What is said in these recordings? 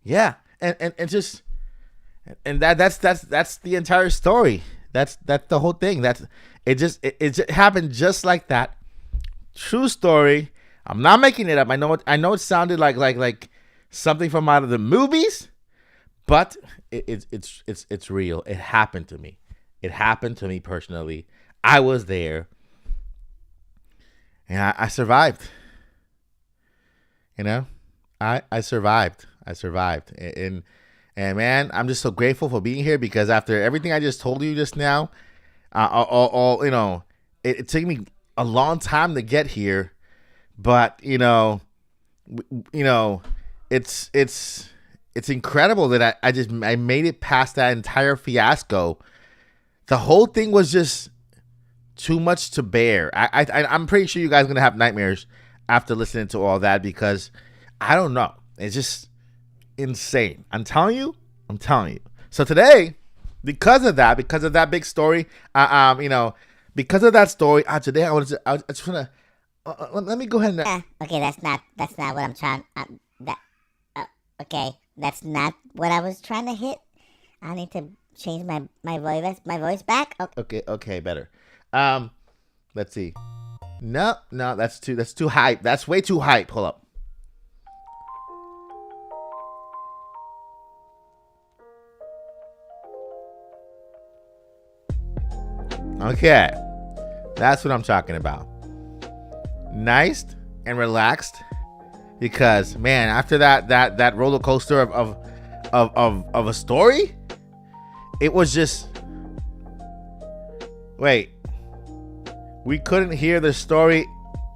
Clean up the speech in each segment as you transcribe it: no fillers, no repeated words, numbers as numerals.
Yeah, and just and that's the entire story. That's the whole thing. It just happened just like that. True story. I'm not making it up. I know it sounded like something from out of the movies, but it's real. It happened to me. It happened to me personally. I was there, and I survived. You know, I survived. I survived, and man, I'm just so grateful for being here because after everything I just told you just now, all it took me a long time to get here, but you know, it's incredible that I made it past that entire fiasco. The whole thing was just too much to bear. I'm pretty sure you guys are gonna have nightmares after listening to all that because I don't know. It's just insane. I'm telling you. I'm telling you. So today, because of that big story, because of that story, today I just wanna let me go ahead and. Okay, that's not what I'm trying. That okay, that's not what I was trying to hit. I need to change my voice back. Okay. Okay, better. Let's see. No, that's too hype. That's way too hype. Hold up. Okay, that's what I'm talking about. Nice and relaxed, because man, after that roller coaster of a story, it was just wait. We couldn't hear the story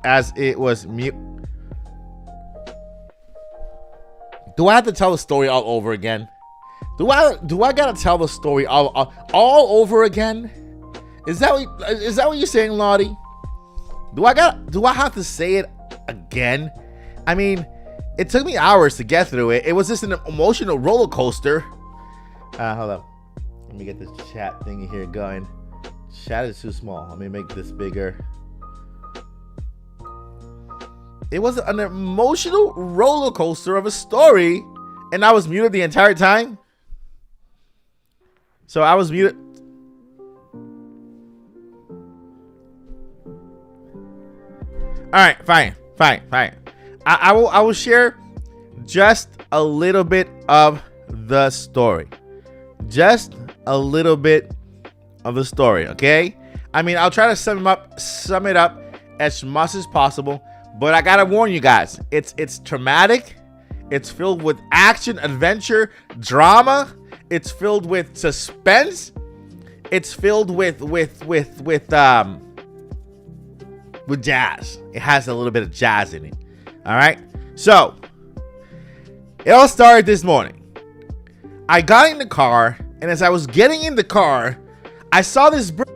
as it was mute. Do I have to tell the story all over again? Do I gotta tell the story all over again? Is that what you're saying, Lottie? Do I have to say it again? I mean, it took me hours to get through it. It was just an emotional roller coaster. Hold up. Let me get this chat thingy here going. Chat is too small. Let me make this bigger. It was an emotional roller coaster of a story, and I was muted the entire time. So I was muted. All right, fine. I will share just a little bit of the story. Just a little bit of the story, okay? I mean, I'll try to sum it up as much as possible, but I gotta warn you guys, it's traumatic. It's filled with action, adventure, drama. It's filled with suspense. It's filled with jazz. It has a little bit of jazz in it. All right. So it all started this morning. I got in the car, and as I was getting in the car, I saw this bird.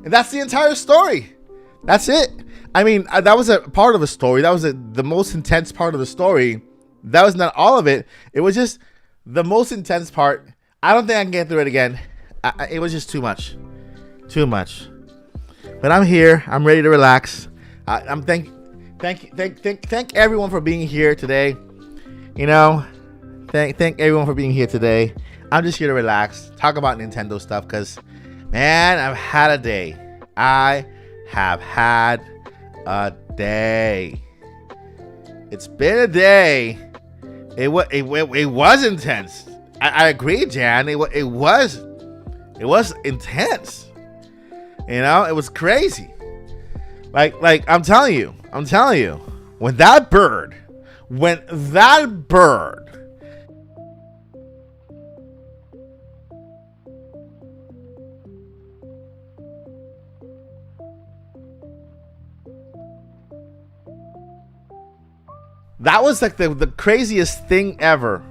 And that's the entire story. That's it. I mean, that was a part of a story. That was the most intense part of the story. That was not all of it. It was just the most intense part. I don't think I can get through it again. It was just too much. Too much. But I'm here. I'm ready to relax. I'm thank everyone for being here today. You know, thank everyone for being here today. I'm just here to relax, talk about Nintendo stuff, because man, I've had a day. I have had a day. It's been a day. It was intense. I agree, Jan. It was intense. You know, it was crazy. Like I'm telling you, when that bird, that was like the craziest thing ever.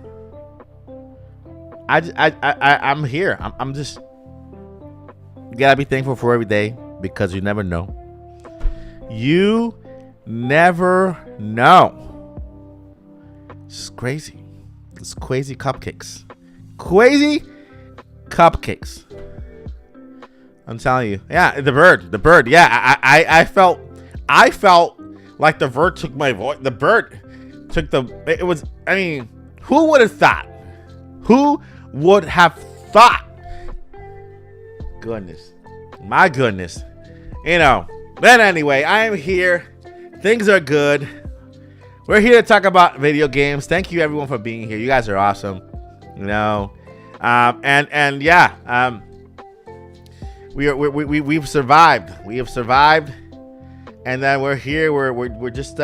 I'm here. I'm just, you gotta be thankful for every day because you never know. You never know. It's crazy. It's crazy cupcakes. Crazy cupcakes. I'm telling you. Yeah, the bird. Yeah, I felt like the bird took my voice. The bird took it was, I mean, who would have thought? Who would have thought? Goodness. My goodness. You know. But anyway, I am here. Things are good. We're here to talk about video games. Thank you everyone for being here. You guys are awesome. You know. And yeah, we've survived. We have survived. And then we're here. We're just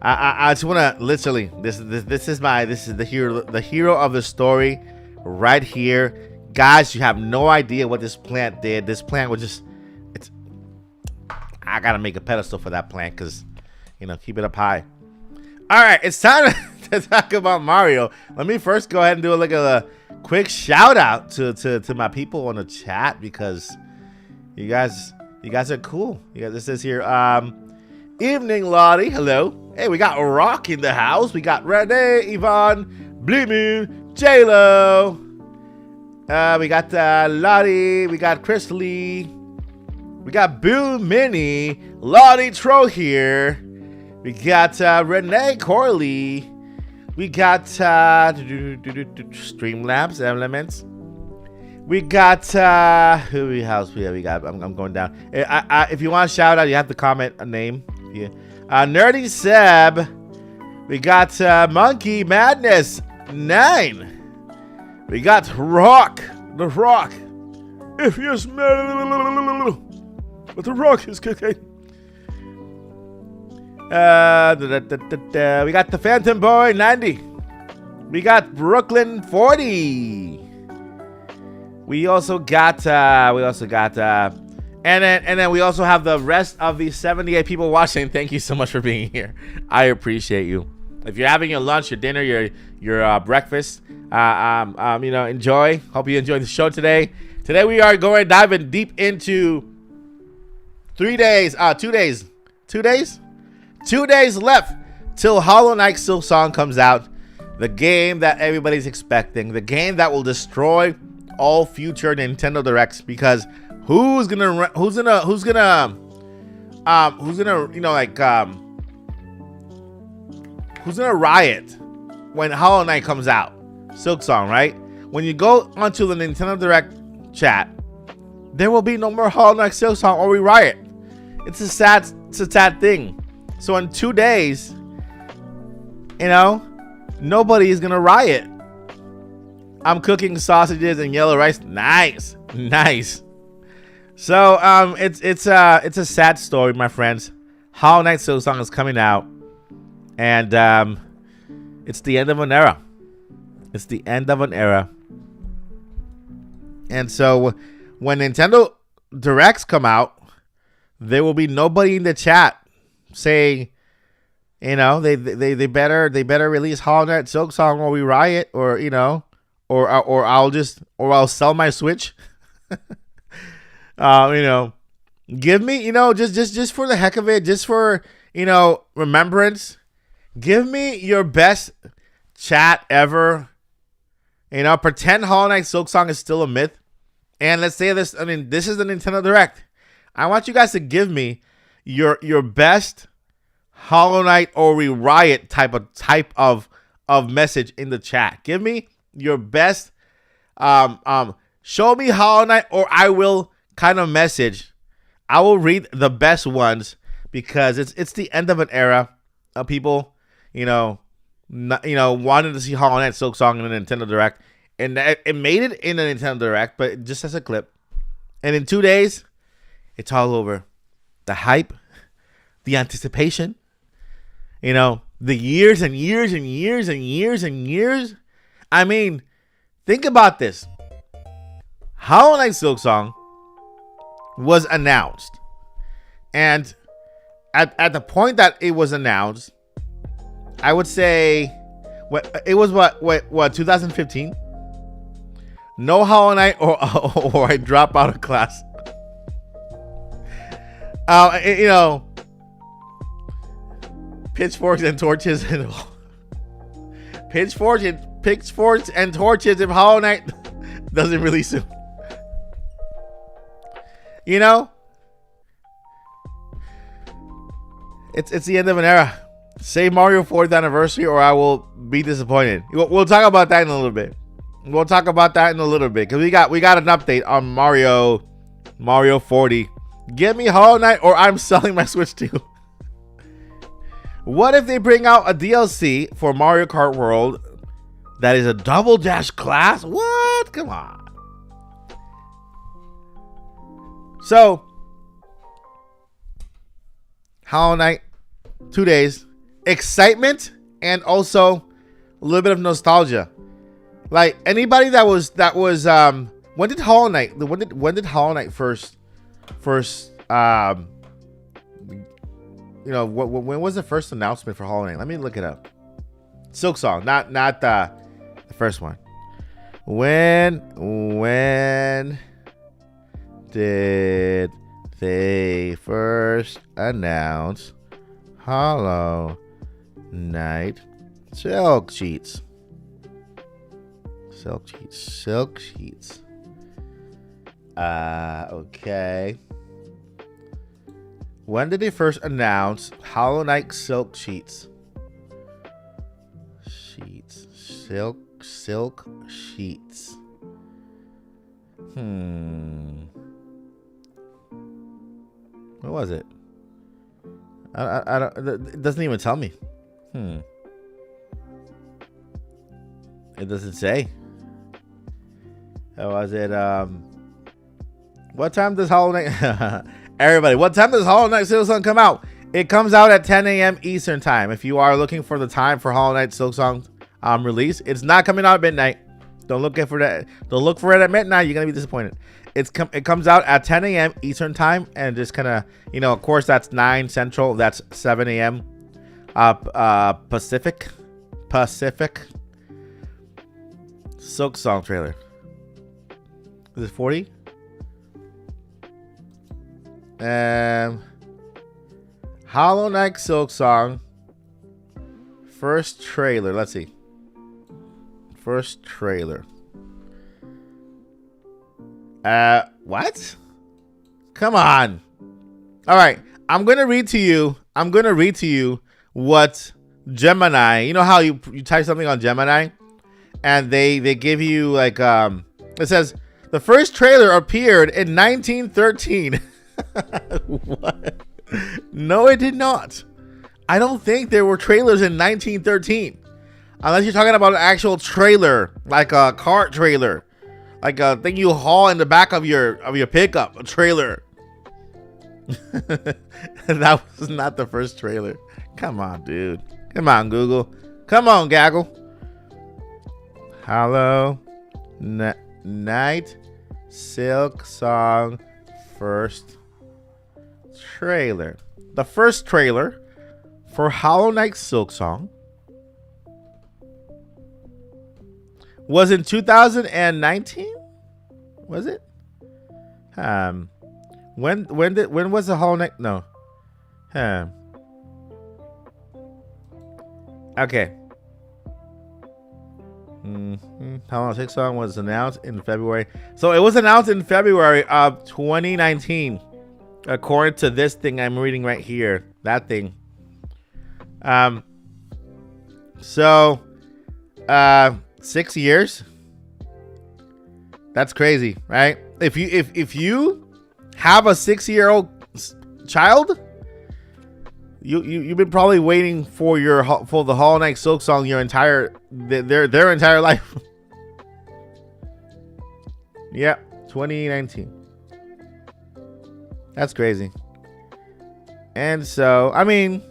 I just want to literally, this is the hero of the story right here. Guys, you have no idea what this plant did. This plant was just, I got to make a pedestal for that plant because, you know, keep it up high. All right, it's time to talk about Mario. Let me first go ahead and do a quick shout out to my people on the chat because you guys are cool. You guys, this is here. Evening, Lottie. Hello. Hey, we got Rock in the house. We got Renee, Yvonne, Blue Moon, J-Lo. We got Lottie. We got Chris Lee. We got Boo Mini. Lottie Tro here. We got Renee Corley. We got Streamlabs Elements. We got who else we got? I'm going down. If you want to shout out, you have to comment a name. Yeah. Nerdy Seb. We got Monkey Madness 9. We got The Rock. If you smell what the Rock is cooking. We got the Phantom Boy 90. We got Brooklyn 40. We also got and then we also have the rest of the 78 people watching. Thank you so much for being here. I appreciate you. If you're having your lunch, your dinner, your breakfast, you know, enjoy. Hope you enjoyed the show today. Today we are diving deep into 2 days left till Hollow Knight Silksong comes out. The game that everybody's expecting. The game that will destroy all future Nintendo Directs because who's gonna riot when Hollow Knight comes out? Silksong, right? When you go onto the Nintendo Direct chat, there will be no more Hollow Knight Silksong or we riot. It's a sad thing. So in 2 days, you know, nobody is gonna riot. I'm cooking sausages and yellow rice. Nice. So it's a sad story, my friends. Hollow Knight Silksong is coming out, and it's the end of an era. It's the end of an era. And so when Nintendo Directs come out, there will be nobody in the chat saying, you know, they better release Hollow Knight Silksong or we riot, or you know, or I'll sell my Switch. You know, give me, you know, just for the heck of it, just for, you know, remembrance, give me your best chat ever. You know, pretend Hollow Knight Silksong is still a myth. And let's say this, I mean, this is the Nintendo Direct. I want you guys to give me your best Hollow Knight or we riot type of message in the chat. Give me your best show me Hollow Knight or I will kind of message. I will read the best ones because it's the end of an era. people, wanted to see Hollow Knight Silksong in a Nintendo Direct, and it made it in a Nintendo Direct, but just as a clip. And in 2 days, it's all over. The hype, the anticipation, the years and years and years and years and years. I mean, think about this. Hollow Knight Silksong was announced. And at the point that it was announced, I would say it was what 2015? No Hollow Knight or I drop out of class. Pitchforks and torches and pitchforks and torches if Hollow Knight doesn't release soon. It's the end of an era. Save Mario 4th anniversary or I will be disappointed. We'll talk about that in a little bit. Because we got an update on Mario 40. Get me Hollow Knight or I'm selling my Switch too. What if they bring out a DLC for Mario Kart World that is a double dash class? What? Come on. So, Hollow Knight, 2 days, excitement, and also a little bit of nostalgia. Like anybody that was when did Hollow Knight first when was the first announcement for Hollow Knight? Let me look it up. Silksong, not the first one. When did they first announce Hollow Knight Silk Sheets? Okay. When did they first announce Hollow Knight Silk Sheets? Silk Sheets. What was it? I don't. It doesn't even tell me. It doesn't say. Was it? What time does Hollow Knight? Everybody, what time does Hollow Knight Silksong come out? It comes out at 10 a.m. Eastern time. If you are looking for the time for Hollow Knight Silksong release, it's not coming out at midnight. Don't look for that. Don't look for it at midnight. You're gonna be disappointed. It comes out at 10 a.m. Eastern time, and just kind of, of course, that's 9 Central. That's 7 a.m. Pacific. Silksong trailer. Is it 40? Hollow Knight Silksong first trailer. Let's see. First trailer. What? Come on. All right. I'm gonna read to you what Gemini. You know how you type something on Gemini, and they give you like it says the first trailer appeared in 1913. What? No, it did not. I don't think there were trailers in 1913, unless you're talking about an actual trailer, like a cart trailer, like a thing you haul in the back of your pickup, a trailer. That was not the first trailer. Come on, dude. Come on, Google. Come on, Gaggle. Hollow Knight Silksong first trailer. The first trailer for Hollow Knight Silksong was in 2019. Was it? When was the Hollow Knight? No. Okay. Hollow Knight Silksong was announced in February. So it was announced in February of 2019, according to this thing I'm reading right here. That thing. So 6 years. That's crazy, right? If you have a 6-year-old child, You've been probably waiting for for the Hollow Knight Silksong their entire life. Yeah, 2019. That's crazy. And so, I mean,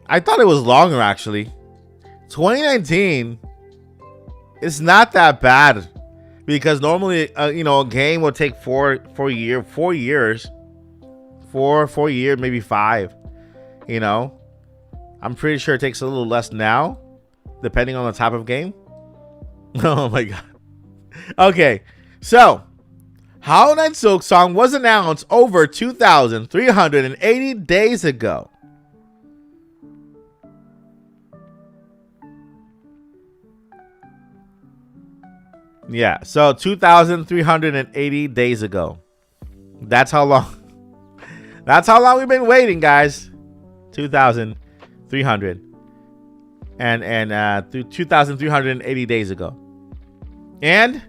I thought it was longer actually. 2019. It's not that bad because normally, a game will take 4 years, maybe 5. I'm pretty sure it takes a little less now, depending on the type of game. Oh my god. Okay, so Hollow Knight Silksong was announced over 2,380 days ago. Yeah, so 2,380 days ago. That's how long. That's how long we've been waiting, guys. 2,300 and 2,380 days ago. And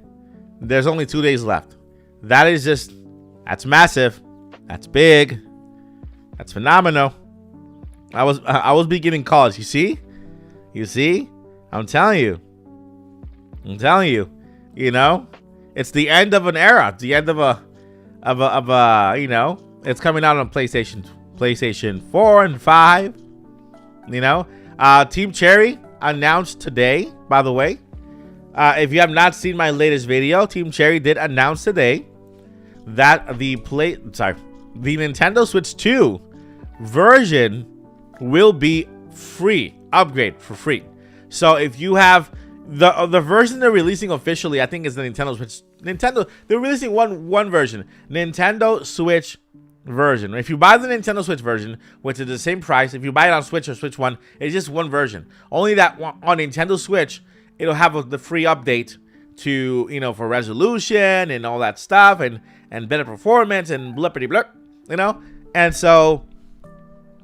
there's only 2 days left. That's massive. That's big. That's phenomenal. I was beginning college. You see? I'm telling you. It's the end of an era. It's the end of a it's coming out on PlayStation 4 and 5. Team Cherry announced today, by the way. If you have not seen my latest video, Team Cherry did announce today that the Nintendo Switch 2 version will be free, upgrade for free. So if you have the version they're releasing officially, I think is the Nintendo Switch. They're releasing one version, Nintendo Switch version. If you buy the Nintendo Switch version, which is the same price, if you buy it on Switch or Switch One, it's just one version. Only that on Nintendo Switch, it'll have the free update to for resolution and all that stuff and better performance and blippity blip, and so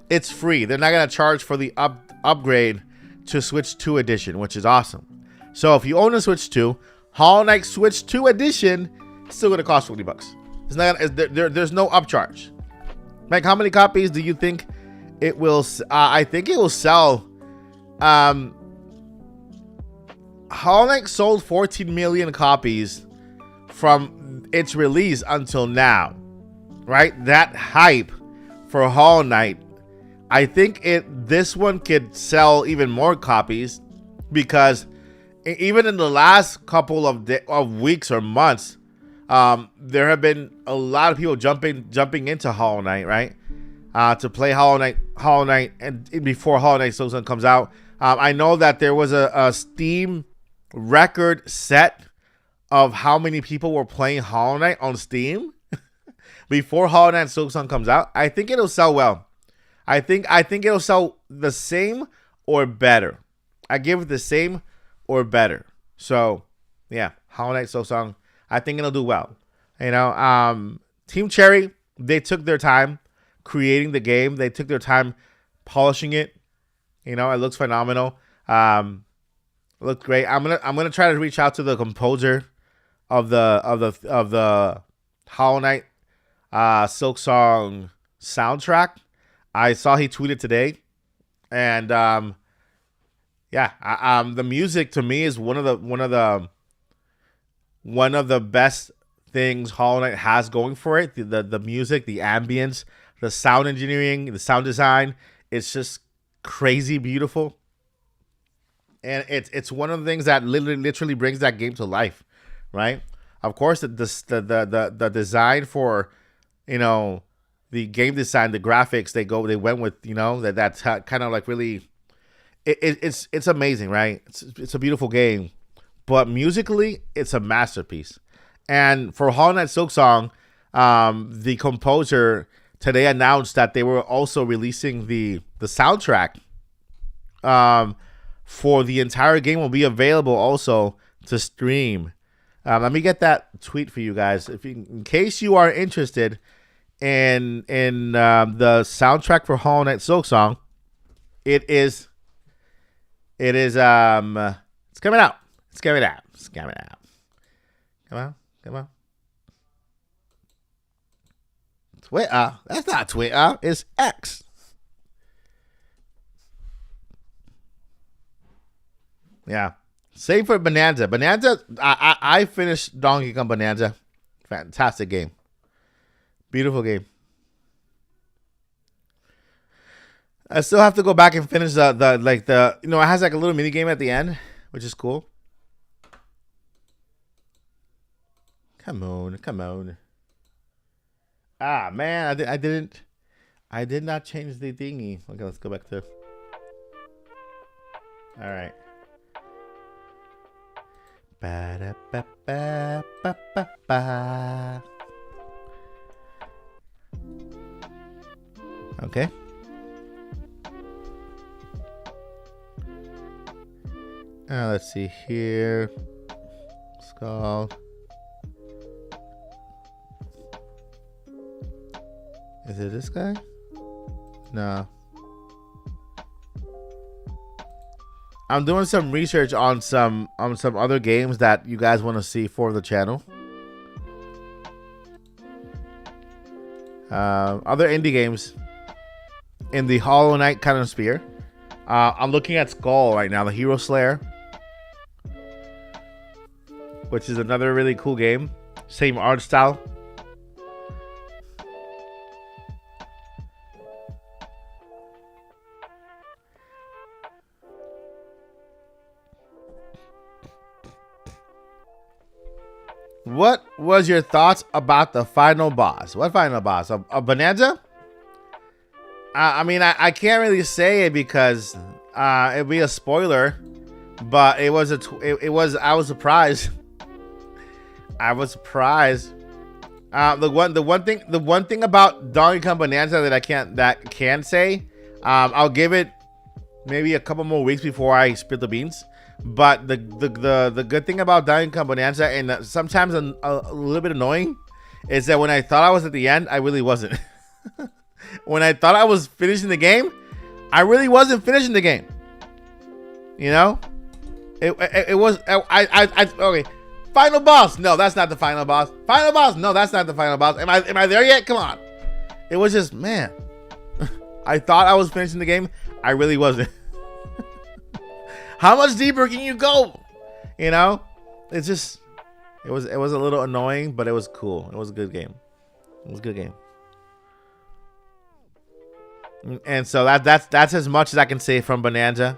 it's free. They're not gonna charge for the upgrade to Switch 2 edition, which is awesome. So if you own a Switch 2, Hollow Knight Switch 2 edition is still gonna cost $20. It's not. There's no upcharge. Mike, how many copies do you think it will? I think it will sell. Hollow Knight sold 14 million copies from its release until now, right? That hype for Hollow Knight. I think this one could sell even more copies because even in the last couple of weeks or months, there have been a lot of people jumping into Hollow Knight, right? To play Hollow Knight, and before Hollow Knight Silksong comes out. I know that there was a Steam record set of how many people were playing Hollow Knight on Steam before Hollow Knight Silksong comes out. I think it'll sell well. I think it'll sell the same or better. I give it the same or better. So yeah, Hollow Knight Silksong, I think it'll do well. Team Cherry, they took their time creating the game. They took their time polishing it. It looks phenomenal. It looked great. I'm gonna try to reach out to the composer of the Hollow Knight Silksong soundtrack. I saw he tweeted today, and the music to me is one of the best things Hollow Knight has going for it. The music, the ambience, the sound engineering, the sound design, it's just crazy beautiful. And it's one of the things that literally brings that game to life, right? Of course, the design for, the game design, the graphics they went with, that's kind of like really, it's amazing, right? It's a beautiful game, but musically it's a masterpiece. And for Hollow Knight Silksong, the composer today announced that they were also releasing the soundtrack for the entire game will be available also to stream. Let me get that tweet for you guys, in case you are interested in the soundtrack for Hollow Knight Silksong. It's coming out. It's coming out. Come on. Twitter. That's not Twitter. It's X. Yeah. Same for Bonanza. Bonanza, I finished Donkey Kong Bonanza. Fantastic game. Beautiful game. I still have to go back and finish the it has like a little mini game at the end, which is cool. Come on. Ah man, I did not change the thingy. Okay, let's go back to. All right. Ba-da-ba-ba-ba-ba-ba. Okay. Let's see here. Skull. Is it this guy? No. I'm doing some research on some other games that you guys want to see for the channel. Other indie games in the Hollow Knight kind of sphere. I'm looking at Skull right now, the Hero Slayer, which is another really cool game. Same art style. What was your thoughts about the final boss? What final boss? A Bonanza? I mean, I can't really say it because it'd be a spoiler. But it was I was surprised. I was surprised. The one thing about Donkey Kong Bonanza that I can say, I'll give it maybe a couple more weeks before I spit the beans. But the good thing about Donkey Kong Bonanza, and sometimes a little bit annoying, is that when I thought I was at the end, I really wasn't. When I thought I was finishing the game, I really wasn't finishing the game. You know, it was okay. Final boss? No, that's not the final boss. Final boss? No, that's not the final boss. Am I there yet? Come on. It was just, man. I thought I was finishing the game. I really wasn't. How much deeper can you go? You know, it's just, it was a little annoying, but it was cool. It was a good game. It was a good game. And so that's as much as I can say from Bonanza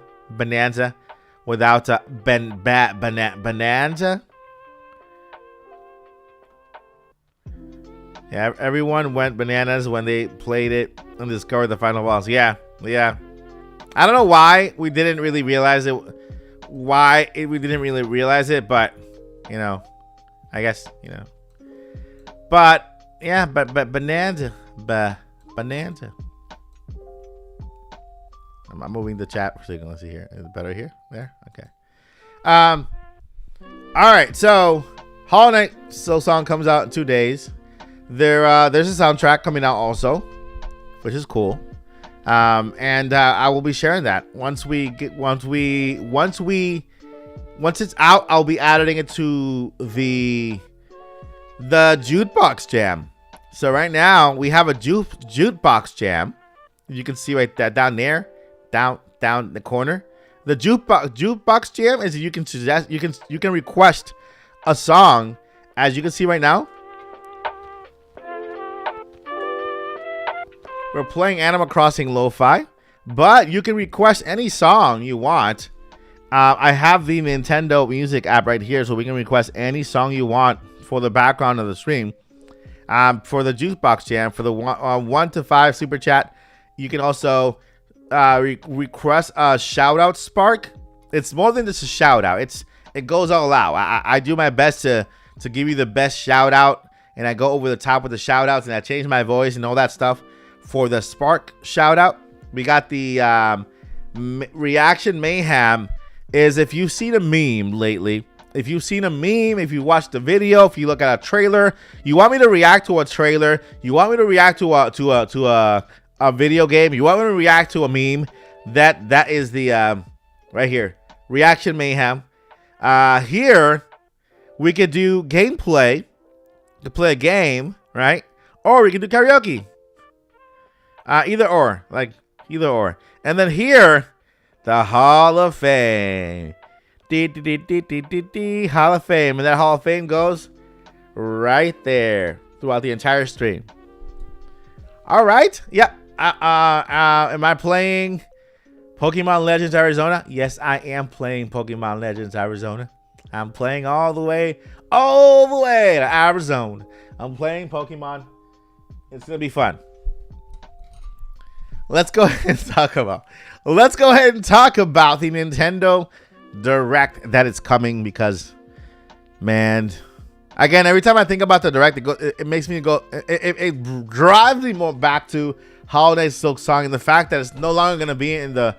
without Bonanza. Yeah, everyone went bananas when they played it and discovered the final boss. Yeah. I don't know why we didn't really realize it. We didn't really realize it, but you know, I guess you know. But yeah, but Bonanza. I'm moving the chat so you can see here. Is it better here? There? Okay. All right. So Hollow Knight Silksong comes out in 2 days. There's a soundtrack coming out also, which is cool. And I will be sharing that once it's out. I'll be adding it to the jukebox jam. So right now we have a jukebox jam. You can see right down there, down in the corner. The jukebox jam is you can request a song, as you can see right now. We're playing Animal Crossing Lo-Fi, but you can request any song you want. I have the Nintendo Music app right here, so we can request any song you want for the background of the stream. For the Jukebox Jam, for the 1 to 5 Super Chat, you can also request a shout-out spark. It's more than just a shout-out. It goes all out. I do my best to give you the best shout-out, and I go over the top with the shout-outs, and I change my voice and all that stuff. For the Spark shout out, we got the reaction mayhem. Is if you've seen a meme lately, if you've watched the video, if you look at a trailer, you want me to react to a trailer, you want me to react to a video game, you want me to react to a meme, that is the right here, reaction mayhem. Here we could do gameplay to play a game, right? Or we can do karaoke. Either or. Like, either or. And then here, the Hall of Fame. Hall of Fame. And that Hall of Fame goes right there throughout the entire stream. All right. Yeah. Am I playing Pokemon Legends Arizona? Yes, I am playing Pokemon Legends Arizona. I'm playing all the way to Arizona. I'm playing Pokemon. It's going to be fun. Let's go ahead and talk about the Nintendo Direct that is coming, because, man, again, every time I think about the Direct, it makes me go, it drives me more back to Knight Silksong, and the fact that it's no longer going to be in the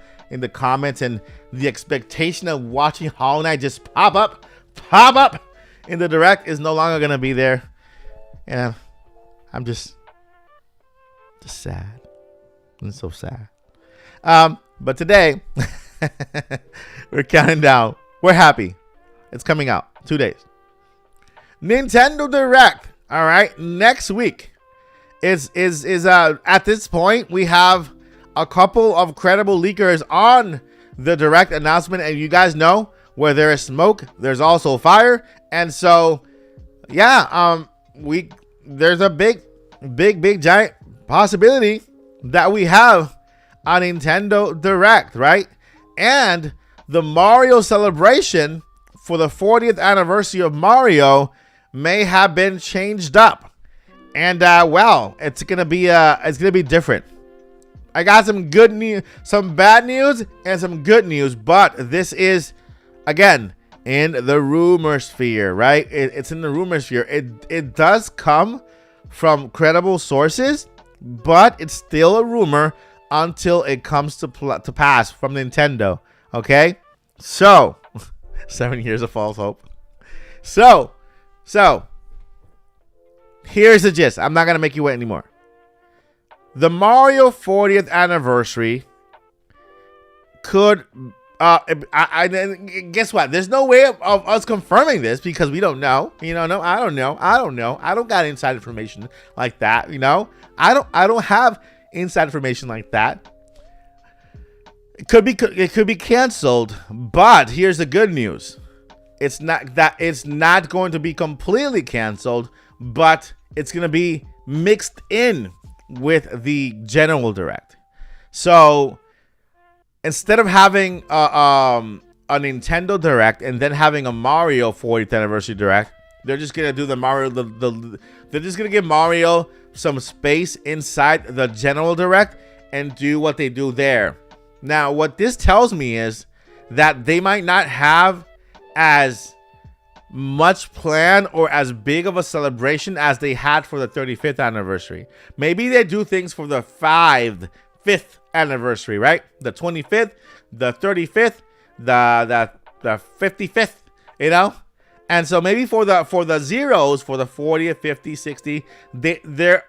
comments, and the expectation of watching Hollow Knight just pop up in the Direct is no longer going to be there. And I'm just sad. I'm so sad. But today, we're counting down. We're happy. It's coming out 2 days. Nintendo Direct. All right, next week is at this point we have a couple of credible leakers on the Direct announcement, and you guys know where there is smoke, there's also fire, and so yeah, there's a big giant possibility that we have a Nintendo Direct, right? And the Mario celebration for the 40th anniversary of Mario may have been changed up, and well, it's gonna be different. I got some good news, some bad news, and some good news, but this is, again, in the rumor sphere, right? It's in the rumor sphere. It does come from credible sources, but it's still a rumor until it comes to pass from Nintendo. Okay, so 7 years of false hope. So here's the gist. I'm not gonna make you wait anymore. The Mario 40th anniversary could. Guess what? There's no way of us confirming this because we don't know. I don't know. I don't got inside information like that. I don't have inside information like that. It could be canceled, but here's the good news. It's not going to be completely canceled, but it's going to be mixed in with the general Direct. So instead of having a Nintendo Direct and then having a Mario 40th anniversary Direct, they're just gonna do the Mario. They're just gonna give Mario some space inside the general Direct and do what they do there. Now, what this tells me is that they might not have as much plan or as big of a celebration as they had for the 35th anniversary. Maybe they do things for the 5th anniversary, right? The 25th, the 35th, the 55th, And so maybe for the zeros, for the 40th, 50, 60, their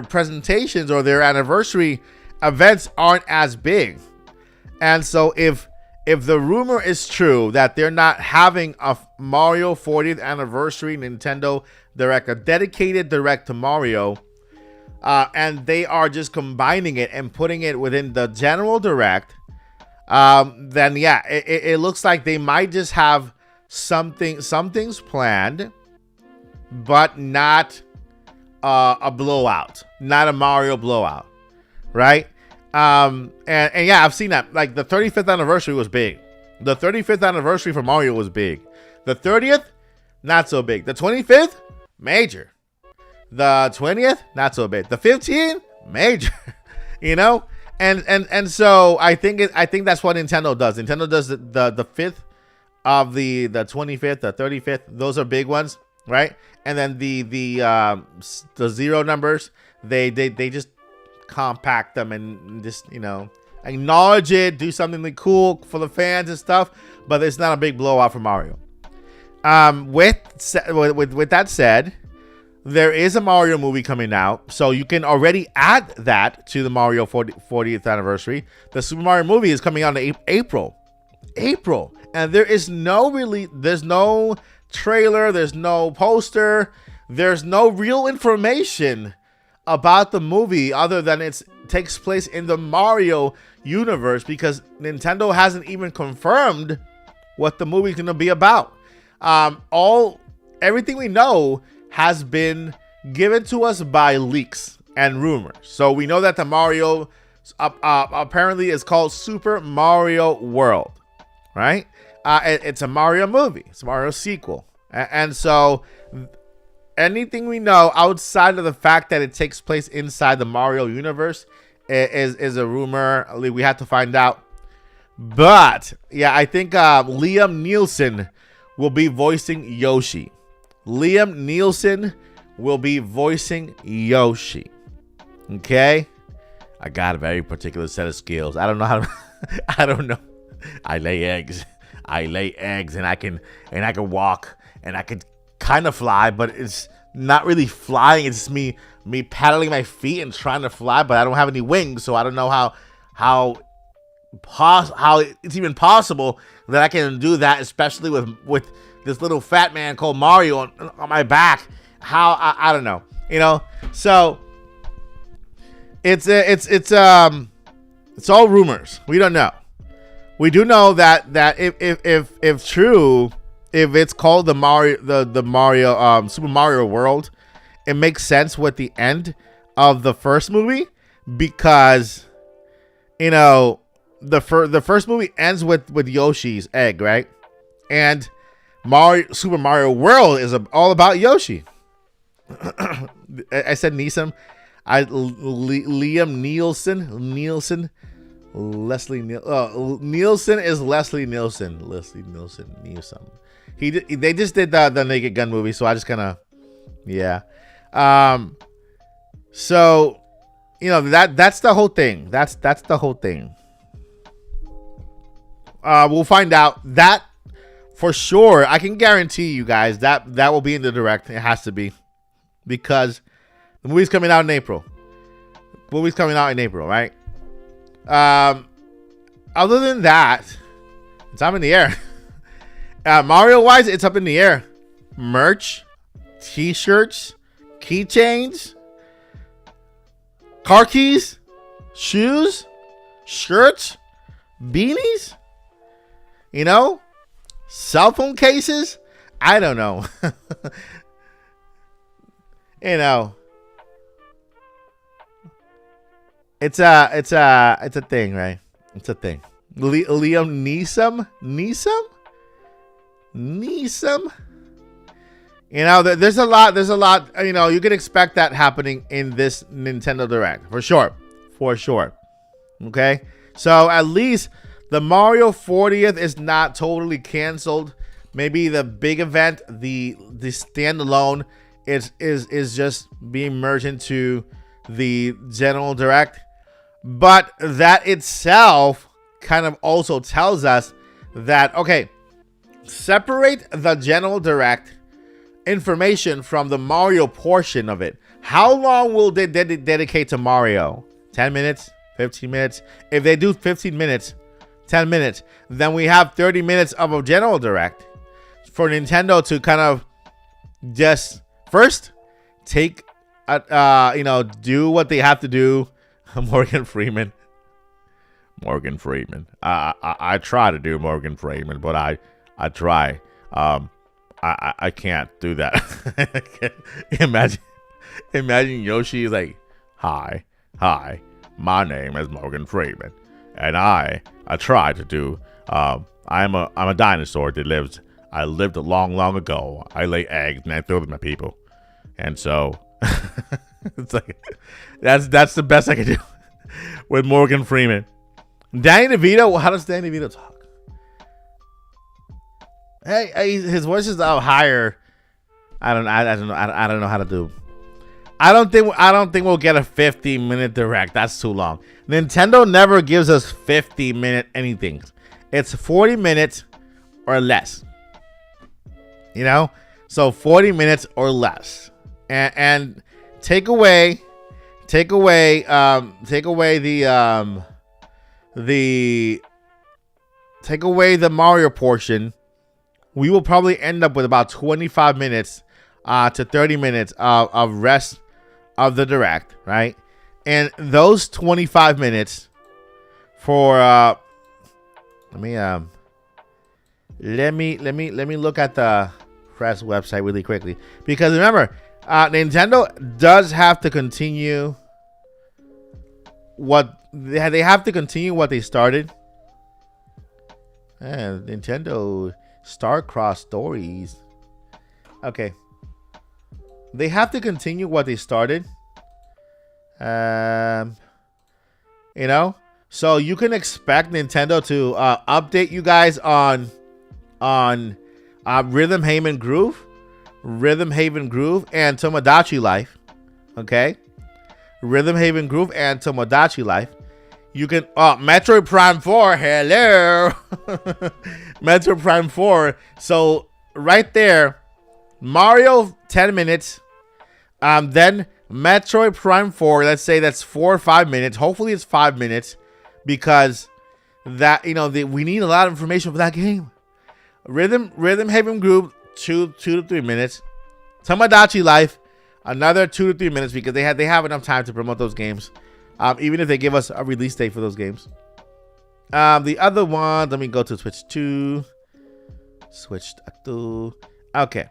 presentations or their anniversary events aren't as big. And so if the rumor is true that they're not having a Mario 40th anniversary Nintendo Direct, a dedicated Direct to Mario, and they are just combining it and putting it within the general Direct, then yeah, it looks like they might just have some things planned, but not a blowout, not a Mario blowout, right? And yeah, I've seen that. Like the 35th anniversary was big. The 35th anniversary for Mario was big. The 30th, not so big. The 25th, major. The 20th, not so big. The 15th, major. And so I think that's what Nintendo does. Nintendo does the 5th of the 25th, the 35th. Those are big ones, right? And then the zero numbers, they just compact them and just acknowledge it, do something really cool for the fans and stuff, but it's not a big blowout for Mario. With that said, there is a Mario movie coming out, so you can already add that to the Mario 40th anniversary. The Super Mario movie is coming out in April, and there is no trailer, there's no poster, there's no real information about the movie other than it takes place in the Mario universe, because Nintendo hasn't even confirmed what the movie's going to be about. Everything we know has been given to us by leaks and rumors. So we know that the Mario apparently is called Super Mario World, right? It's a Mario movie. It's a Mario sequel. And so anything we know outside of the fact that it takes place inside the Mario universe is a rumor. We have to find out. But yeah, I think Liam Neeson will be voicing Yoshi. Liam Neeson will be voicing Yoshi. Okay? I got a very particular set of skills. I don't know how to I don't know. I lay eggs. And I can walk, and I can kind of fly, but it's not really flying. It's me paddling my feet and trying to fly, but I don't have any wings, so I don't know how it's even possible that I can do that, especially with this little fat man called Mario on my back. How I don't know, So it's all rumors. We don't know. We do know that if true, if it's called the Mario Super Mario World, it makes sense with the end of the first movie, because the first movie ends with Yoshi's egg, right? And Super Mario World is all about Yoshi. I said Neeson. Liam Neeson. Leslie Nielsen is Leslie Nielsen. They just did the Naked Gun movie, so I just kind of, yeah. So that's the whole thing. That's the whole thing. We'll find out that for sure. I can guarantee you guys that will be in the direct. It has to be, because the movie's coming out in April. Right? Other than that, it's up in the air. Mario wise, it's up in the air. Merch, t-shirts, keychains, car keys, shoes, shirts, beanies, cell phone cases. I don't know. It's a thing, right? It's a thing. Liam Neeson. There's a lot. You can expect that happening in this Nintendo Direct for sure. Okay, so at least the Mario 40th is not totally canceled. Maybe the big event, the standalone, is just being merged into the general Direct. But that itself kind of also tells us that, okay, separate the general Direct information from the Mario portion of it. How long will they dedicate to Mario? 10 minutes? 15 minutes? If they do 15 minutes, 10 minutes, then we have 30 minutes of a general Direct for Nintendo to kind of just first take, do what they have to do. Morgan Freeman. I try to do Morgan Freeman, but I try. I can't do that. Imagine Yoshi is like, hi, my name is Morgan Freeman, and I try to do. I'm a dinosaur that I lived long ago. I lay eggs and I throw them at people, and so. It's like that's the best I can do with Morgan Freeman. Danny DeVito, how does Danny DeVito talk? Hey, his voice is up higher. I don't know how to do. I don't think we'll get a 50-minute Direct. That's too long. Nintendo never gives us 50-minute anything. It's 40 minutes or less. So 40 minutes or less, and take away the Mario portion, we will probably end up with about 25 minutes to 30 minutes of rest of the direct, right? And those 25 minutes for let me look at the press website really quickly, because remember, Nintendo does have to continue what they have to continue what they started. And Nintendo Starcross Stories. Okay. They have to continue what they started. You know, so you can expect Nintendo to update you guys on Rhythm Haven Groove, and Tomodachi Life. Okay, Rhythm Haven Groove and Tomodachi Life. You can Metroid Prime 4. Hello, Metroid Prime 4. So right there, Mario 10 minutes. Then Metroid Prime 4. Let's say that's 4 or 5 minutes. Hopefully it's 5 minutes, because that we need a lot of information for that game. Rhythm Haven Groove 2 to 3 minutes. Tomodachi Life another 2 to 3 minutes, because they have enough time to promote those games. Even if they give us a release date for those games. The other one, let me go to Switch 2. Okay.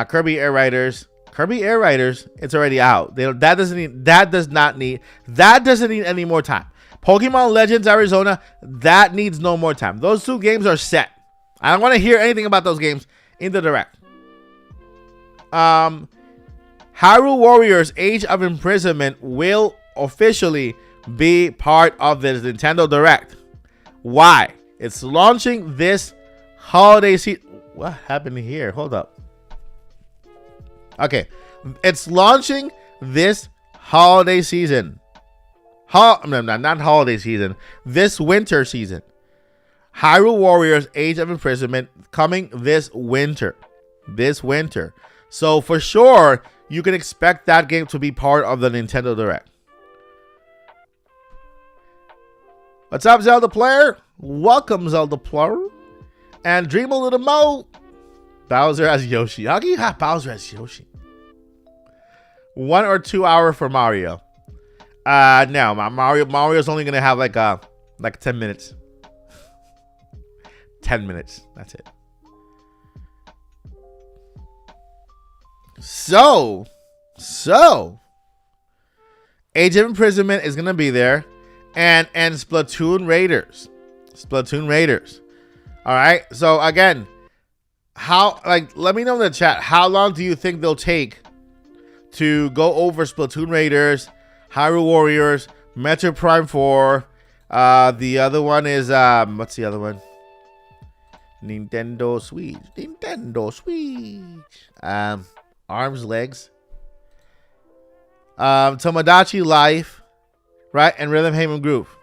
Kirby Air Riders. It's already out. That doesn't need any more time. Pokemon Legends Arizona, that needs no more time. Those 2 games are set. I don't want to hear anything about those games in the direct. Hyrule Warriors Age of Imprisonment will officially be part of the Nintendo Direct. Why? It's launching this holiday season. What happened here? Hold up. Okay. It's launching this holiday season. Not holiday season. This winter season. Hyrule Warriors Age of Imprisonment coming this winter. So for sure, you can expect that game to be part of the Nintendo Direct. What's up, Zelda player? Welcome, Zelda player. And Dream a little more. Bowser as Yoshi. How can you have Bowser as Yoshi? 1 or 2 hour for Mario. No, Mario's only gonna have like 10 minutes. 10 minutes. That's it. So Age of Imprisonment is gonna be there, and Splatoon Raiders. All right. So again, let me know in the chat, how long do you think they'll take to go over Splatoon Raiders, Hyrule Warriors, Metroid Prime 4? The other one is what's the other one? Nintendo Switch. Arms, legs. Tomodachi Life, right? And Rhythm Haven Groove.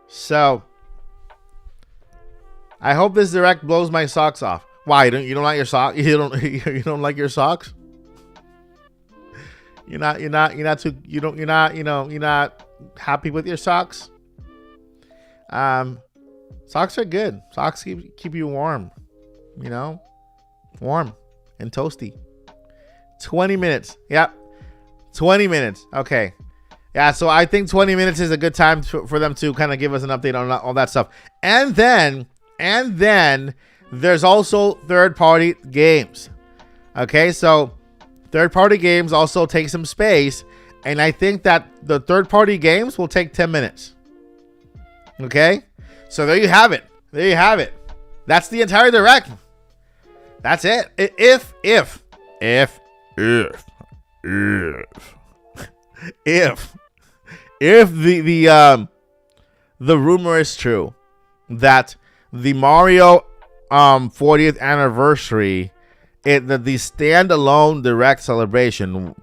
So I hope this direct blows my socks off. Why? You don't like your socks? You don't like your socks? You're not happy with your socks? Socks are good. Socks keep you warm. Warm and toasty. 20 minutes. Yep. 20 minutes. Okay. Yeah, so I think 20 minutes is a good time for them to kind of give us an update on all that stuff. And then there's also third-party games. Okay, so third-party games also take some space, and I think that the third-party games will take 10 minutes. Okay? So there you have it. That's the entire direct. That's it. If the rumor is true that the Mario 40th anniversary, the standalone direct celebration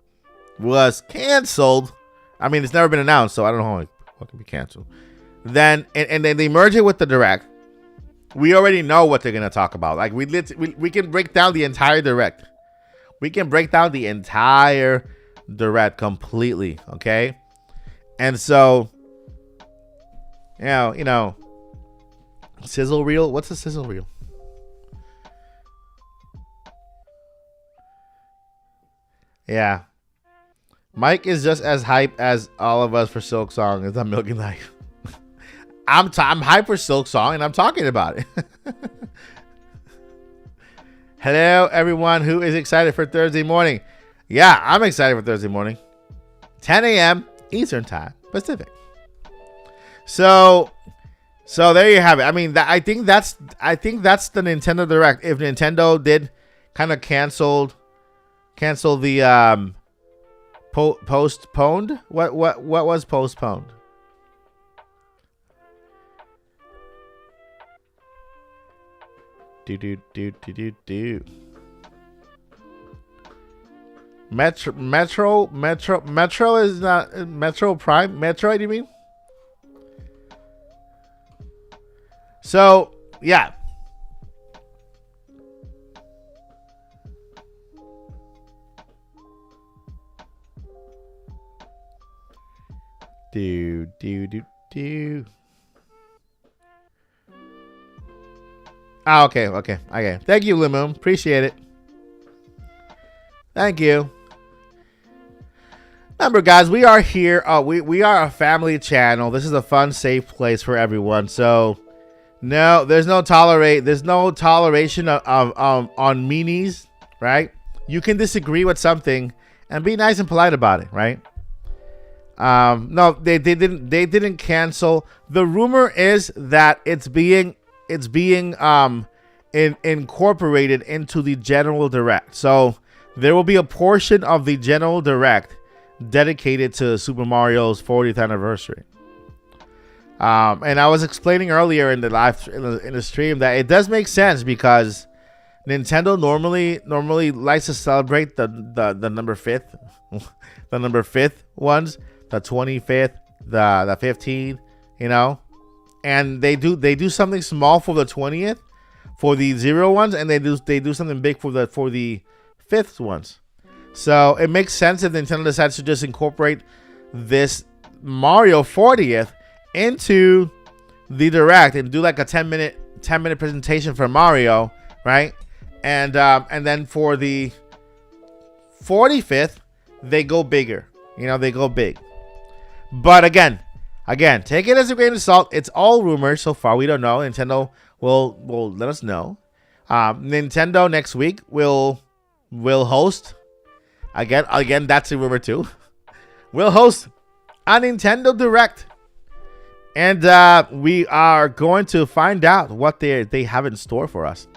was canceled. I mean, it's never been announced, so I don't know what can be canceled. Then and then they merge it with the direct. We already know what they're gonna talk about. Like we can break down the entire direct. We can break down the entire direct completely, okay? And so, sizzle reel. What's a sizzle reel? Yeah. Mike is just as hype as all of us for Silksong as I'm milking life. I'm hype for Silksong and I'm talking about it. Hello, everyone who is excited for Thursday morning. Yeah, I'm excited for Thursday morning. 10 a.m. Eastern Time, Pacific. So there you have it. I mean, I think that's the Nintendo Direct. If Nintendo did kind of cancel the postponed. What was postponed? Do. Metro is not Metro Prime. Metroid, you mean? So yeah. Do. Ah, okay. Thank you, Limoon. Appreciate it. Thank you. Remember, guys, we are here. We are a family channel. This is a fun, safe place for everyone. So, no, there's no toleration of on meanies, right? You can disagree with something and be nice and polite about it, right? No, they didn't cancel. The rumor is that it's being incorporated into the General Direct. So there will be a portion of the General Direct dedicated to Super Mario's 40th anniversary. And I was explaining earlier in the stream that it does make sense because Nintendo normally likes to celebrate the number 5th, the number 5th ones, the 25th, the 15th, you know. And they do something small for the 20th, for the 0 ones, and they do something big for the 5th ones. So it makes sense if Nintendo decides to just incorporate this Mario 40th into the Direct and do like a 10-minute presentation for Mario, right? And then for the 45th, they go bigger. You know, they go big. But again, take it as a grain of salt. It's all rumors so far. We don't know. Nintendo will let us know. Nintendo next week will host. Again, that's a rumor too. We'll host a Nintendo Direct, and we are going to find out what they have in store for us.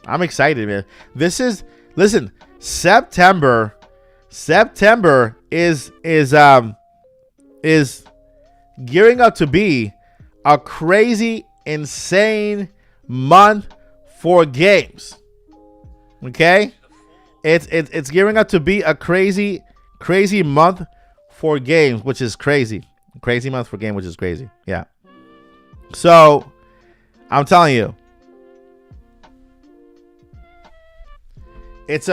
I'm excited, man. Listen. September is gearing up to be a crazy, insane month for games. Okay, it's gearing up to be a crazy month for games, which is crazy. Crazy month for game, which is crazy. Yeah. So I'm telling you, it's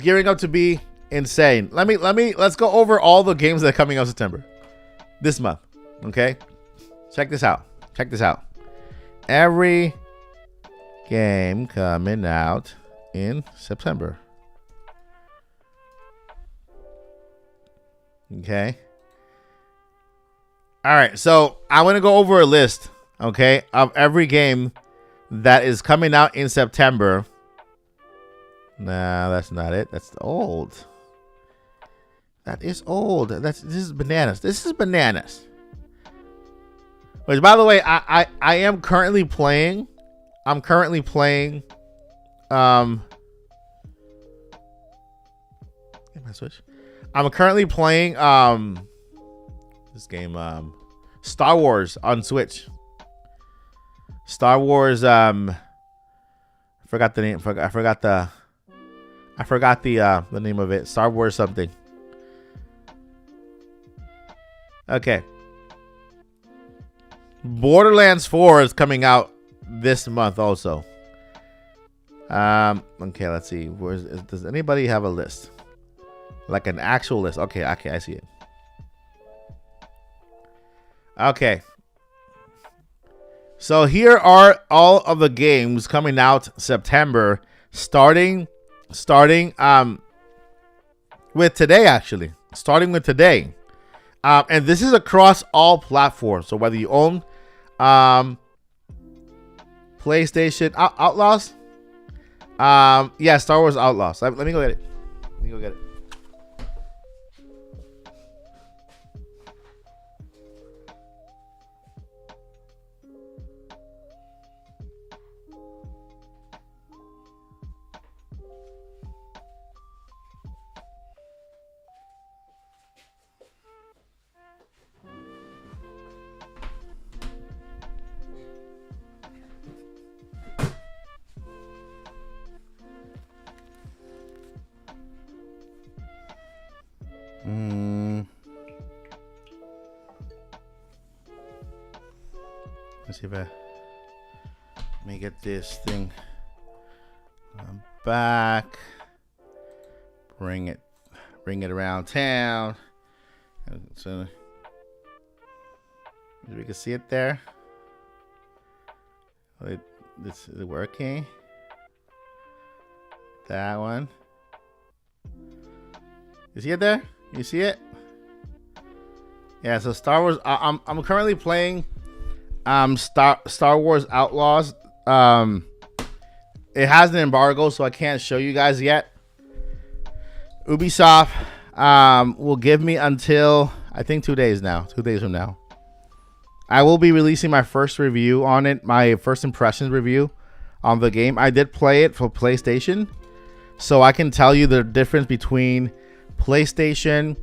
gearing up to be insane. Let's go over all the games that are coming out September this month. Okay, check this out. Every game coming out in September. Okay. All right, so I want to go over a list, okay, of every game that is coming out in September. Nah, that's not it. That's old. That is old. This is bananas. Which, by the way, I am currently playing. I'm currently playing. Get my Switch. I'm currently playing this game, Star Wars on Switch. Star Wars. I forgot the name. I forgot the name of it. Star Wars something. Okay. Borderlands 4 is coming out this month also. Okay, let's see. Does anybody have a list? Like an actual list? Okay, I see it. Okay. So here are all of the games coming out September, starting with today, actually, starting with today. And this is across all platforms. So whether you own PlayStation Outlaws, yeah, Star Wars Outlaws. Let me go get it. Let me go get it. Let's see if let me get this thing back. Bring it around town. So we can see it there. This is working. That one. You see it there? You see it? Yeah. So Star Wars. I'm currently playing Star Wars Outlaws. It has an embargo, so I can't show you guys yet. Ubisoft will give me until I think 2 days now. 2 days from now, I will be releasing my first review on it. My first impressions review on the game. I did play it for PlayStation, so I can tell you the difference between PlayStation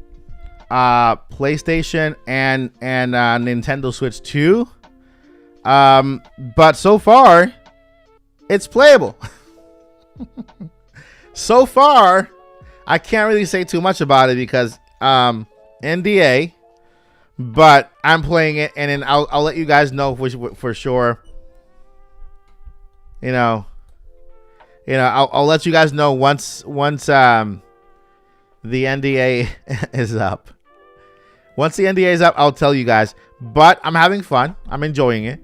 and Nintendo Switch 2. But so far, it's playable. So far, I can't really say too much about it because NDA. But I'm playing it, and then I'll let you guys know for sure. I'll let you guys know once the NDA is up. Once the NDA is up, I'll tell you guys. But I'm having fun. I'm enjoying it.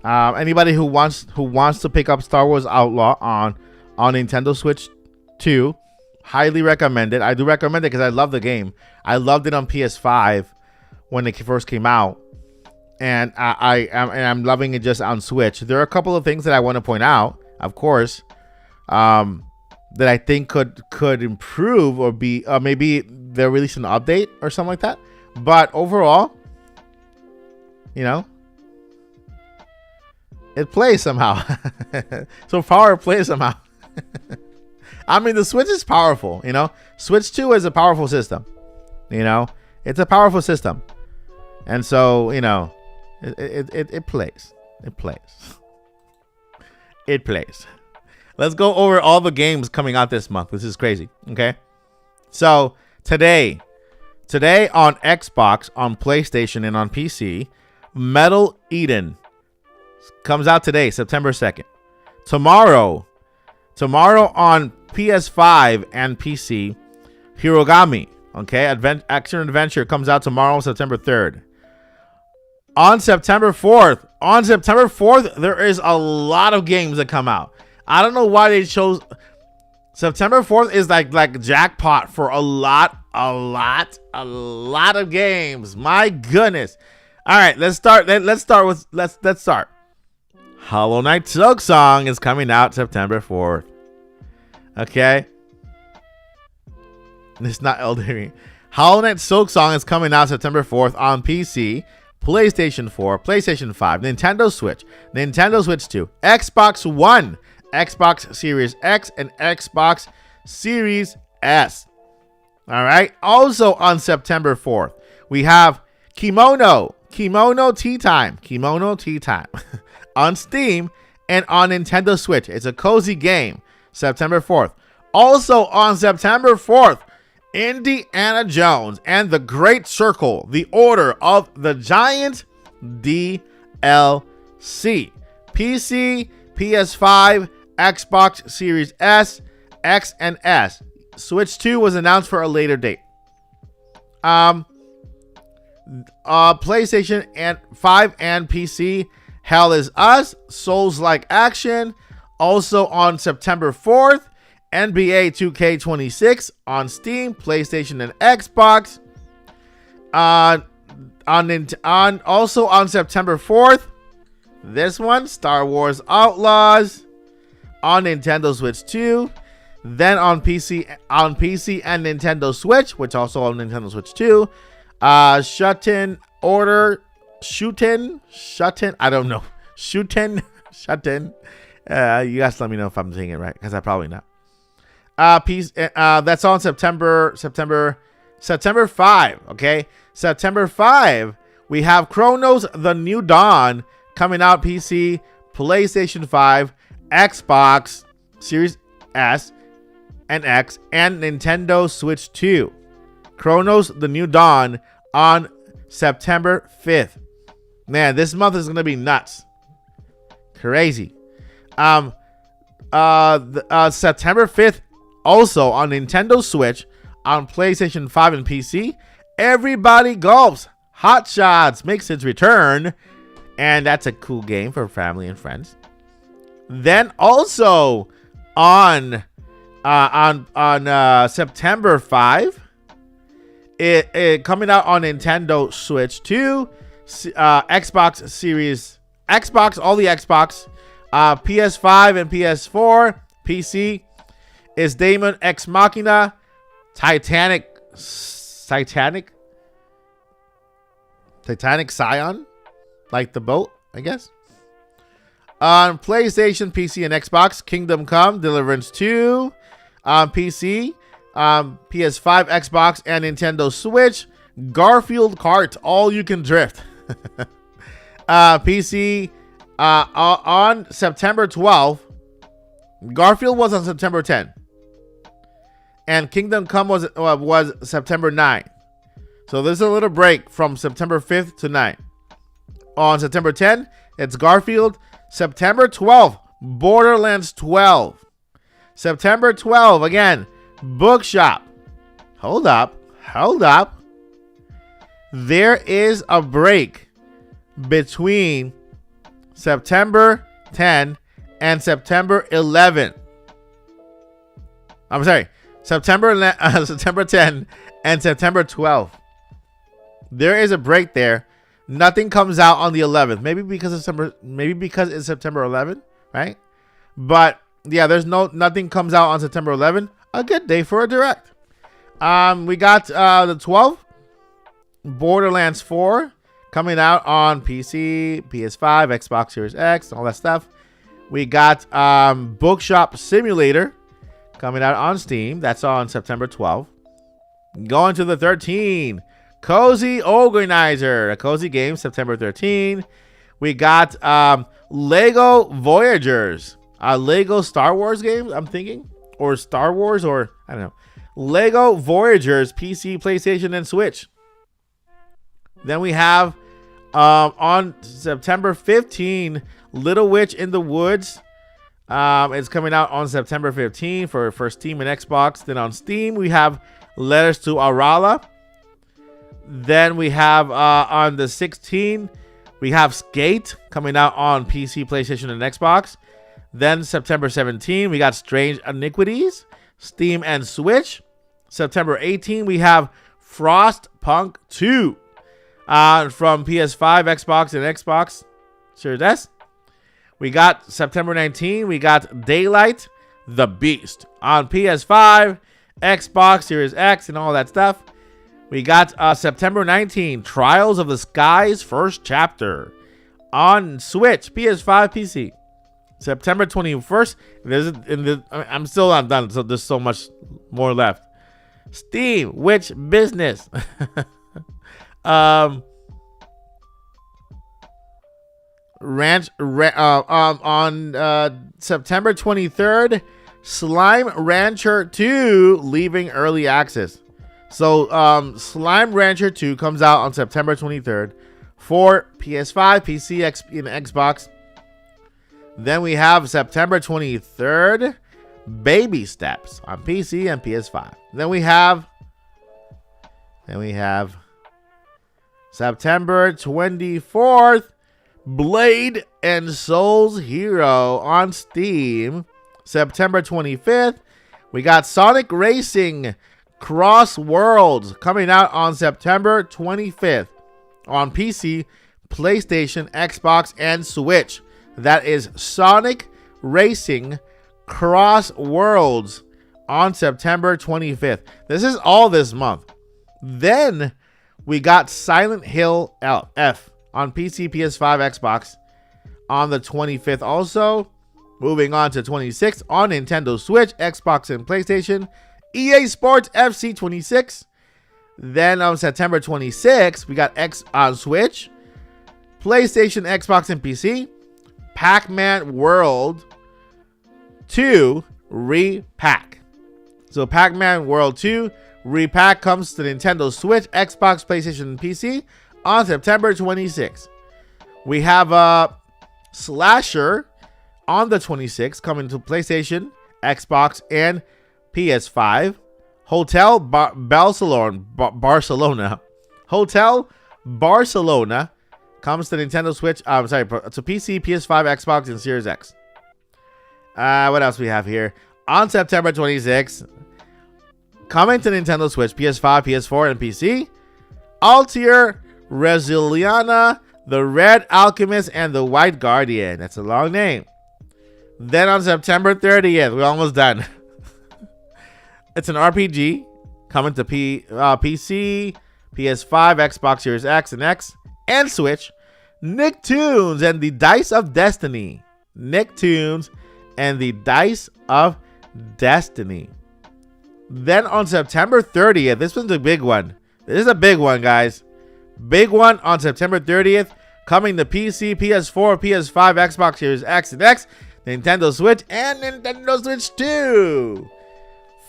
Anybody who wants to pick up Star Wars Outlaw on Nintendo Switch 2, highly recommend it. I do recommend it because I love the game. I loved it on PS5 when it first came out, and I'm loving it just on Switch. There are a couple of things that I want to point out, of course, that I think could improve or be maybe they'll release an update or something like that. But overall, it plays somehow. So far, it plays somehow. I mean, the Switch is powerful, Switch 2 is a powerful system. It's a powerful system. And so, it plays. It plays. It plays. Let's go over all the games coming out this month. This is crazy. Okay. So today on Xbox, on PlayStation, and on PC, Metal Eden comes out today, September 2nd. Tomorrow on PS5 and PC, Hirogami, okay, action adventure comes out tomorrow, September 3rd. On September 4th, there is a lot of games that come out. I don't know why they chose September 4th is like jackpot for a lot of games. My goodness. All right, let's start. Let's start. Hollow Knight Silksong is coming out September 4th. Okay. It's not Elden Ring. Hollow Knight Silksong is coming out September 4th on PC, PlayStation 4, PlayStation 5, Nintendo Switch, Nintendo Switch 2, Xbox One, Xbox Series X, and Xbox Series S. All right. Also on September 4th, we have Kimono Tea Time on Steam and on Nintendo Switch. It's a cozy game. September 4th. Also on September 4th, Indiana Jones and the Great Circle, The Order of the Giant DLC. PC, PS5, Xbox Series S, X, and S. Switch 2 was announced for a later date. PlayStation and 5 and PC, Hell is Us, Souls-like action, also on September 4th. NBA 2K26 on Steam, PlayStation, and Xbox. Also on September 4th, this one, Star Wars Outlaws on Nintendo Switch 2. Then on PC and Nintendo Switch, which also on Nintendo Switch 2. Shuten. I don't know. Shuten. You guys let me know if I'm saying it right, because I probably not. That's on September 5. Okay, September 5. We have Chronos: The New Dawn coming out PC, PlayStation 5, Xbox Series S and X, and Nintendo Switch 2. Chronos: The New Dawn on September 5th. Man, this month is gonna be nuts. Crazy. September 5th, also on Nintendo Switch, on PlayStation 5 and PC, Everybody Golfs Hot Shots makes its return, and that's a cool game for family and friends. Then also on September 5, it coming out on Nintendo Switch 2, Xbox Series Xbox, all the Xbox, PS5 and PS4, PC is Daemon Ex Machina, Titanic Scion, like the boat, I guess. On PlayStation, PC, and Xbox, Kingdom Come Deliverance 2. On PC, PS5, Xbox, and Nintendo Switch, Garfield Kart All You Can Drift. PC on September 12th. Garfield was on September 10th. And Kingdom Come was September 9th. So there's a little break from September 5th to 9th. On September 10th, it's Garfield. September 12th, Borderlands 12. September 12th, again, Bookshop. Hold up. There is a break between September 10 and September 11. I'm sorry, September 10 and September 12. There is a break there. Nothing comes out on the 11th. Maybe because it's September 11th, right? But yeah, nothing comes out on September 11th. A good day for a direct. We got the 12th, Borderlands 4 coming out on PC, PS5, Xbox Series X, all that stuff. We got Bookshop Simulator coming out on Steam. That's on September 12th. Going to the 13th, Cozy Organizer, a cozy game, September 13th. We got Lego Voyagers, a Lego Star Wars game, I'm thinking, or Star Wars, or I don't know. Lego Voyagers, PC, PlayStation, and Switch. Then we have on September 15, Little Witch in the Woods. It's coming out on September 15 for Steam and Xbox. Then on Steam, we have Letters to Arala. Then we have on the 16th, we have Skate coming out on PC, PlayStation, and Xbox. Then September 17, we got Strange Iniquities, Steam and Switch. September 18, we have Frostpunk 2 from PS5, Xbox, and Xbox Series S. We got September 19, we got Daylight the Beast on PS5, Xbox Series X, and all that stuff. We got September 19, Trials of the Skies First Chapter on Switch, PS5, PC. September 21st, I'm still not done, so there's so much more left. Steam, Witch Business. On September 23rd, Slime Rancher 2 leaving early access. So Slime Rancher 2 comes out on September 23rd for PS5, PC, and Xbox. Then we have September 23rd, Baby Steps on PC and PS5. Then we have September 24th, Blade and Souls Hero on Steam. September 25th, We got Sonic Racing Cross Worlds coming out on September 25th on PC, PlayStation, Xbox, and Switch. That is Sonic Racing Cross Worlds on September 25th. This is all this month. Then we got Silent Hill F on PC, PS5, Xbox on the 25th. Also, moving on to 26th on Nintendo Switch, Xbox, and PlayStation, EA Sports FC 26. Then on September 26th, we got X on Switch, PlayStation, Xbox, and PC, Pac-Man World 2 Repack. So Pac-Man World 2 Repack comes to Nintendo Switch, Xbox, PlayStation, and PC on September 26th. We have a Slasher on the 26th coming to PlayStation, Xbox, and PS5. Hotel Barcelona. Hotel Barcelona comes to Nintendo Switch. To PC, PS5, Xbox, and Series X. What else we have here? On September 26th, coming to Nintendo Switch, PS5, PS4, and PC, Altier Resiliana, The Red Alchemist, and The White Guardian. That's a long name. Then on September 30th, we're almost done. It's an RPG coming to PC, PS5, Xbox Series X and Switch. Nicktoons and the Dice of Destiny. Nicktoons and the Dice of Destiny. Then on September 30th, this one's a big one. This is a big one, guys. Big one on September 30th, coming to PC, PS4, PS5, Xbox Series X and X, Nintendo Switch, and Nintendo Switch 2.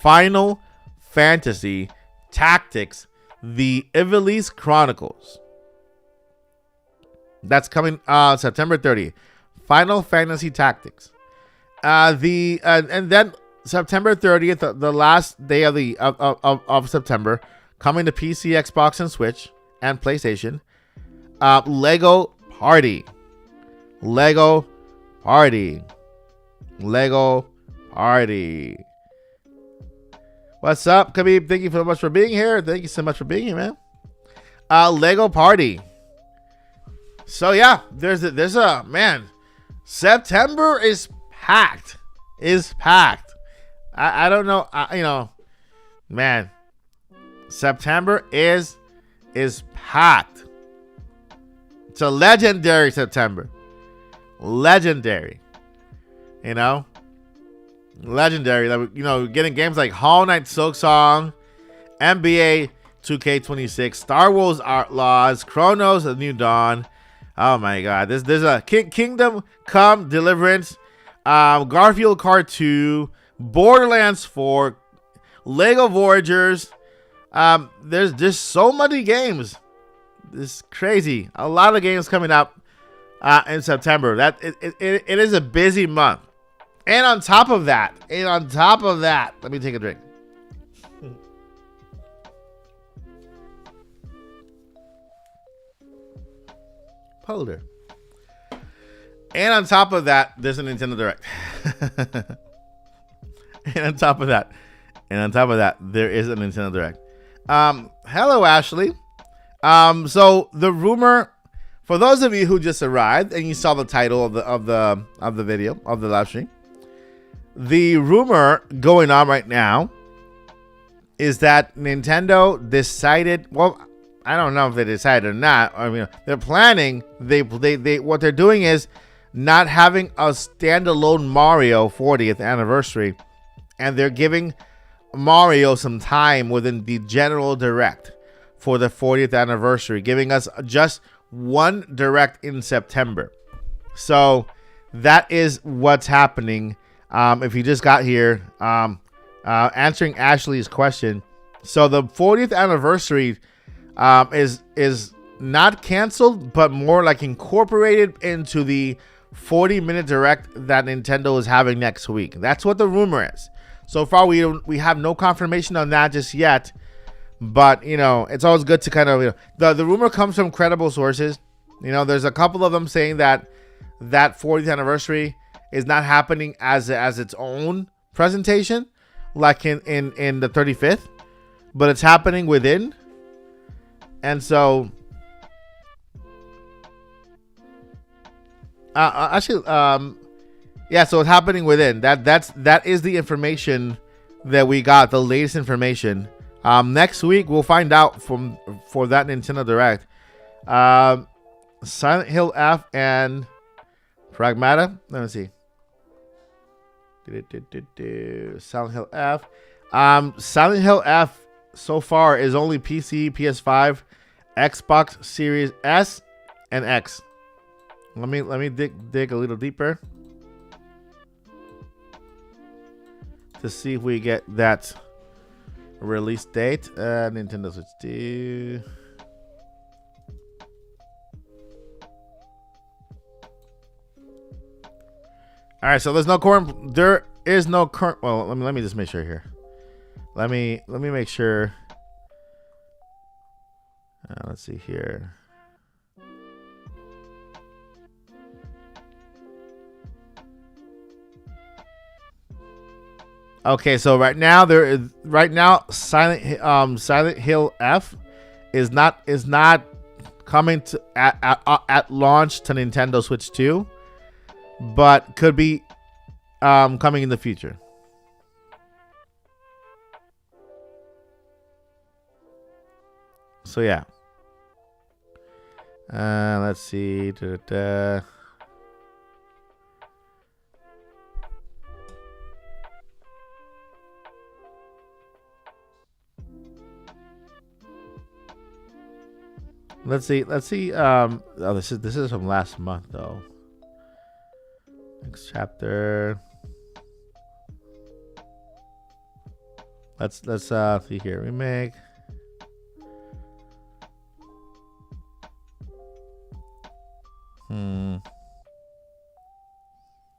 Final Fantasy Tactics, The Ivalice Chronicles. That's coming September 30th. Final Fantasy Tactics. And then September 30th, the last day of September, coming to PC, Xbox, and Switch, and PlayStation. Lego Party. Lego Party. Lego Party. What's up, Khabib? Thank you so much for being here. Thank you so much for being here, man. Lego Party. So yeah, there's a man. September is packed. I don't know. Man. September is packed. It's a legendary September. Legendary. Legendary. Getting games like Knight Silksong, NBA 2K26, Star Wars Outlaws, Chronos: The New Dawn. Oh my God! There's a Kingdom Come Deliverance, Garfield Kart 2, Borderlands 4, Lego Voyagers. There's just so many games. This is crazy. A lot of games coming up in September. That it is a busy month. And on top of that, let me take a drink. Polder. And on top of that, there's a Nintendo Direct. And on top of that, there is a Nintendo Direct. Hello, Ashley. So the rumor, for those of you who just arrived and you saw the title of the video of the live stream, the rumor going on right now is that Nintendo decided. Well, I don't know if they decided or not. I mean, they're planning. They what they're doing is not having a standalone Mario 40th anniversary, and they're giving Mario some time within the general direct for the 40th anniversary, giving us just one direct in September. So that is what's happening. If you just got here, answering Ashley's question. So the 40th anniversary is not canceled, but more like incorporated into the 40-minute direct that Nintendo is having next week. That's what the rumor is. So far, we have no confirmation on that just yet. But, it's always good to kind of, the rumor comes from credible sources. There's a couple of them saying that 40th anniversary is not happening as its own presentation, like in the 35th, but it's happening within. And so actually yeah, so it's happening within. That is the information that we got, the latest information. Next week we'll find out for that Nintendo Direct. Silent Hill F and Pragmata. Let me see. Silent Hill F. Silent Hill F so far is only PC, PS5, Xbox Series S, and X. Let me dig a little deeper to see if we get that release date. Nintendo Switch 2. All right, so there is no current. Well, let me just make sure here. Let me make sure. Let's see here. Okay, so right now Silent Hill F is not coming to at launch to Nintendo Switch 2, but could be coming in the future. So yeah. Let's see. Let's see. Oh, this is from last month though. Next chapter. Let's see here. Remake.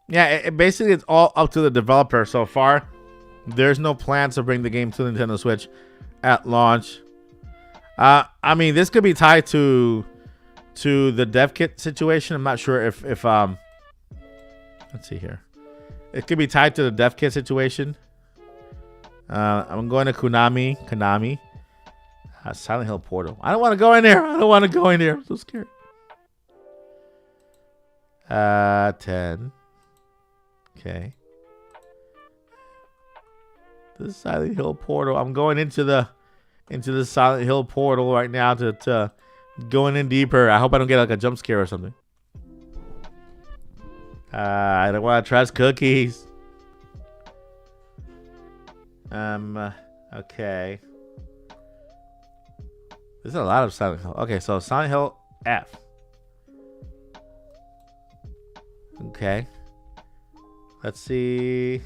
Yeah, basically it's all up to the developer so far. There's no plans to bring the game to Nintendo Switch at launch. I mean, this could be tied to the dev kit situation. I'm not sure if let's see here. It could be tied to the dev kit situation. I'm going to Konami. Silent Hill Portal. I don't want to go in there. I'm so scared. 10. Okay. The Silent Hill Portal. I'm going into the Silent Hill Portal right now to going in deeper. I hope I don't get like a jump scare or something. I don't want to trust cookies. Okay. There's a lot of Silent Hill. Okay, so Silent Hill F. Okay. Let's see.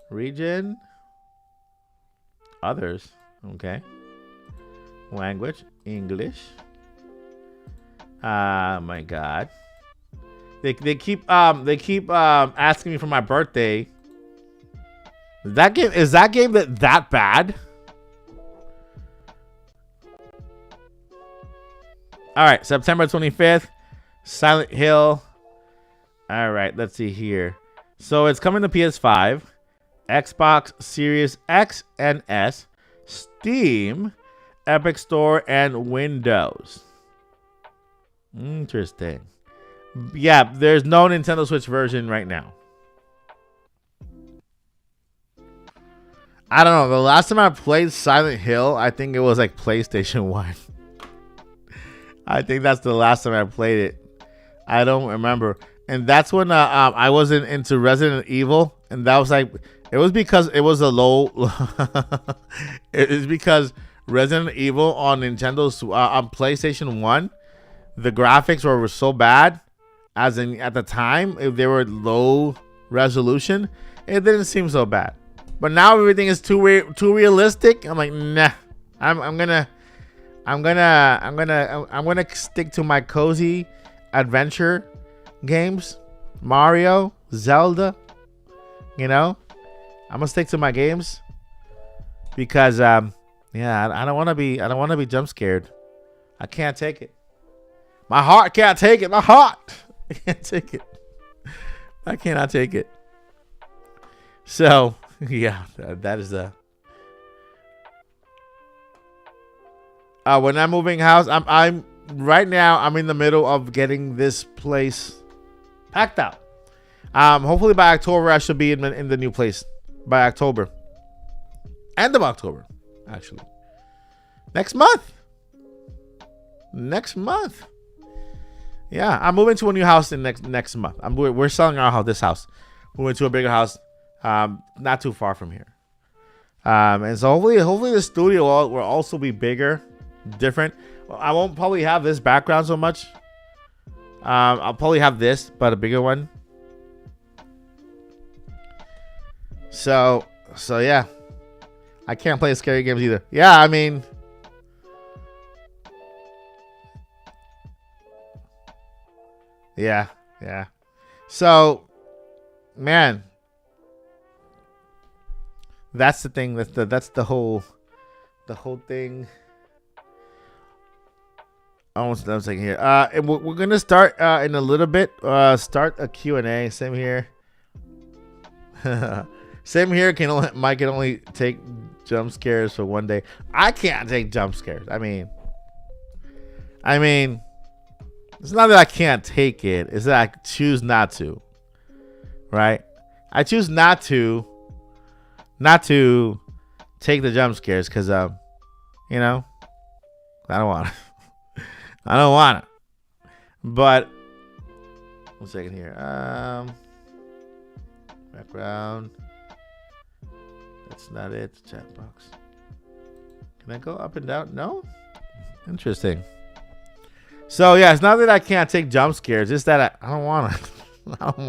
Region. Others. Okay. Language. English. My God. They keep asking me for my birthday. Is that game that bad? All right, September 25th. Silent Hill. All right, let's see here. So it's coming to PS5, Xbox Series X and S, Steam, Epic Store, and Windows. Interesting. Yeah, there's no Nintendo Switch version right now. I don't know. The last time I played Silent Hill, I think it was like PlayStation 1. I think that's the last time I played it. I don't remember. And that's when I wasn't into Resident Evil. And that was like, it was because it was a low. It is because Resident Evil on Nintendo's, on PlayStation 1, the graphics were so bad. As in, at the time, if they were low resolution, it didn't seem so bad. But now everything is too realistic. I'm like, nah. I'm gonna stick to my cozy adventure games, Mario, Zelda. You know, I'm gonna stick to my games because yeah, I don't want to be jump scared. I can't take it. My heart can't take it. My heart. I can't take it. I cannot take it. So yeah, that is the. When I'm moving house, I'm right now. I'm in the middle of getting this place packed out. Hopefully by October I should be in the new place by October, end of October, actually. Next month. Next month. Yeah, I'm moving to a new house in next month. We're selling our house, this house. Moving to a bigger house, not too far from here. And so hopefully the studio will also be bigger, different. I won't probably have this background so much. I'll probably have this, but a bigger one. So yeah, I can't play scary games either. Yeah, I mean. Yeah. So, man, that's the thing. That's the whole thing. Almost done saying here. And we're gonna start in a little bit. Start a Q&A. Same here. Same here. Mike can only take jump scares for one day. I can't take jump scares. I mean, it's not that I can't take it. It's that I choose not to. Right? I choose not to take the jump scares because I don't want it. I don't want it. But 1 second here. Background. That's not it. Chat box. Can I go up and down? No? Interesting. So yeah, it's not that I can't take jump scares. It's that I don't want to. I don't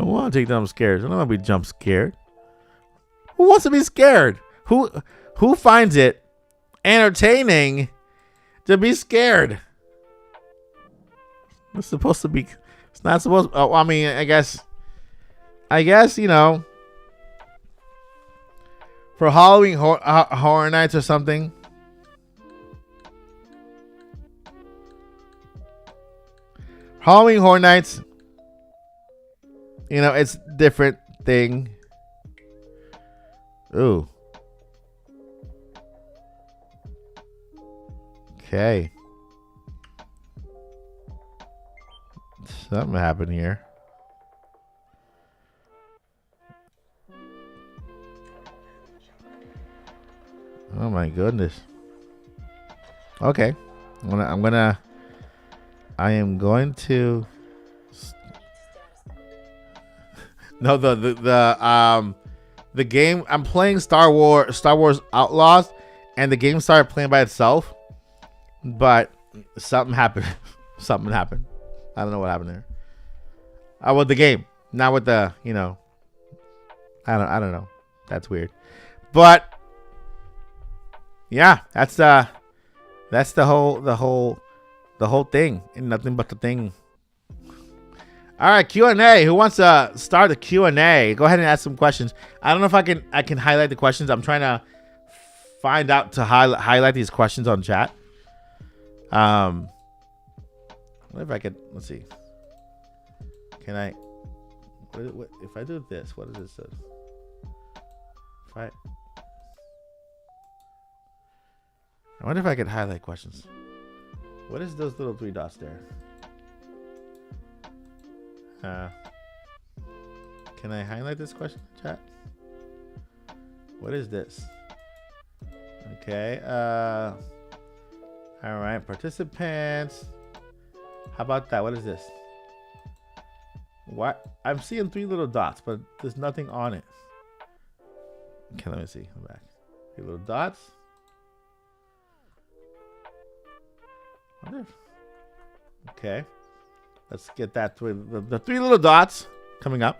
want to take jump scares. I don't want to be jump scared. Who wants to be scared? Who finds it entertaining to be scared? It's supposed to be. It's not supposed. Oh, I mean, I guess for Halloween horror nights or something. Halloween Horror Nights, it's different thing. Ooh. Okay. Something happened here. Oh my goodness. Okay. I am going to. No, the game I'm playing Star Wars Outlaws, and the game started playing by itself, but something happened. Something happened. I don't know what happened there. With the game, not with the I don't know. That's weird, but yeah, that's the whole thing, and nothing but the thing. All right, Q&A. Who wants to start the Q&A? Go ahead and ask some questions. I don't know if I can highlight the questions. I'm trying to find out to highlight these questions on chat. What if I could? Let's see. Can I? What if I do this? What does it say? I wonder if I could highlight questions. What is those little 3 dots there? Can I highlight this question in chat? What is this? Okay. All right. Participants. How about that? What is this? What? I'm seeing 3 little dots, but there's nothing on it. Okay, let me see. I'm back. 3 little dots. Okay. Let's get that the 3 little dots coming up.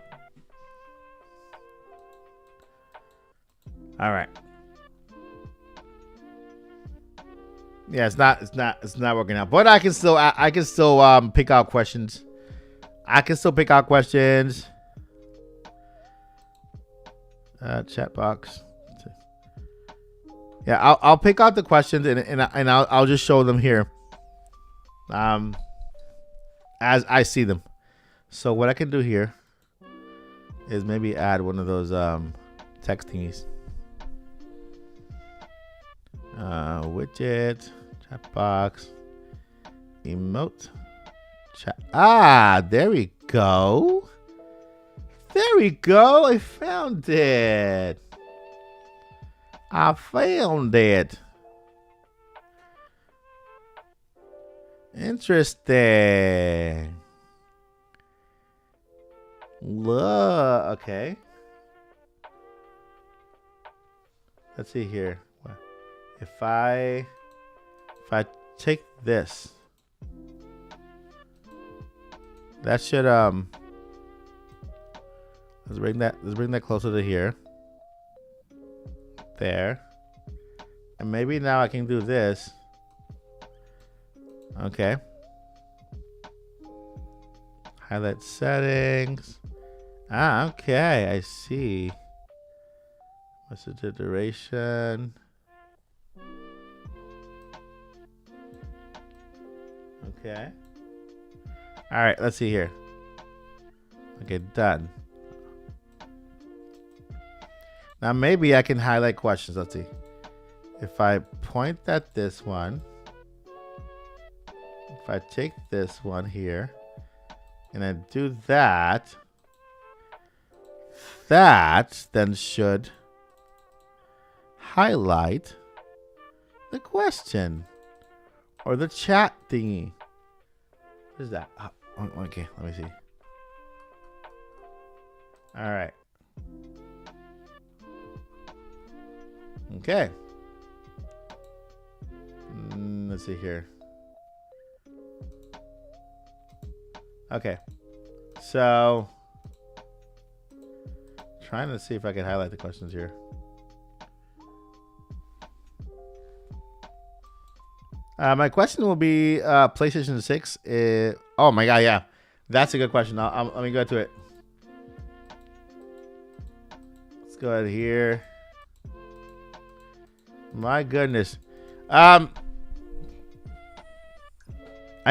All right. Yeah, it's not working out. But I can still pick out questions. Chat box. Yeah, I'll pick out the questions and I'll just show them here. As I see them. So what I can do here is maybe add one of those text thingies. Widget, chat box, emote, chat. Ah, there we go. There we go. I found it. I found it. Interesting. Look. Okay. Let's see here. If I take this, that should let's bring that closer to here. There. And maybe now I can do this. Okay. Highlight settings. Ah, okay, I see. Message duration. Okay. All right, let's see here. Okay, done. Now maybe I can highlight questions. Let's see. If I point at this one, if I take this one here, and I do that, that then should highlight the question or the chat thingy. What is that? Oh, okay, let me see. All right. Okay. Let's see here. Okay. So, trying to see if I can highlight the questions here. My question will be PlayStation 6. Oh my god, yeah. That's a good question. Let me go to it. Let's go ahead here. My goodness. I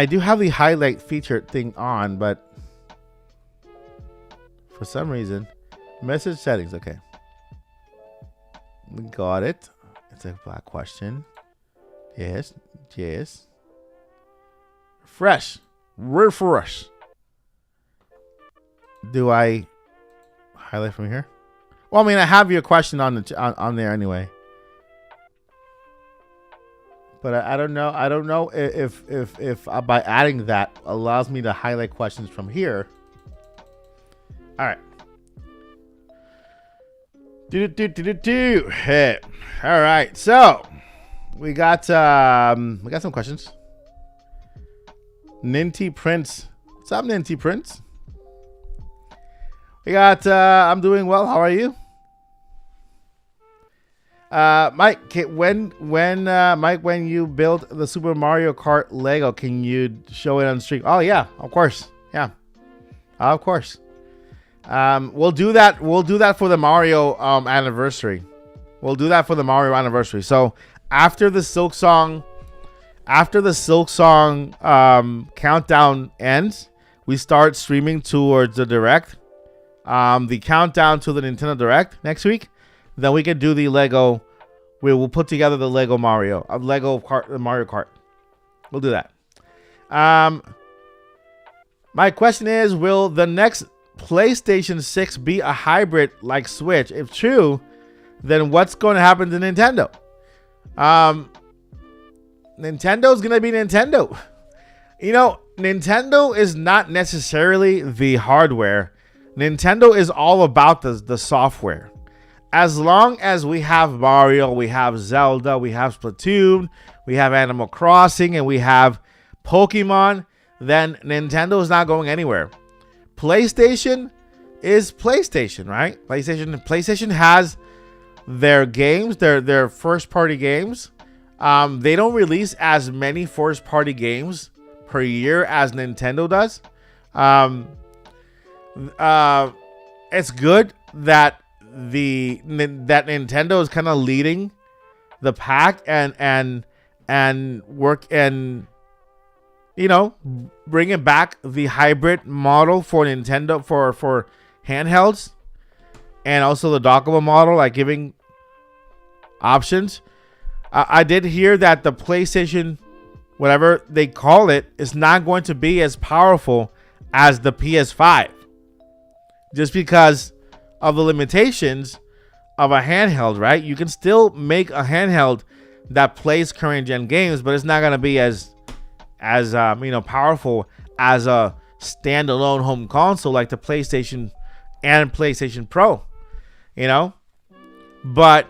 do have the highlight feature thing on, but for some reason, message settings. Okay. We got it. It's a black question. Yes. Yes. Refresh. Do I highlight from here? Well, I mean, I have your question on there anyway. But I don't know. I don't know if by adding that allows me to highlight questions from here. All right. Hey. All right. So we got some questions. Ninty Prince. What's up, Ninty Prince? We got I'm doing well. How are you? Mike, when you build the Super Mario Kart Lego, can you show it on stream? Oh yeah, of course. Yeah. Of course. We'll do that. We'll do that for the Mario anniversary. We'll do that for the Mario anniversary. So after the Silksong countdown ends, we start streaming towards the Direct. The countdown to the Nintendo Direct next week. Then we can do the Lego. We will put together the Lego Mario Mario Kart. We'll do that. My question is, will the next PlayStation 6 be a hybrid like Switch? If true, then what's going to happen to Nintendo? Nintendo's going to be Nintendo. You know, Nintendo is not necessarily the hardware. Nintendo is all about the software. As long as we have Mario, we have Zelda, we have Splatoon, we have Animal Crossing, and we have Pokemon, then Nintendo is not going anywhere. PlayStation is PlayStation, right? PlayStation has their games, their first-party games. They don't release as many first-party games per year as Nintendo does. It's good that Nintendo is kind of leading the pack and work and bringing back the hybrid model for Nintendo for handhelds. and also the dockable model, like giving options. I did hear that the PlayStation, whatever they call it, is not going to be as powerful as the PS5, just because of the limitations of a handheld, right? You can still make a handheld that plays current gen games, but it's not going to be as powerful as a standalone home console like the PlayStation and PlayStation Pro, but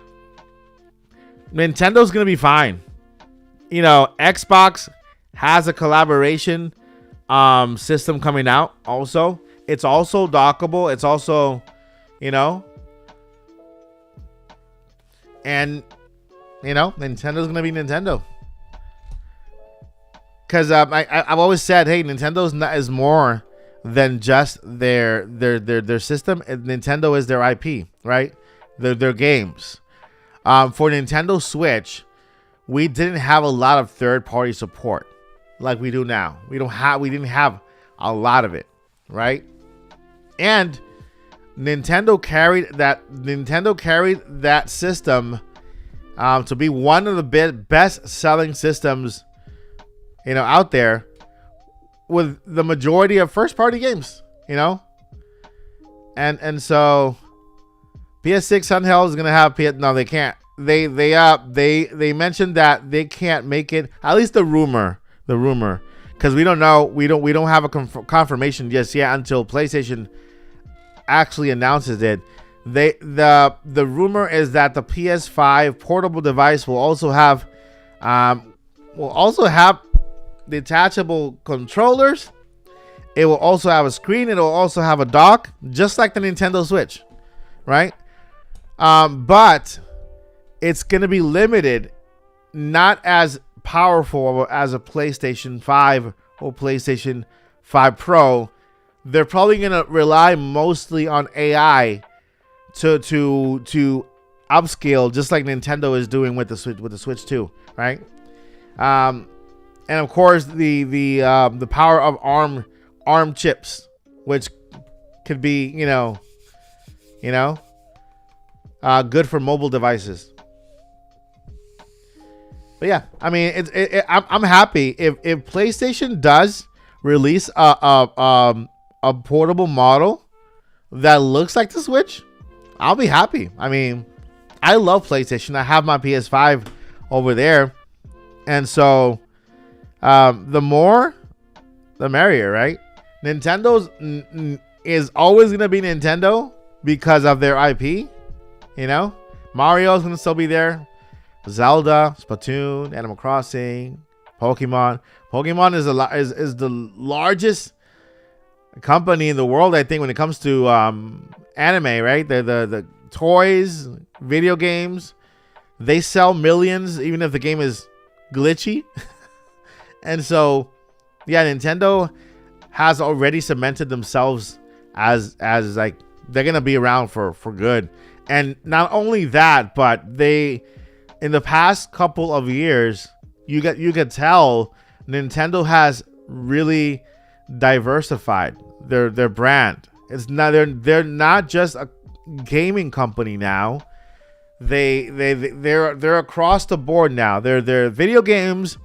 Nintendo's going to be fine. Xbox has a collaboration system coming out also. It's also dockable. It's also, and Nintendo's going to be Nintendo. Because I've always said, hey, Nintendo's is more than just their system. Nintendo is their IP, right? Their games. For Nintendo Switch, we didn't have a lot of third-party support like we do now. We didn't have a lot of it, right? And Nintendo carried that system to be one of the best-selling systems out there, with the majority of first-party games, and so PS6 handheld is gonna have No, they can't. They mentioned that they can't make it. At least the rumor, because we don't know. We don't have a confirmation just yet until PlayStation actually announces it. The rumor is that the PS5 portable device will also have detachable controllers. It will also have a screen. It will also have a dock, just like the Nintendo Switch, right? But it's going to be limited, not as powerful as a PlayStation 5 or PlayStation 5 Pro. They're probably going to rely mostly on AI to upscale, just like Nintendo is doing with the Switch 2, right? And of course, the power of ARM chips, which could be good for mobile devices. But yeah, I mean, I'm happy if PlayStation does release a portable model that looks like the Switch. I'll be happy. I mean, I love PlayStation. I have my PS5 over there, and so the more, the merrier, right? Nintendo's is always gonna be Nintendo because of their IP. Mario's gonna still be there. Zelda, Splatoon, Animal Crossing, Pokemon. Pokemon is the largest company in the world, I think, when it comes to anime, right? The toys, video games, they sell millions even if the game is glitchy. And so, yeah, Nintendo has already cemented themselves as like they're gonna be around for good. And not only that, but they, in the past couple of years, you could tell Nintendo has really diversified their brand. It's not they're not just a gaming company now. They're across the board now. They're video games,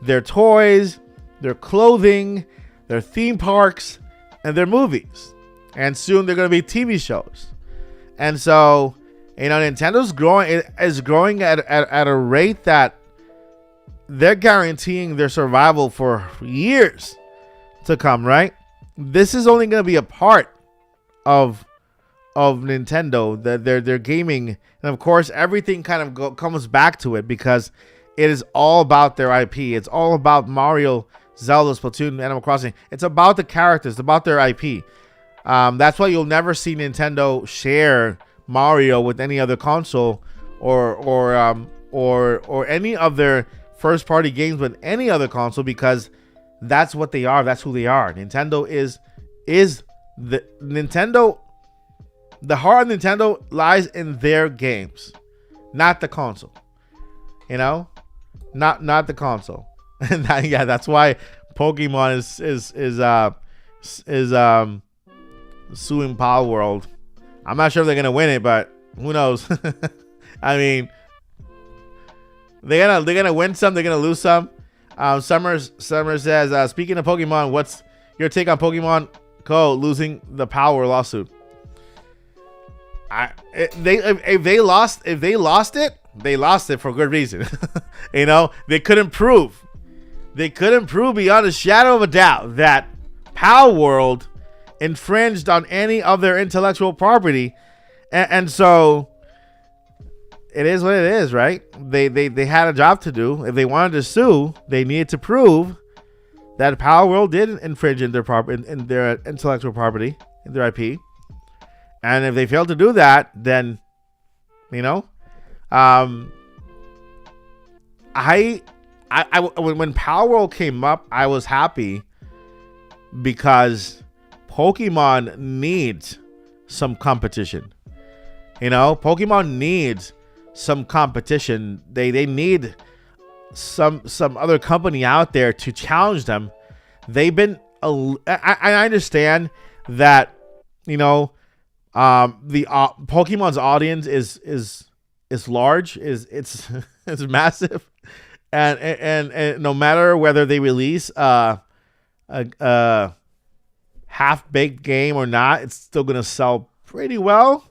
their toys, their clothing, their theme parks, and their movies. And soon they're going to be TV shows. And so, Nintendo's growing at a rate that they're guaranteeing their survival for years to come, right? This is only going to be a part of Nintendo, their gaming, and of course everything kind of comes back to it because it is all about their IP. It's all about Mario, Zelda, Splatoon, Animal Crossing. It's about the characters, it's about their IP. That's why you'll never see Nintendo share Mario with any other console or any of their first party games with any other console, because that's what they are. That's who they are. Nintendo is the Nintendo. The heart of Nintendo lies in their games, not the console. Not the console. And that's why Pokemon is suing Power World I'm not sure if they're gonna win it, but who knows? I mean, they're gonna win some, they're gonna lose some. Summer says, speaking of Pokemon, what's your take on Pokemon Go losing the Power lawsuit? If they lost it, they lost it for good reason. You know, they couldn't prove beyond a shadow of a doubt that Power World infringed on any of their intellectual property, and so it is what it is, right? They had a job to do. If they wanted to sue, they needed to prove that Power World did infringe in their intellectual property, in their IP. And if they failed to do that, then, you know, when Power World came up, I was happy because Pokemon needs some competition. You know, Pokemon needs some competition. They need some other company out there to challenge them. They've been. I understand that, you know, the Pokemon's audience is large, it's massive, and no matter whether they release a half-baked game or not, it's still gonna sell pretty well.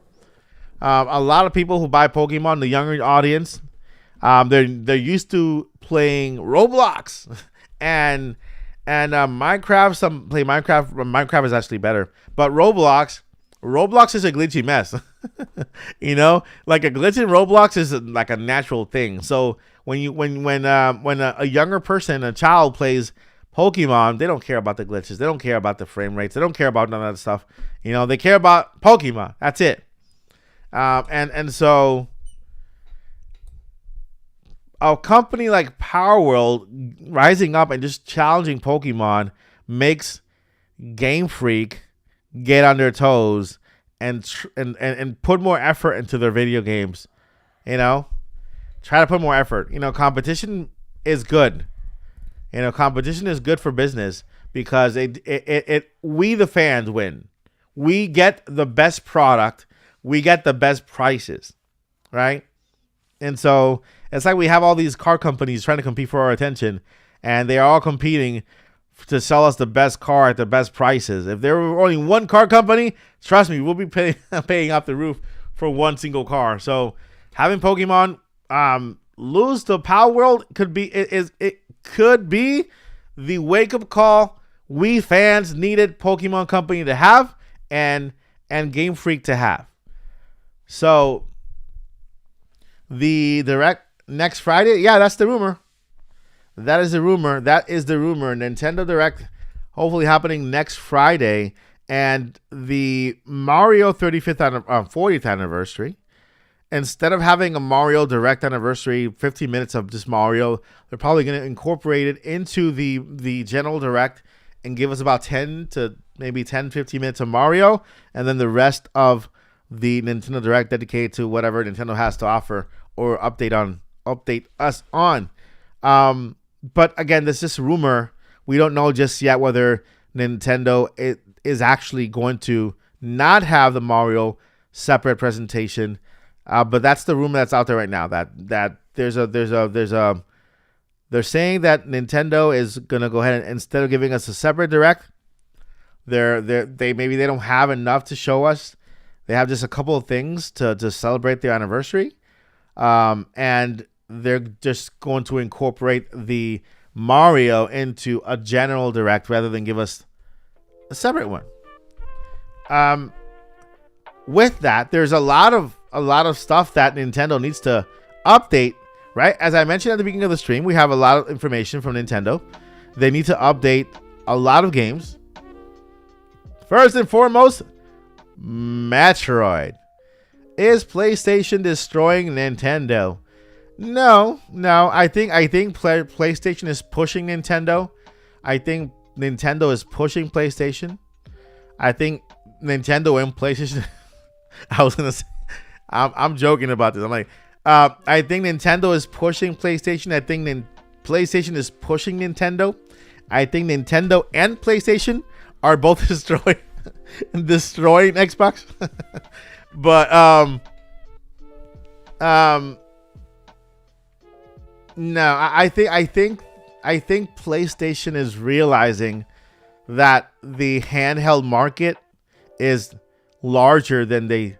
A lot of people who buy Pokemon, the younger audience, they're used to playing Roblox and Minecraft. Some play Minecraft. Minecraft is actually better, but Roblox is a glitchy mess. You know, like a glitch in Roblox is like a natural thing. So when a younger person, a child, plays Pokemon, they don't care about the glitches. They don't care about the frame rates. They don't care about none of that stuff. You know, they care about Pokemon. That's it. And so a company like Power World rising up and just challenging Pokemon makes Game Freak get on their toes and put more effort into their video games. You know, try to put more effort. You know, competition is good. You know, competition is good for business because we the fans win. We get the best product. We get the best prices, right? And so it's like we have all these car companies trying to compete for our attention, and they are all competing to sell us the best car at the best prices. If there were only one car company, trust me, we'll be paying off the roof for one single car. So having Pokemon lose to Power World could be the wake up call we fans needed Pokemon Company to have and Game Freak to have. So the direct next Friday, yeah, that's the rumor. That is the rumor. Nintendo Direct hopefully happening next Friday, and the Mario 40th anniversary. Instead of having a Mario Direct anniversary, 15 minutes of just Mario, they're probably going to incorporate it into the general Direct and give us about 10 to maybe 10, 15 minutes of Mario, and then the rest of the Nintendo Direct dedicated to whatever Nintendo has to offer or update us on. But again, this is rumor. We don't know just yet whether Nintendo is actually going to not have the Mario separate presentation. But that's the rumor that's out there right now. That they're saying that Nintendo is gonna go ahead and, instead of giving us a separate Direct, they maybe they don't have enough to show us. They have just a couple of things to celebrate their anniversary, and they're just going to incorporate the Mario into a general Direct rather than give us a separate one. With that, there's a lot of stuff that Nintendo needs to update, right? As I mentioned at the beginning of the stream, we have a lot of information from Nintendo. They need to update a lot of games. First and foremost, Metroid. Is PlayStation destroying Nintendo? No. I think PlayStation is pushing Nintendo. I think Nintendo is pushing PlayStation. I think Nintendo and PlayStation. I was gonna say, I'm joking about this. I'm like, I think Nintendo is pushing PlayStation. I think PlayStation is pushing Nintendo. I think Nintendo and PlayStation are both destroying Xbox. But um, no, I think PlayStation is realizing that the handheld market is larger than they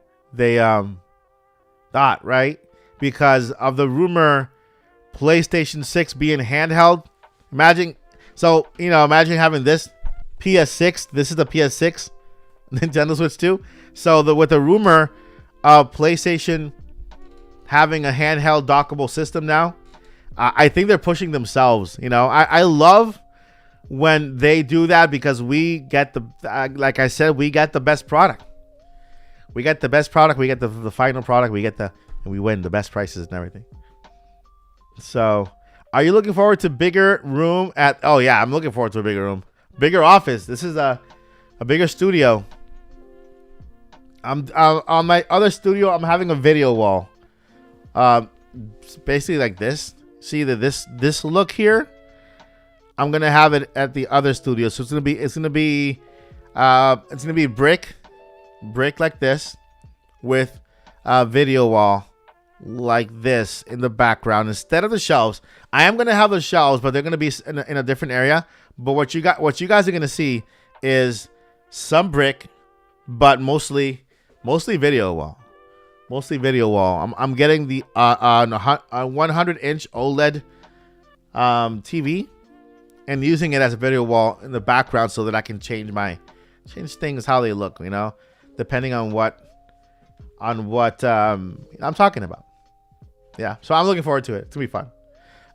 thought, right? Because of the rumor PlayStation 6 being handheld. Imagine imagine having this PS6. This is the PS6, Nintendo Switch 2. So with the rumor of PlayStation having a handheld dockable system now, I think they're pushing themselves. I love when they do that because we get like I said, we get the best product. We get the best product. We get the final product. And we win the best prices and everything. So, are you looking forward to bigger room at? Oh yeah, I'm looking forward to a bigger room, bigger office. This is a bigger studio. I'm on my other studio. I'm having a video wall. Basically like this. See this look here. I'm gonna have it at the other studio. So it's gonna be brick like this with a video wall like this in the background instead of the shelves. I am gonna have the shelves, but they're gonna be in a different area. But what you guys are gonna see is some brick, but mostly video wall. Mostly video wall. I'm getting the 100-inch OLED TV and using it as a video wall in the background so that I can change things how they look, depending on what I'm talking about. Yeah, so I'm looking forward to it. It's gonna be fun.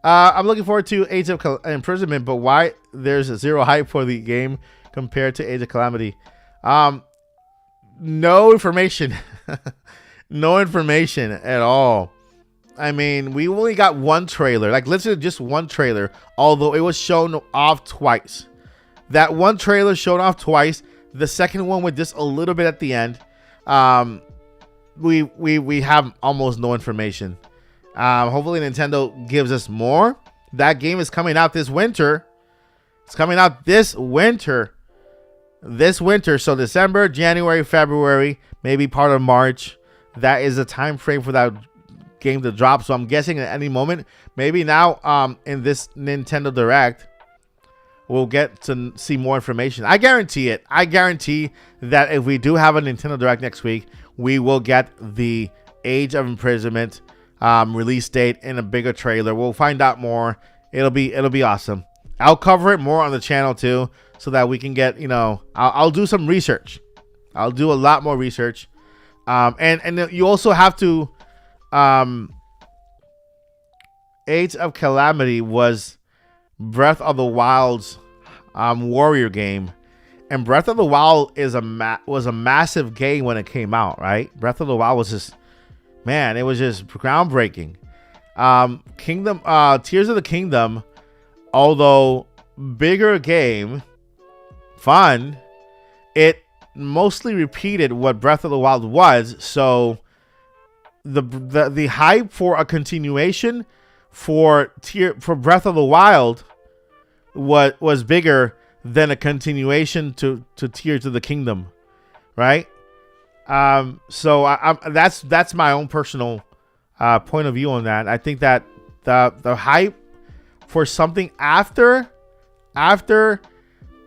I'm looking forward to Age of Imprisonment, but why there's a zero hype for the game compared to Age of Calamity? No information. No information at all. I mean, we only got one trailer, like literally just one trailer, although it was shown off twice. That one trailer showed off twice. The second one with just a little bit at the end. We have almost no information. Hopefully Nintendo gives us more. That game is coming out this winter. It's coming out this winter. So December, January, February, maybe part of March. That is a time frame for that game to drop. So I'm guessing at any moment, maybe now in this Nintendo Direct, we'll get to see more information. I guarantee it. I guarantee that if we do have a Nintendo Direct next week, we will get the Age of Imprisonment release date in a bigger trailer. We'll find out more. It'll be awesome. I'll cover it more on the channel too, so that we can get, I'll do some research. I'll do a lot more research. And you also have to, Age of Calamity was Breath of the Wild's warrior game, and Breath of the Wild is was a massive game when it came out, right? Breath of the Wild was just, man, it was just groundbreaking. Tears of the Kingdom, although bigger game, fun, it mostly repeated what Breath of the Wild was. So the hype for a continuation for Breath of the Wild was bigger than a continuation to Tears of the Kingdom, right? So that's my own personal point of view on that. I think that the hype for something after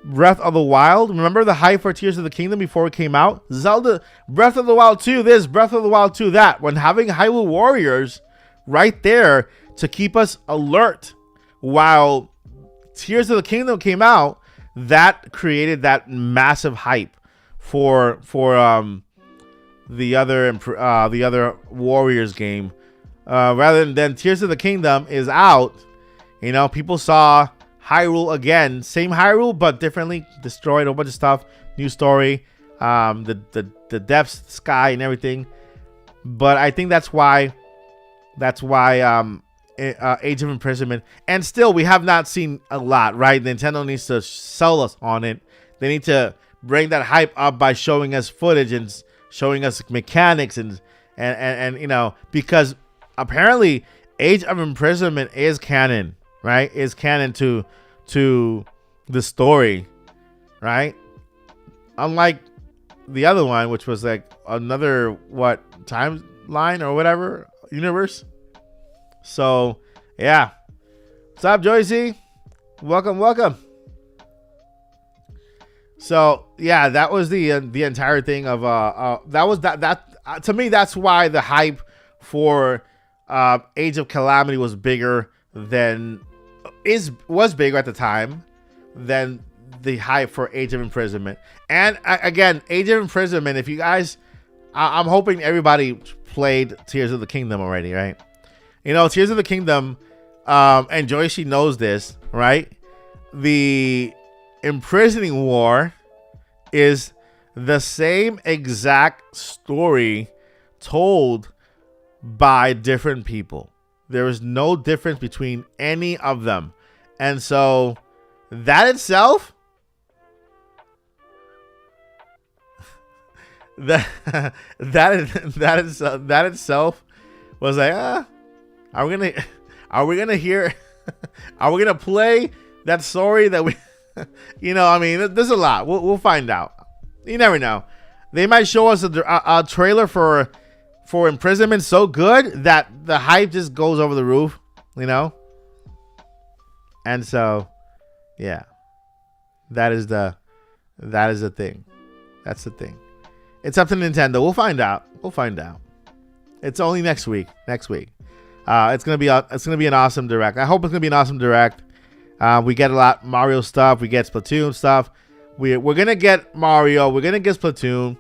Breath of the Wild. Remember the hype for Tears of the Kingdom before it came out? Zelda, Breath of the Wild 2 this, Breath of the Wild 2 that. When having Hyrule Warriors right there to keep us alert while Tears of the Kingdom came out, that created that massive hype for the other Warriors game. Rather than Tears of the Kingdom is out, people saw Hyrule again, same Hyrule but differently, destroyed a bunch of stuff, new story, the depths, sky, and everything. But I think that's why Age of Imprisonment, and still we have not seen a lot, right? Nintendo needs to sell us on it. They need to bring that hype up by showing us footage and showing us mechanics and because apparently Age of Imprisonment is canon. Right, is canon to the story, right? Unlike the other one, which was like another timeline or whatever universe. So yeah, what's up, Joycey? Welcome. So yeah, that was the entire thing of that was that to me, that's why the hype for Age of Calamity was bigger than was bigger at the time than the hype for Age of Imprisonment. And again, Age of Imprisonment, if you guys, I'm hoping everybody played Tears of the Kingdom already, right? You know, Tears of the Kingdom, and Joycey knows this, right? The imprisoning war is the same exact story told by different people. There is no difference between any of them. And so that itself, that itself was like, are we gonna hear are we gonna play that story that we you know, I mean, there's a lot. We'll find out. You never know. They might show us a trailer for Imprisonment so good that the hype just goes over the roof, you know. And so, yeah, that is the thing. That's the thing. It's up to Nintendo. We'll find out. It's only next week. It's gonna be an awesome direct. I hope it's gonna be an awesome direct. We get a lot Mario stuff. We get Splatoon stuff. We're gonna get Mario. We're gonna get Splatoon.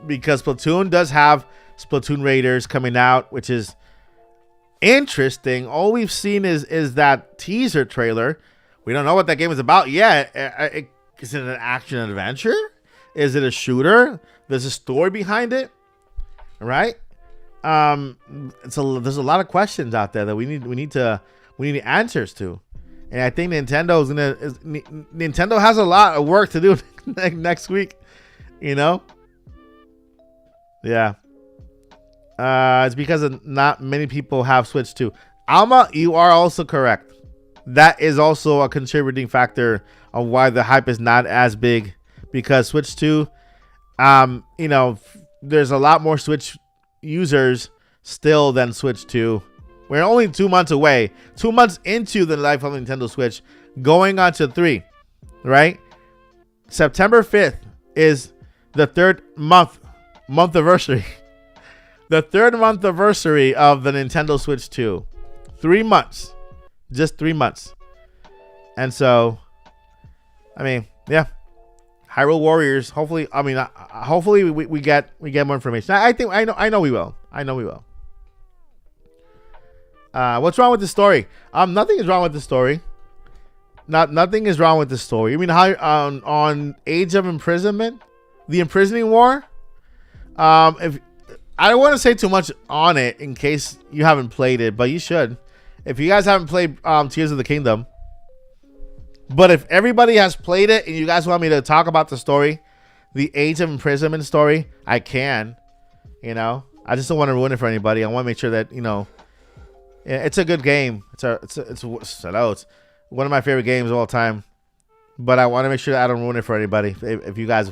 Because Splatoon does have Splatoon Raiders coming out, which is interesting. All we've seen is that teaser trailer. We don't know what that game is about yet. Is it an action adventure? Is it a shooter? There's a story behind it, right? There's a lot of questions out there that we need answers to. And I think Nintendo has a lot of work to do next week, you know? Yeah. It's because not many people have Switch 2. Alma, you are also correct. That is also a contributing factor of why the hype is not as big, because Switch 2, you know, there's a lot more Switch users still than Switch 2. We're only 2 months away, 2 months into the life of Nintendo Switch, going on to 3, right? September 5th is the third month anniversary. The third month anniversary of the Nintendo Switch 2. 3 months. Just 3 months. And so, I mean, yeah. Hyrule Warriors, hopefully we get more information. I know we will. What's wrong with the story? Nothing is wrong with the story. Nothing is wrong with the story. I mean, how on Age of Imprisonment, the imprisoning war. If I don't want to say too much on it in case you haven't played it, but you should. If you guys haven't played Tears of the Kingdom, but if everybody has played it and you guys want me to talk about the story, the Age of Imprisonment story, I can. You know, I just don't want to ruin it for anybody. I want to make sure that, you know, it's a good game. It's one of my favorite games of all time. But I want to make sure that I don't ruin it for anybody. If you guys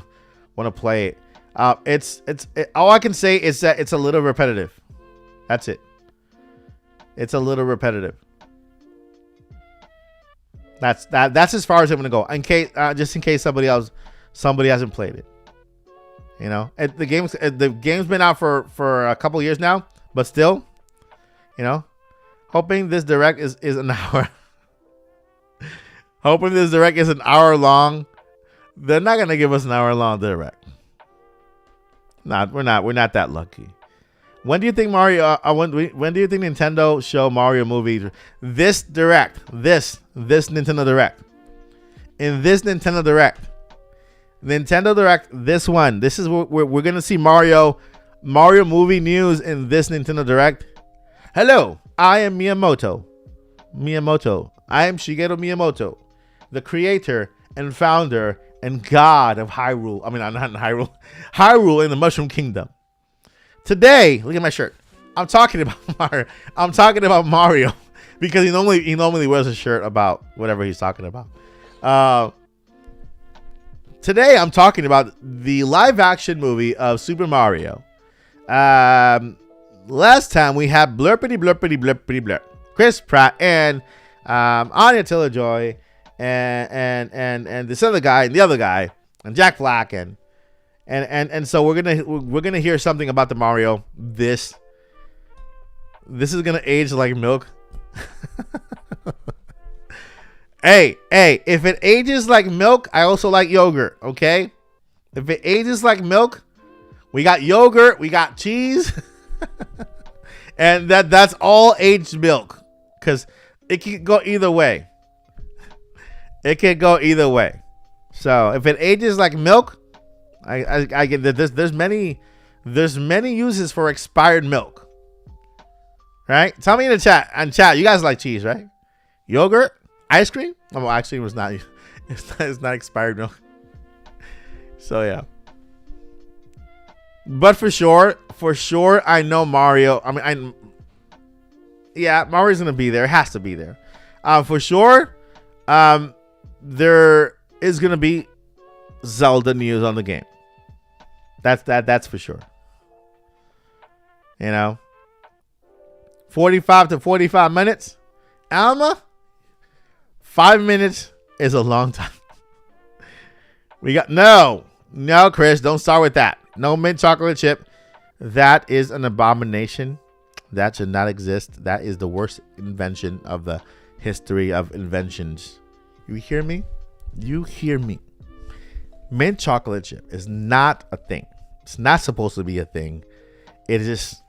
want to play it, all I can say is that it's a little repetitive. That's it. It's a little repetitive. That's as far as I'm gonna go. In case, just in case somebody hasn't played it. You know, the game's been out for a couple years now, but still, you know, hoping this direct is an hour. Hoping this direct is an hour long. They're not gonna give us an hour long direct. We're not that lucky. When do you think when do you think Nintendo show Mario movie? This direct, this Nintendo Direct. In this Nintendo Direct, this one. This is what we're gonna see Mario movie news in this Nintendo Direct. Hello, I am Miyamoto. I am Shigeru Miyamoto, the creator and founder and god of Hyrule. I mean, not Hyrule. Hyrule in the Mushroom Kingdom. Today, look at my shirt. I'm talking about Mario. I'm talking about Mario because he normally wears a shirt about whatever he's talking about. today I'm talking about the live action movie of Super Mario. Last time we had blurpity blurpity blurpity blurp, Chris Pratt and Anya Taylor-Joy and this other guy and the other guy and Jack Black and so we're gonna hear something about the Mario. This is gonna age like milk. Hey, if it ages like milk, I also like yogurt, okay? If it ages like milk, we got yogurt, we got cheese, and that's all aged milk, because it can go either way. It can go either way. So if it ages like milk, I get that there's many uses for expired milk. Right? Tell me in the chat. On chat, you guys like cheese, right? Yogurt? Ice cream? Oh, well, actually, it's not expired milk. So yeah. But for sure, I know Mario. Mario's gonna be there. It has to be there. For sure, there is gonna be Zelda news on the game. That's for sure. 45 to 45 minutes. Alma, 5 minutes is a long time. We got no, Chris, don't start with that. No mint chocolate chip. That is an abomination. That should not exist. That is the worst invention of the history of inventions. You hear me? Mint chocolate chip is not a thing. It's not supposed to be a thing. It is just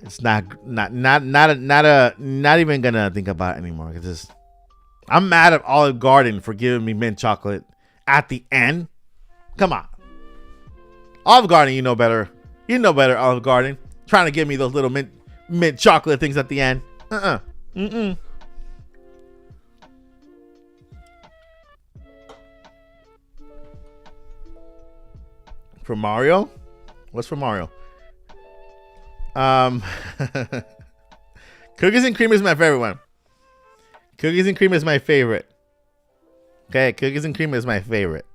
it's not even gonna think about it anymore. It's just, I'm mad at Olive Garden for giving me mint chocolate at the end. Come on, Olive Garden, you know better. Olive Garden, trying to give me those little mint chocolate things at the end. For Mario? What's for Mario? Cookies and cream is my favorite one. Cookies and cream is my favorite. Okay, cookies and cream is my favorite.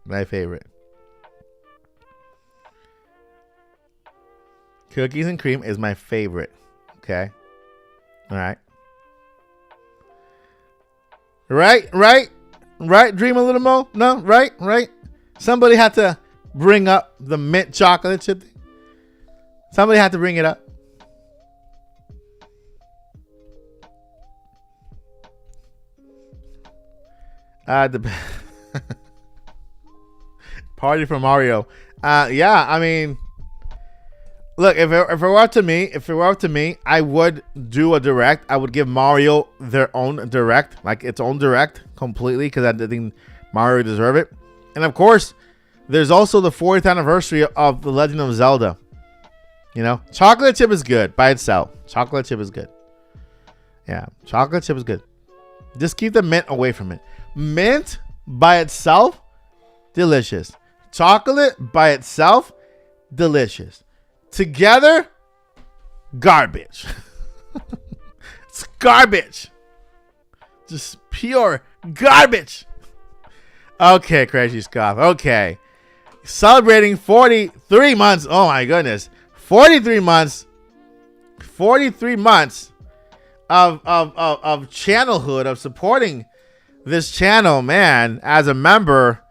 Cookies and cream is my favorite. Okay. All right. Right. Dream a little more. No, right. Somebody had to bring up the mint chocolate chip. Somebody had to bring it up. The party for Mario. Yeah, I mean, look, if it were up to me, I would do a direct. I would give Mario their own direct, like its own direct completely, because I think Mario deserve it. And of course, there's also the 40th anniversary of The Legend of Zelda. Chocolate chip is good by itself. Chocolate chip is good. Yeah, chocolate chip is good. Just keep the mint away from it. Mint by itself, delicious. Chocolate by itself, delicious. Together, garbage. It's garbage. Just pure garbage. Okay, Crazy Scoff. Okay. Celebrating 43 months. Oh my goodness. 43 months. 43 months of channelhood, of supporting this channel, man. As a member,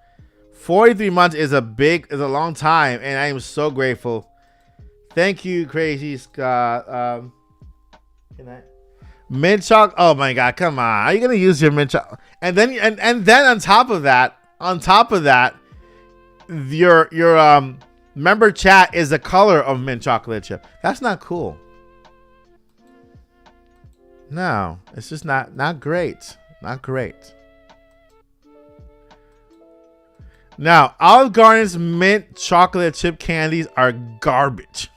43 months is a long time, and I am so grateful. Thank you, Crazy Scott. Mint chocolate. Oh my God, come on! Are you gonna use your mint chocolate? And then on top of that, your member chat is the color of mint chocolate chip. That's not cool. No, it's just not great. Not great. Now, Olive Garden's mint chocolate chip candies are garbage.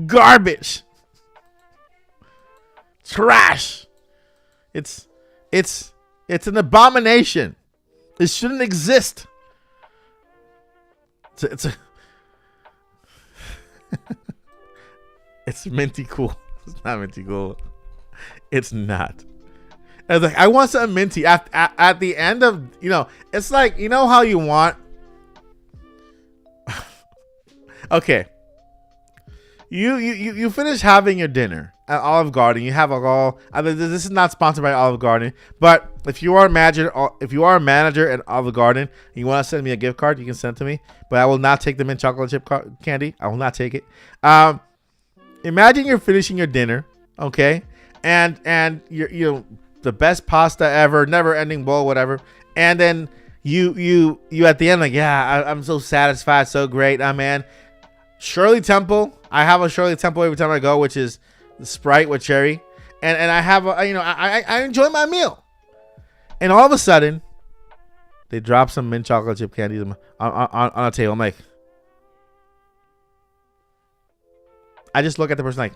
Garbage. Trash. It's an abomination. It shouldn't exist. It's minty cool. It's not minty cool. It's not. I was like, I want something minty. At the end of, it's like, how you want. Okay. You finish having your dinner at Olive Garden. You have all. This is not sponsored by Olive Garden, but if you are a manager at Olive Garden, and you want to send me a gift card, you can send it to me. But I will not take the mint chocolate chip candy. I will not take it. Imagine you're finishing your dinner, okay, and you're the best pasta ever, never ending bowl, whatever, and then you at the end like, yeah, I'm so satisfied, so great, man. Shirley Temple. I have a Shirley Temple every time I go, which is the Sprite with cherry, and I have I enjoy my meal, and all of a sudden they drop some mint chocolate chip candies on a table. I'm like, I just look at the person like,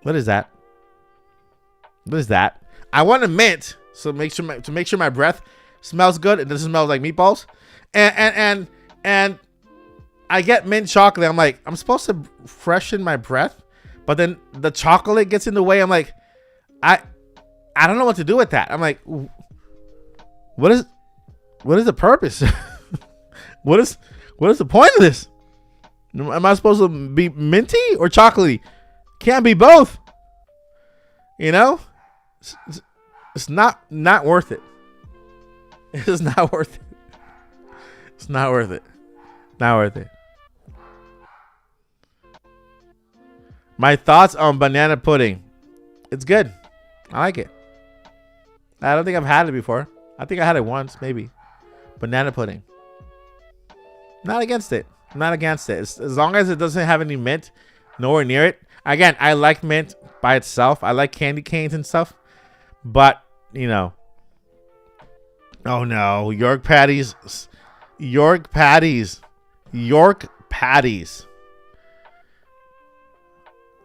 what is that? What is that? I want a mint, so make sure my breath smells good. It doesn't smell like meatballs, and I get mint chocolate. I'm like, I'm supposed to freshen my breath, but then the chocolate gets in the way. I'm like, I don't know what to do with that. I'm like, what is the purpose? what is the point of this? Am I supposed to be minty or chocolatey? Can't be both. It's not worth it. It's not worth it. It's not worth it. Not worth it. My thoughts on banana pudding. It's good. I like it. I don't think I've had it before. I think I had it once, maybe. Banana pudding. Not against it. I'm not against it. As long as it doesn't have any mint, nowhere near it. Again, I like mint by itself. I like candy canes and stuff. But, oh no. York patties. York patties.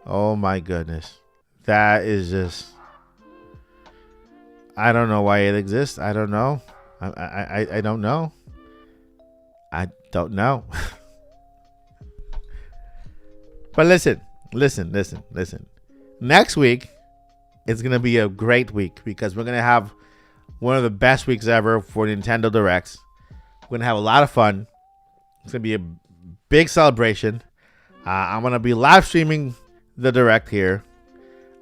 Oh my goodness. That is just, I don't know why it exists. I don't know. I don't know. I don't know. But listen. Next week, it's going to be a great week because we're going to have one of the best weeks ever for Nintendo Directs. We're going to have a lot of fun. It's going to be a big celebration. I'm going to be live streaming the Direct here.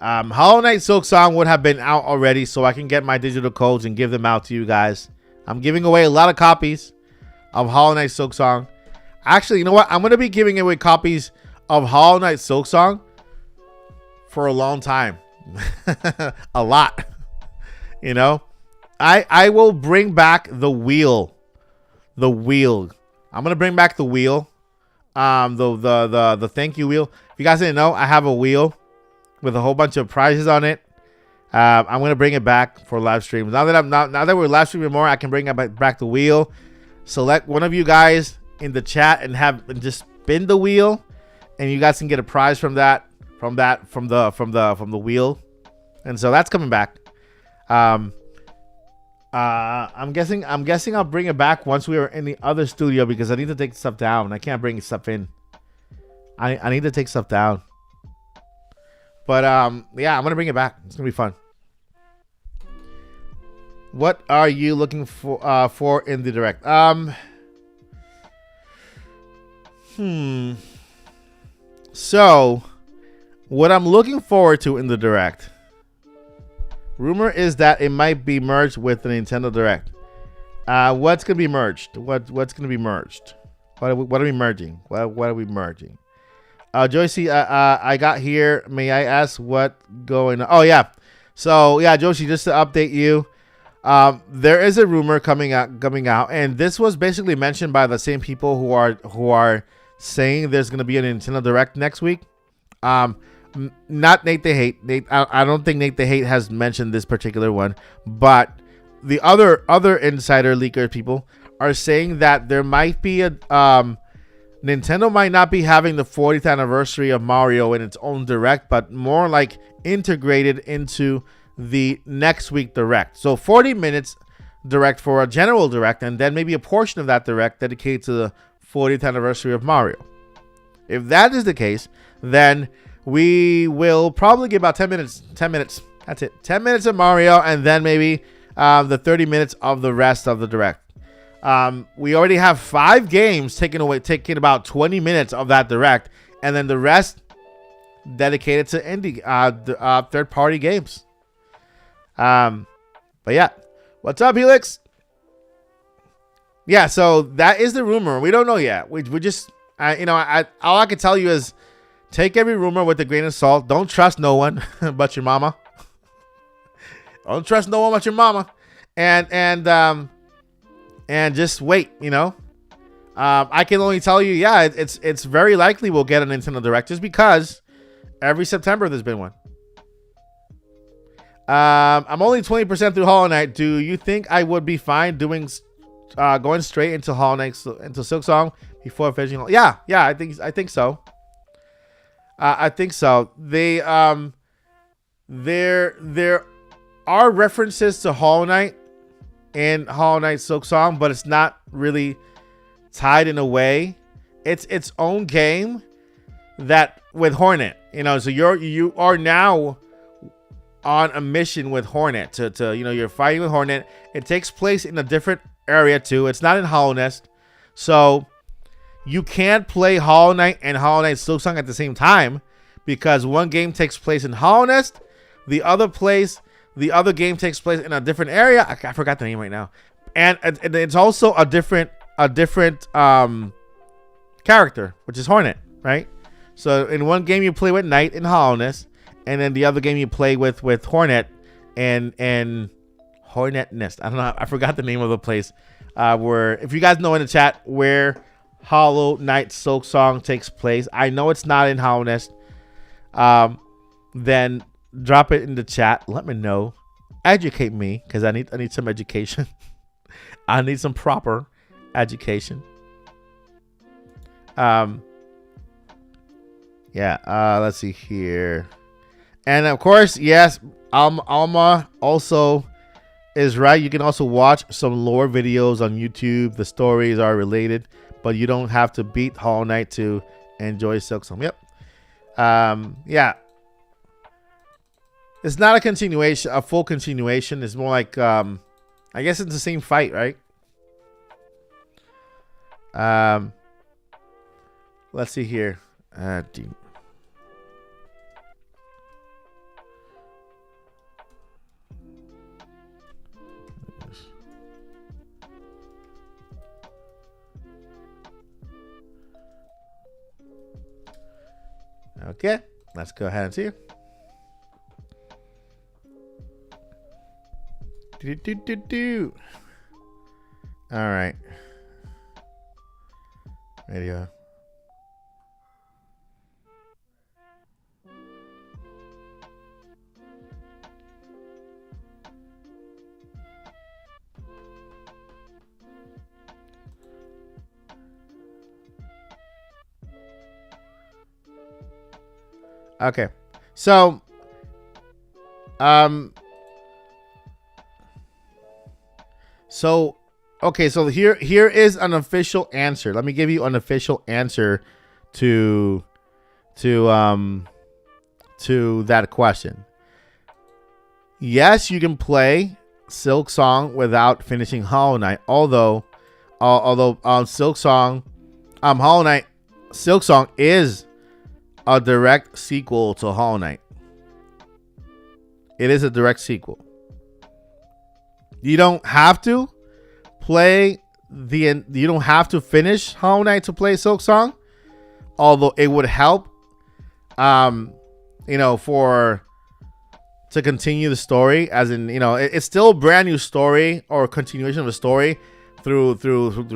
Hollow Knight Silksong would have been out already, so I can get my digital codes and give them out to you guys. I'm giving away a lot of copies of Hollow Knight Silksong. Actually, you know what? I'm going to be giving away copies of Hollow Knight Silksong for a long time. A lot. I will bring back the wheel. The wheel. I'm going to bring back the wheel. The thank you wheel. If you guys didn't know, I have a wheel with a whole bunch of prizes on it. I'm going to bring it back for live streams. Now that we're live streaming more, I can bring back the wheel. Select one of you guys in the chat and just spin the wheel, and you guys can get a prize from the wheel. And so that's coming back. I'm guessing I'll bring it back once we are in the other studio because I need to take stuff down. I can't bring stuff in. I need to take stuff down. But yeah, I'm gonna bring it back. It's gonna be fun. What are you looking for in the Direct? So, what I'm looking forward to in the Direct. Rumor is that it might be merged with the Nintendo Direct. What's gonna be merged? What's gonna be merged? What are we merging? What are we merging? Joycey, I got here. May I ask what going on? Oh yeah. So yeah, Joycey, just to update you, there is a rumor coming out, and this was basically mentioned by the same people who are saying there's gonna be a Nintendo Direct next week. Not Nate the Hate. I don't think Nate the Hate has mentioned this particular one, but the other insider leaker people are saying that there might be a Nintendo might not be having the 40th anniversary of Mario in its own Direct, but more like integrated into the next week Direct. So 40 minutes Direct for a general Direct, and then maybe a portion of that Direct dedicated to the 40th anniversary of Mario. If that is the case, then we will probably get about 10 minutes That's it. 10 minutes of Mario, and then maybe the 30 minutes of the rest of the direct. We already have 5 games taking about 20 minutes of that direct, and then the rest dedicated to indie, third-party games. But yeah, what's up, Helix? Yeah, so that is the rumor. We don't know yet. We just, all I can tell you is take every rumor with a grain of salt. Don't trust no one but your mama. Don't trust no one but your mama, and just wait. I can only tell you, yeah, it's very likely we'll get a Nintendo Direct just because every September there's been one. I'm only 20% through Hollow Knight. Do you think I would be fine doing going straight into Hollow Knight into Silksong before finishing? Yeah, I think so. I think so. There are references to Hollow Knight in Hollow Knight Silksong, but it's not really tied in a way. It's its own game that with Hornet, so you are now on a mission with Hornet to you're fighting with Hornet. It takes place in a different area too. It's not in Hollow Nest, so you can't play Hollow Knight and Hollow Knight Silksong at the same time because one game takes place in Hollow Nest, the other game takes place in a different area. I forgot the name right now, and it's also a different character, which is Hornet, right? So in one game you play with Knight in Hollow Nest, and then the other game you play with Hornet and Hornet Nest. I don't know. I forgot the name of the place. Where if you guys know in the chat where Hollow Knight Silksong takes place, I know it's not in Hollow Nest. Then drop it in the chat. Let me know. Educate me because I need some education. I need some proper education. Let's see here. And of course, yes, Alma also is right. You can also watch some lore videos on YouTube. The stories are related, but you don't have to beat Hollow Knight to enjoy Silksong. Yep. It's not a continuation, a full continuation. It's more like, I guess it's the same fight, right? Let's see here. Okay, let's go ahead and see. All right. Radio. Okay, so so here is an official answer. Let me give you an official answer to that question. Yes, you can play Silksong without finishing Hollow Knight. Although Silksong, Hollow Knight Silksong is a direct sequel to Hollow Knight. It is a direct sequel. You don't have to finish Hollow Knight to play Silksong, although it would help to continue the story, as in, it's still a brand new story or continuation of a story through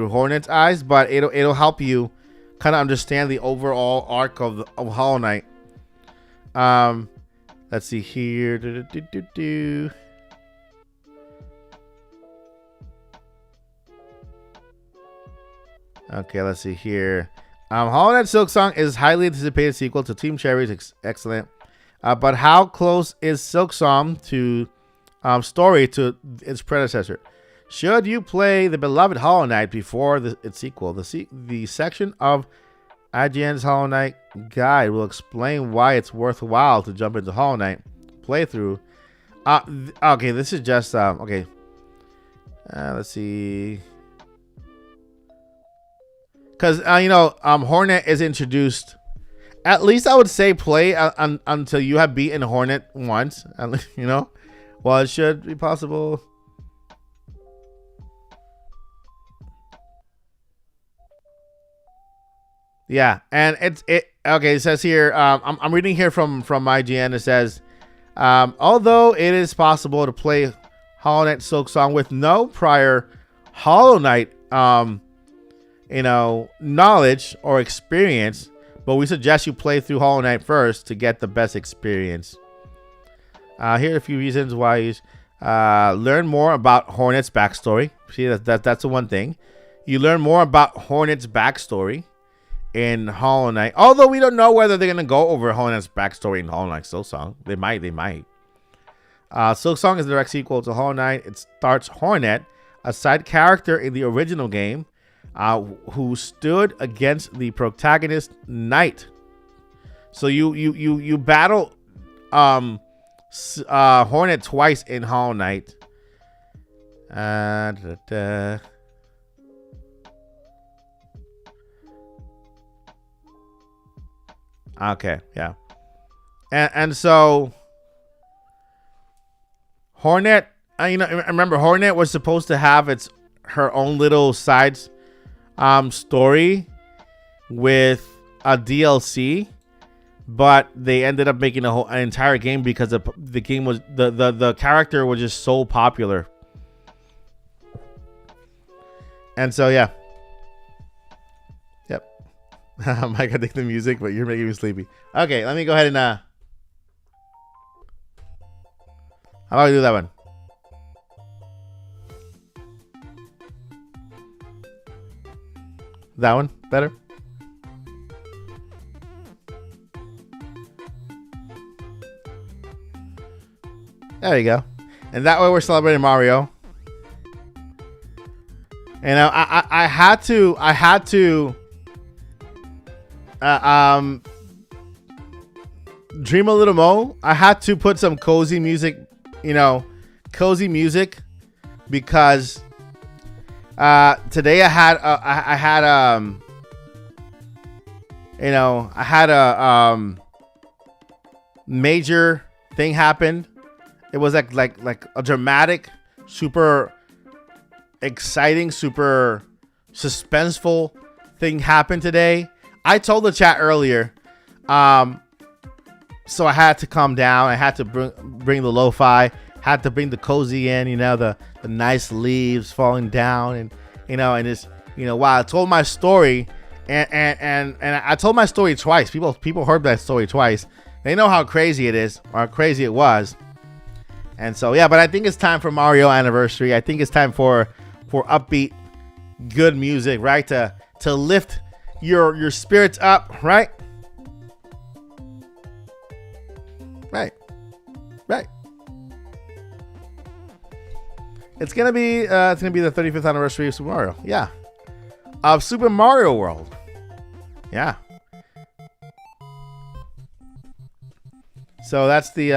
Hornet's eyes, but it'll help you kind of understand the overall arc of Hollow Knight. Let's see here. Okay, let's see here. Hollow Knight Silksong is highly anticipated sequel to Team Cherry's excellent. But how close is Silksong to story to its predecessor? Should you play the beloved Hollow Knight before its sequel? The section of IGN's Hollow Knight guide will explain why it's worthwhile to jump into Hollow Knight playthrough Okay, this is just okay. Let's see. Because Hornet is introduced. At least I would say play until you have beaten Hornet once. Well, it should be possible. Yeah, and it. Okay, it says here. I'm reading here from IGN. It says, although it is possible to play Hollow Knight Silksong with no prior Hollow Knight, knowledge or experience, but we suggest you play through Hollow Knight first to get the best experience. Here are a few reasons why you learn more about Hornet's backstory. See, that's the one thing. You learn more about Hornet's backstory in Hollow Knight. Although we don't know whether they're going to go over Hollow Knight's backstory in Hollow Knight Silksong. They might. Silksong is the direct sequel to Hollow Knight. It starts Hornet, a side character in the original game, who stood against the protagonist Knight. So you battle Hornet twice in Hollow Knight. Okay, yeah, and so Hornet, I remember Hornet was supposed to have her own little side story with a DLC, but they ended up making an entire game because the game was the character was just so popular, and so yeah. Yep. Mike, I think the music, but you're making me sleepy. Okay, let me go ahead and how about we do that one? That one better? There you go. And that way we're celebrating Mario. And I had to Dream a Little Mo. I had to put some cozy music, because today I had a major thing happen. It was like a dramatic, super exciting, super suspenseful thing happened today. I told the chat earlier, so I had to calm down. I had to bring the lo-fi, had to bring the cozy in, the nice leaves falling down, and and just while I told my story, and I told my story twice. People heard that story twice. They know how crazy it is, or how crazy it was. And so yeah, but I think it's time for Mario Anniversary. I think it's time for upbeat, good music, right? To lift your spirits up, right? Right. It's gonna be the 35th anniversary of Super Mario. Yeah, of Super Mario World. Yeah. So that's the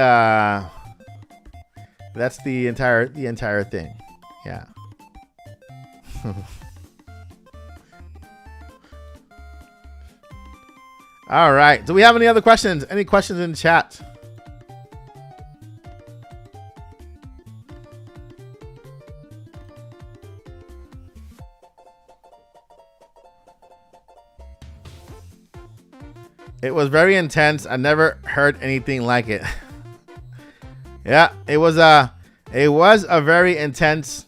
entire thing. Yeah. All right. Do we have any other questions? Any questions in the chat? It was very intense. I never heard anything like it. Yeah, it was a very intense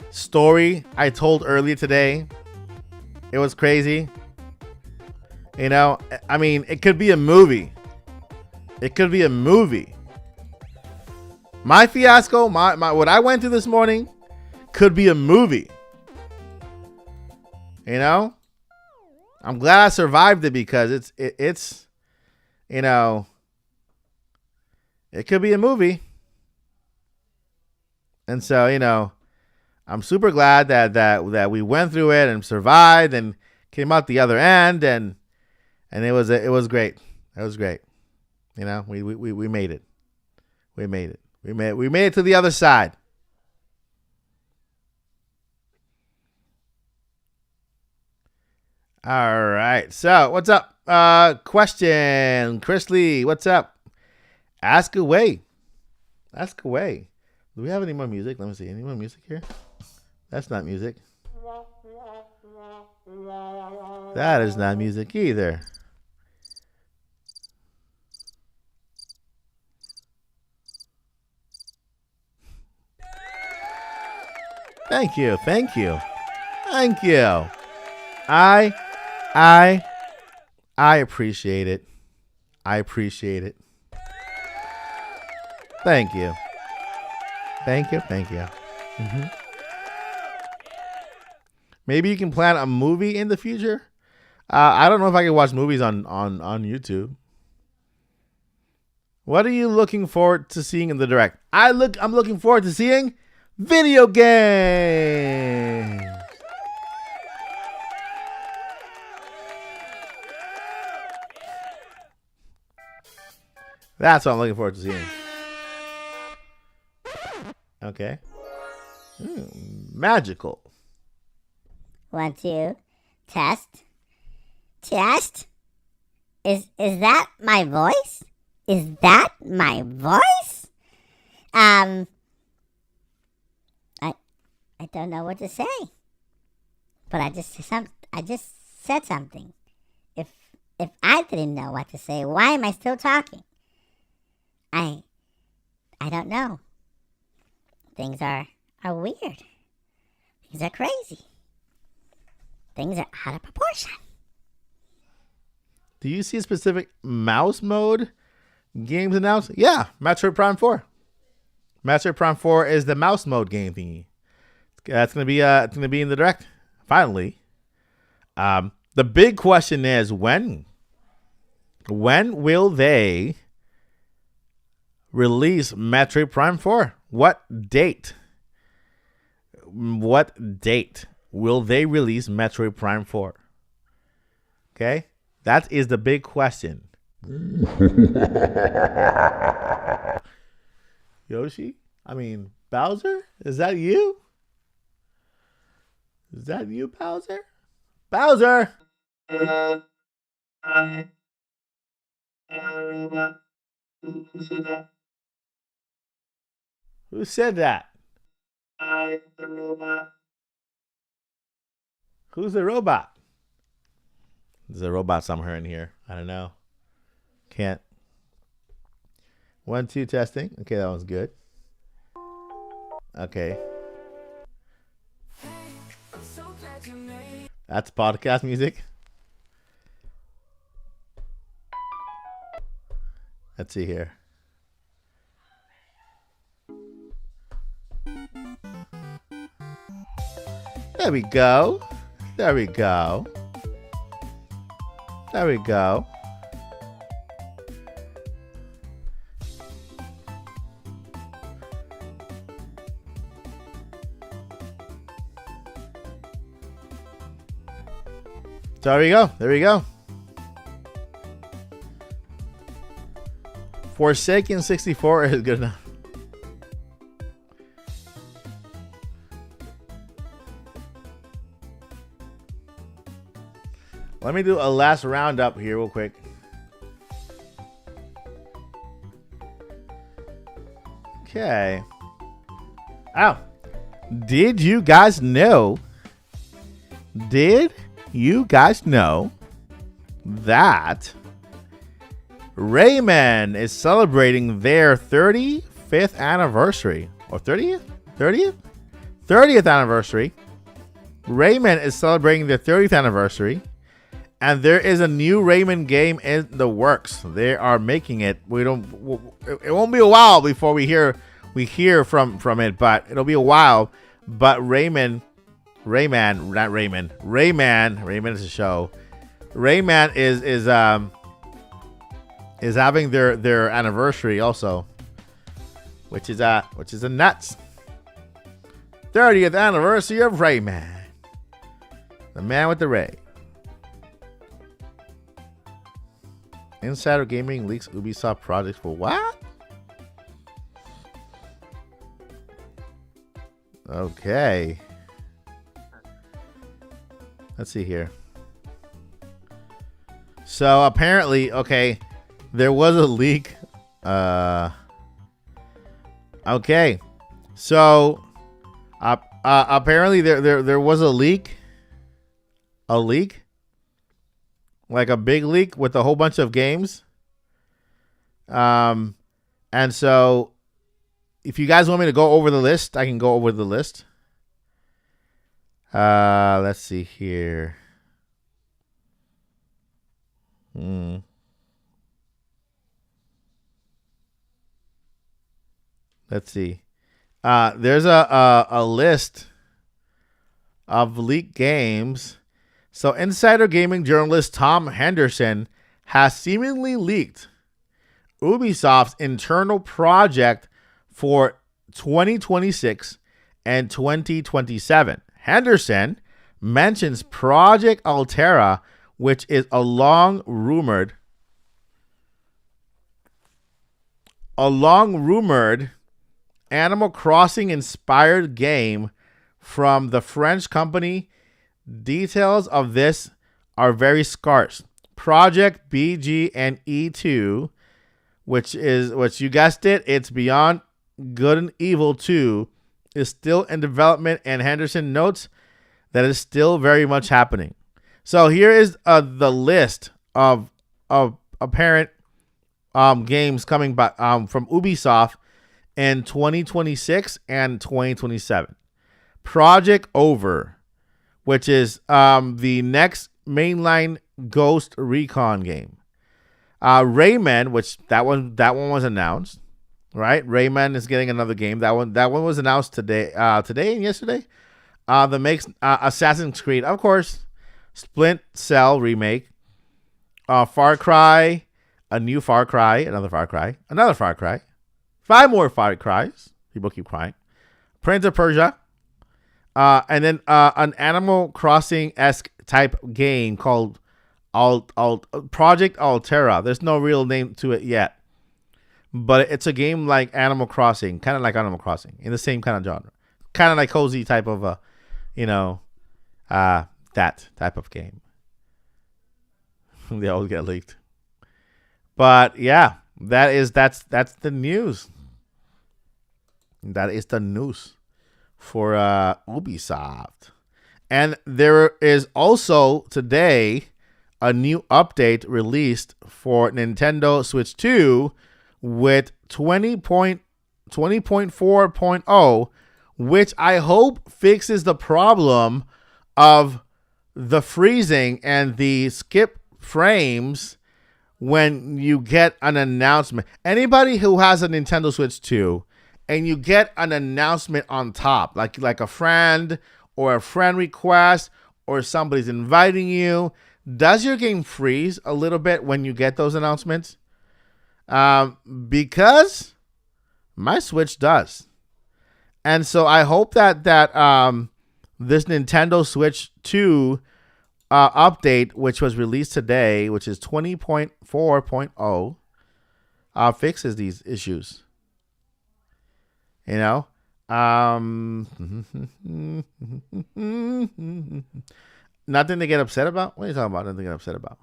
story I told earlier today. It was crazy. I mean, it could be a movie. My fiasco, my what I went through this morning could be a movie. I'm glad I survived it because it's it could be a movie. And so, I'm super glad that we went through it and survived and came out the other end, and it was great. It was great. We made it. We made it. We made it to the other side. All right. So, what's up? Question. Chris Lee, what's up? Ask away. Ask away. Do we have any more music? Let me see. Any more music here? That's not music. That is not music either. Thank you. Thank you. Thank you. I appreciate it. I appreciate it. Thank you. Thank you. Thank you. Mm-hmm. Maybe you can plan a movie in the future. I don't know if I can watch movies on YouTube. What are you looking forward to seeing in the direct? I'm looking forward to seeing video games. That's what I'm looking forward to seeing. Okay. Magical. 1, 2, test. Test? Is that my voice? Is that my voice? I don't know what to say. But I just said something. If I didn't know what to say, why am I still talking? I don't know. Things are weird. Things are crazy. Things are out of proportion. Do you see a specific mouse mode games announced? Yeah, Metroid Prime 4. Metroid Prime 4 is the mouse mode game thingy. It's gonna be in the direct finally. The big question is when will they release Metroid Prime 4? What date? What date will they release Metroid Prime 4? Okay? That is the big question. Yoshi? I mean, Bowser? Is that you? Is that you, Bowser? Bowser! Who said that? The robot. Who's the robot? There's a robot somewhere in here. I don't know. Can't. 1, 2 testing. Okay, that one's good. Okay. That's podcast music. Let's see here. There we go. There we go. There we go. So there we go. There we go. Forsaken 64 is good enough. Let me do a last roundup here real quick. Okay. Oh. Did you guys know that Rayman is celebrating their 35th anniversary? Or 30th? 30th? 30th anniversary. Rayman is celebrating their 30th anniversary. And there is a new Rayman game in the works. They are making it. It won't be a while before we hear from it, but it'll be a while. But Rayman is a show. Rayman is having their anniversary also, which is a nuts. 30th anniversary of Rayman, the man with the Ray. Insider Gaming leaks Ubisoft projects for what? Okay. Let's see here. So apparently, okay, there was a leak. Okay. So apparently there was a leak. A leak? Like a big leak with a whole bunch of games. And so if you guys want me to go over the list, I can go over the list. Let's see here. Let's see. There's a list of leaked games. So insider gaming journalist Tom Henderson has seemingly leaked Ubisoft's internal project for 2026 and 2027. Henderson mentions Project Altera, which is a long rumored Animal Crossing inspired game from the French company. Details of this are very scarce. Project BG and E2, which you guessed it, it's Beyond Good and Evil 2, is still in development, and Henderson notes that it's still very much happening. So here is the list of apparent games coming by from Ubisoft in 2026 and 2027. Project Over, which is the next mainline Ghost Recon game. Rayman, which that one was announced, right? Rayman is getting another game. That one was announced today and yesterday. That makes Assassin's Creed, of course, Splinter Cell remake, Far Cry, a new Far Cry, another Far Cry, another Far Cry, 5 more Far Cries. People keep crying. Prince of Persia, and then an Animal Crossing-esque type game called Project Altera. There's no real name to it yet, but it's a game like Animal Crossing, kind of like Animal Crossing, in the same kind of genre, kind of like cozy type of that type of game. They always get leaked, but yeah, that's the news. That is the news for Ubisoft. And there is also today a new update released for Nintendo Switch 2 with 20.4.0, which I hope fixes the problem of the freezing and the skip frames when you get an announcement. Anybody who has a Nintendo Switch 2 and you get an announcement on top, like a friend or a friend request or somebody's inviting you, does your game freeze a little bit when you get those announcements? Because my Switch does. And so I hope that this Nintendo Switch 2 update, which was released today, which is 20.4.0, fixes these issues. You know, nothing to get upset about. What are you talking about? Nothing to get upset about.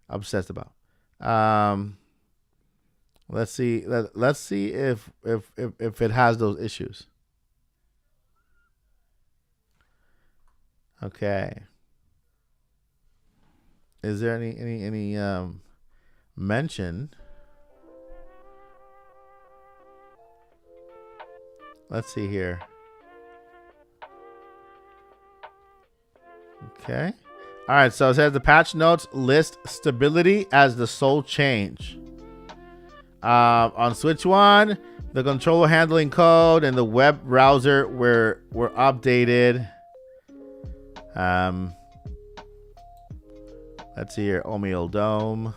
Obsessed about. Let's see. Let's see if it has those issues. Okay. Is there any mention? Let's see here. Okay. All right. So it says the patch notes list stability as the sole change. On Switch 1, the controller handling code and the web browser were updated. Let's see here. Omeo Dome.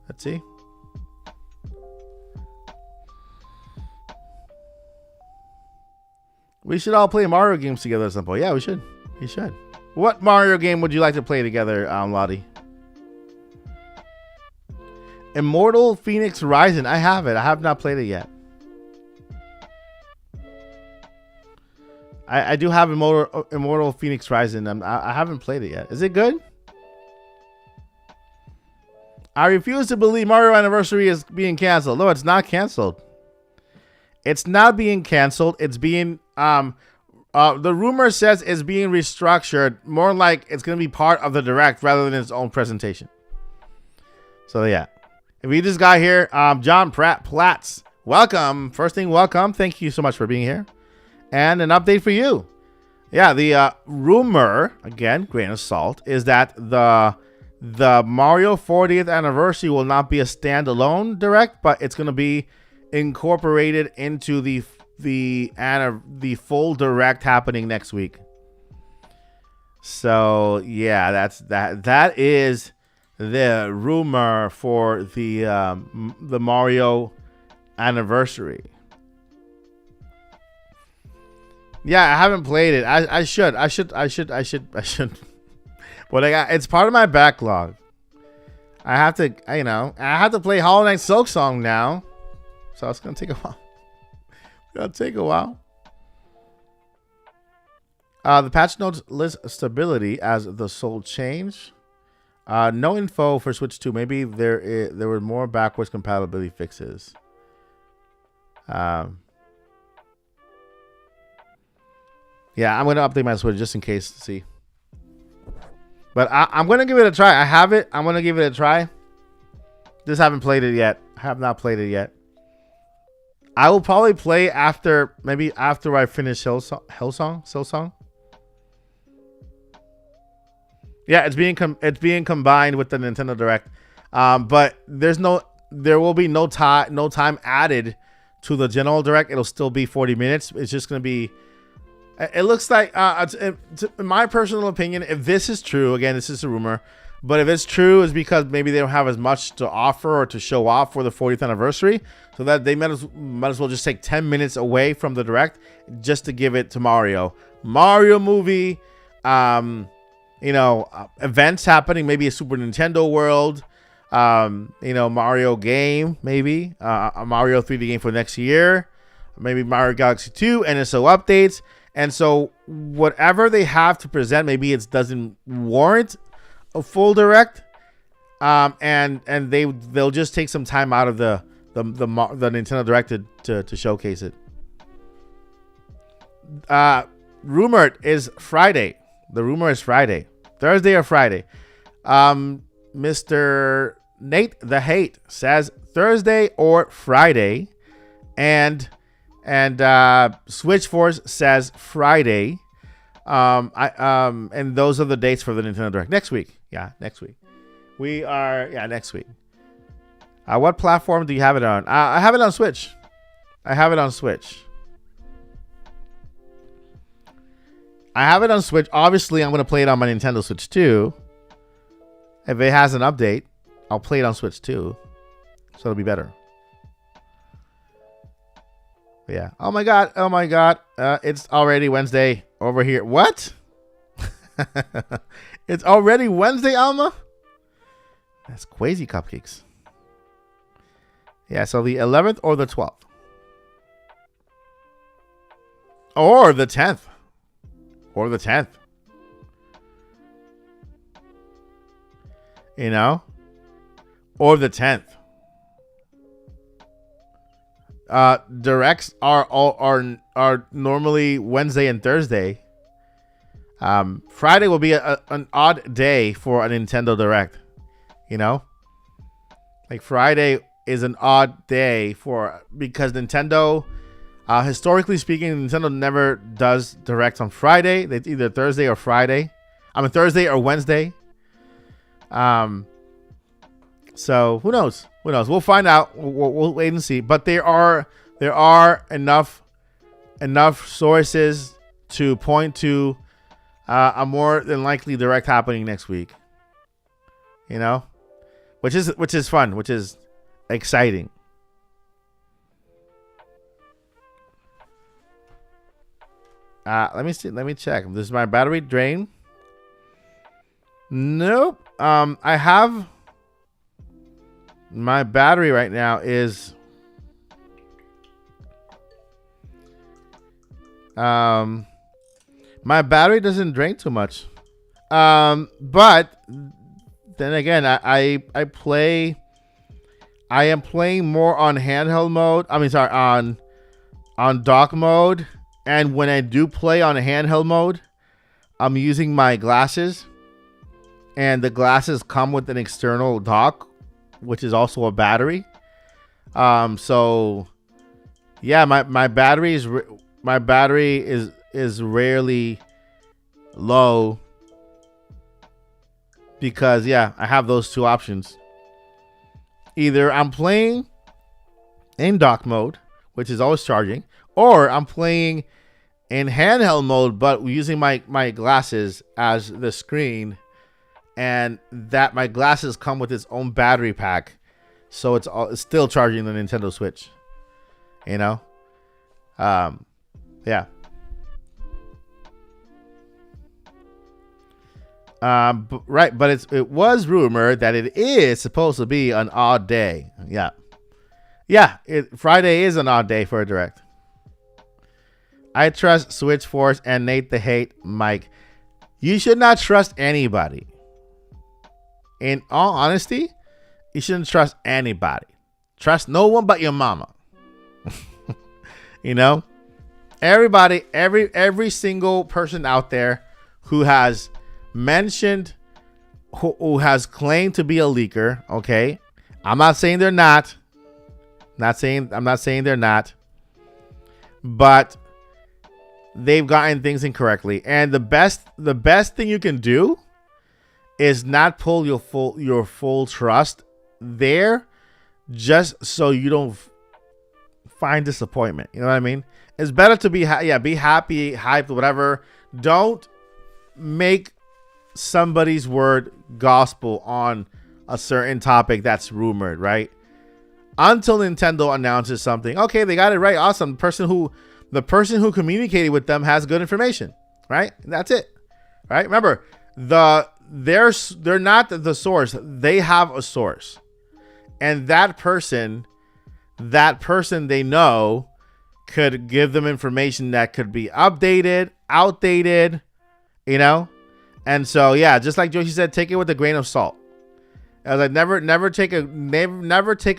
Let's see. We should all play Mario games together at some point. Yeah, we should. We should. What Mario game would you like to play together, Lottie? Immortal Phoenix Rising. I have it. I have not played it yet. I do have Immortal Phoenix Rising. I haven't played it yet. Is it good? I refuse to believe Mario Anniversary is being canceled. No, it's not canceled. It's not being canceled. It's being the rumor says it's being restructured. More like it's going to be part of the Direct rather than its own presentation. So yeah, if you just got here, John Platts, welcome. First thing, welcome. Thank you so much for being here. And an update for you. Yeah, the rumor, again, grain of salt, is that the Mario 40th anniversary will not be a standalone Direct, but it's going to be incorporated into the full Direct happening next week. So yeah, that is the rumor for the Mario anniversary. Yeah, I haven't played it. I should. But it's part of my backlog. I have to play Hollow Knight Silksong now. So it's gonna take a while. The patch notes list stability as the sole change. No info for Switch 2. Maybe there were more backwards compatibility fixes. Yeah, I'm going to update my Switch just in case to see. But I'm going to give it a try. I have it. I'm going to give it a try. Just haven't played it yet. I have not played it yet. I will probably play after I finish Silksong. Yeah, it's being combined with the Nintendo Direct. But there will be no time added to the general Direct. It'll still be 40 minutes. It's just going to be. It looks like, in my personal opinion, if this is true, again, this is a rumor, but if it's true, it's because maybe they don't have as much to offer or to show off for the 40th anniversary, so that they might as well just take 10 minutes away from the Direct just to give it to Mario. Mario movie, events happening, maybe a Super Nintendo World, Mario game, maybe a Mario 3D game for next year, maybe Mario Galaxy 2, NSO updates. And so whatever they have to present, maybe it doesn't warrant a full Direct, and they'll just take some time out of the Nintendo Direct to showcase it. Rumored is Friday. The rumor is Friday, Thursday or Friday. Mr. Nate the Hate says Thursday or Friday, and Switch Force says Friday. And those are the dates for the Nintendo Direct next week. Yeah, next week. Next week. What platform do you have it on? I have it on Switch. Obviously, I'm going to play it on my Nintendo Switch too. If it has an update, I'll play it on Switch too. So it'll be better. Yeah. Oh my god. It's already Wednesday over here. What? It's already Wednesday, Alma? That's crazy, cupcakes. Yeah, so the 11th or the 12th. Or the 10th. Or the 10th. Or the 10th. Directs are normally Wednesday and Thursday. Friday will be an odd day for a Nintendo Direct. Like Friday is an odd day because Nintendo, historically speaking, Nintendo never does Directs on Friday. It's either Thursday or Friday. Thursday or Wednesday. So who knows? We'll find out. We'll wait and see. But there are enough sources to point to a more than likely Direct happening next week. Which is fun, which is exciting. Let me see. Let me check. This is my battery drain. Nope. I have. my battery right now is my battery doesn't drain too much. But then again, I play. I am playing more on handheld mode. I mean, sorry, on dock mode. And when I do play on handheld mode, I'm using my glasses, and the glasses come with an external dock, which is also a battery. So yeah, my battery is rarely low because yeah, I have those two options. Either I'm playing in dock mode, which is always charging, or I'm playing in handheld mode, but using my glasses as the screen, and that my glasses come with its own battery pack, so it's still charging the Nintendo Switch. You know, yeah. Right, but it was rumored that it is supposed to be an odd day. Yeah, yeah. Friday is an odd day for a direct. I trust Switch Force and Nate the Hate Mike. You should not trust anybody. In all honesty, you shouldn't trust anybody. Trust no one but your mama. You know, everybody, every single person out there who has mentioned, who has claimed to be a leaker. Okay, I'm not saying they're not. I'm not saying they're not. But they've gotten things incorrectly, and the best thing you can do is not pull your full trust there, just so you don't find disappointment. You know what I mean? It's better to be be happy, hyped, whatever. Don't make somebody's word gospel on a certain topic that's rumored, right? Until Nintendo announces something. Okay, they got it right. Awesome. The person who communicated with them has good information, right? That's it, right? Remember, they're not the source. They have a source, and that person they know could give them information that could be updated, outdated, you know. And so yeah, just like Joshi said, take it with a grain of salt. I was like, never take a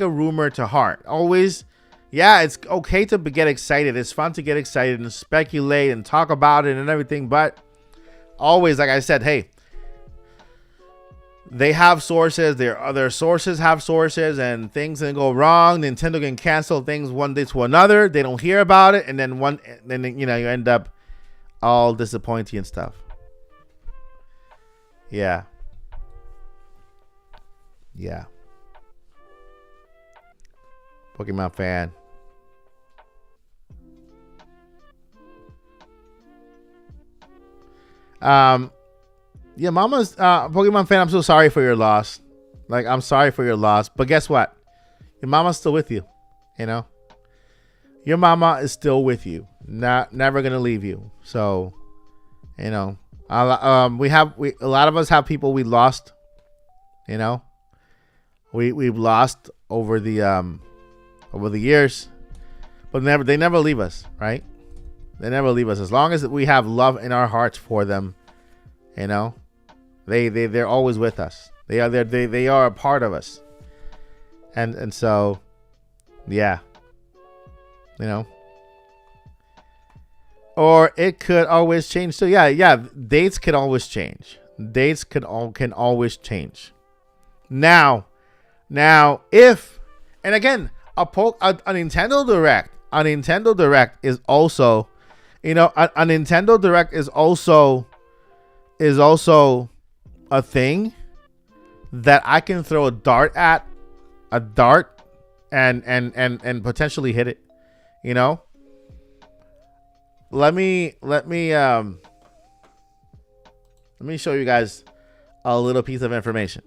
rumor to heart. Always, yeah, it's okay to get excited. It's fun to get excited and speculate and talk about it and everything. But always, like I said, hey, they have sources. Their other sources have sources, and things can go wrong. Nintendo can cancel things one day to another. They don't hear about it, and then you end up all disappointing and stuff. Yeah. Yeah. Pokemon fan. Yeah, Mama's Pokemon fan, I'm so sorry for your loss. Like, I'm sorry for your loss. But guess what? Your mama's still with you. You know? Your mama is still with you. Never gonna leave you. So, you know, a lot of us have people we lost. You know? We've lost over the years. But they never leave us, right? They never leave us. As long as we have love in our hearts for them, you know, they're always with us. They are a part of us. And so, yeah, you know, or it could always change. So yeah, dates can always change. Dates can always change. Now, if, and again, a Nintendo Direct is also, you know, a Nintendo Direct is also a thing that I can throw a dart and potentially hit it. You know, let me show you guys a little piece of information.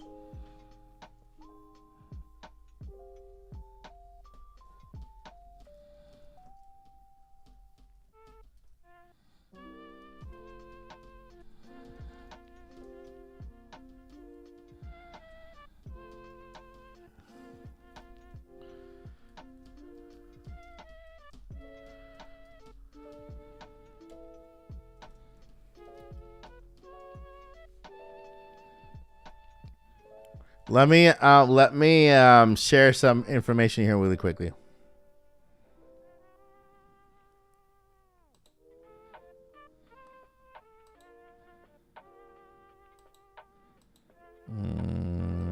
Let me share some information here really quickly.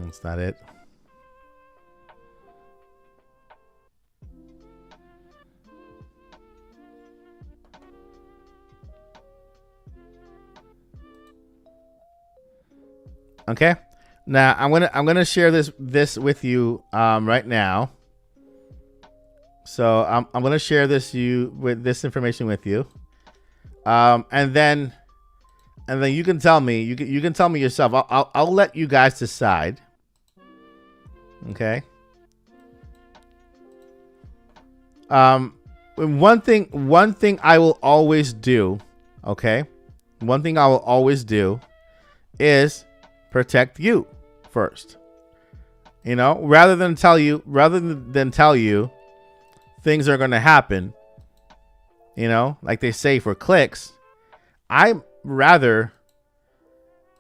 It's not it. Okay. Now I'm gonna share this with you right now. So I'm gonna share this information with you. And then you can tell me you can tell me yourself. I'll let you guys decide. Okay. One thing I will always do. Okay. One thing I will always do is protect you first. You know, rather than tell you things are going to happen, you know, like they say for clicks, I'd rather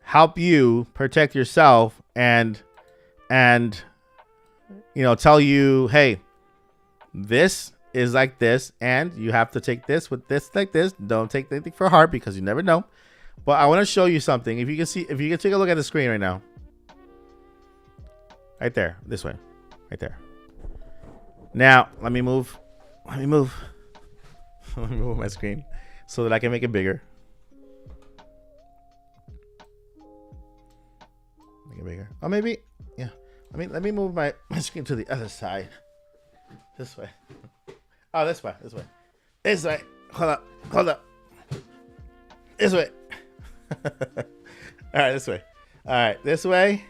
help you protect yourself and you know, tell you, hey, this is like this and you have to take this with this like this. Don't take anything for heart because you never know. But I want to show you something. If you can take a look at the screen right now. Right there, this way. Right there. Now, let me move. Let me move my screen so that I can make it bigger. Make it bigger. Oh, maybe, yeah. Let me move my screen to the other side. This way. Oh, this way. This way. Hold up. This way. All right, this way. All right, this way.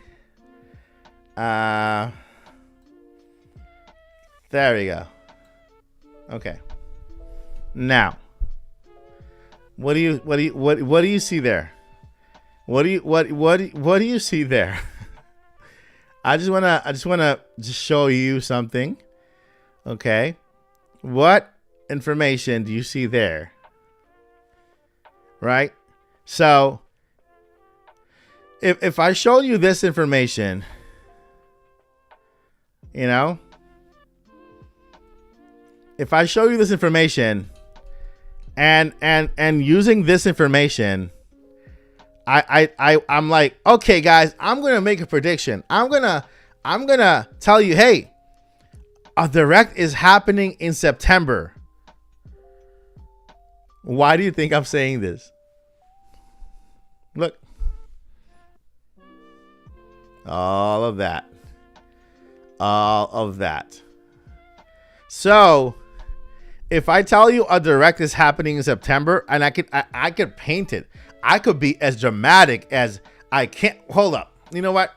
There we go. Okay. Now, what do you see there? What do you see there? I just wanna show you something. Okay. What information do you see there? Right? So if I show you this information, you know, if I show you this information and using this information, I'm like, okay, guys, I'm gonna make a prediction. I'm gonna tell you, hey, a direct is happening in September. Why do you think I'm saying this? Look, all of that. So if I tell you a direct is happening in September, and I could paint it, I could be as dramatic as I can. Hold up. You know what?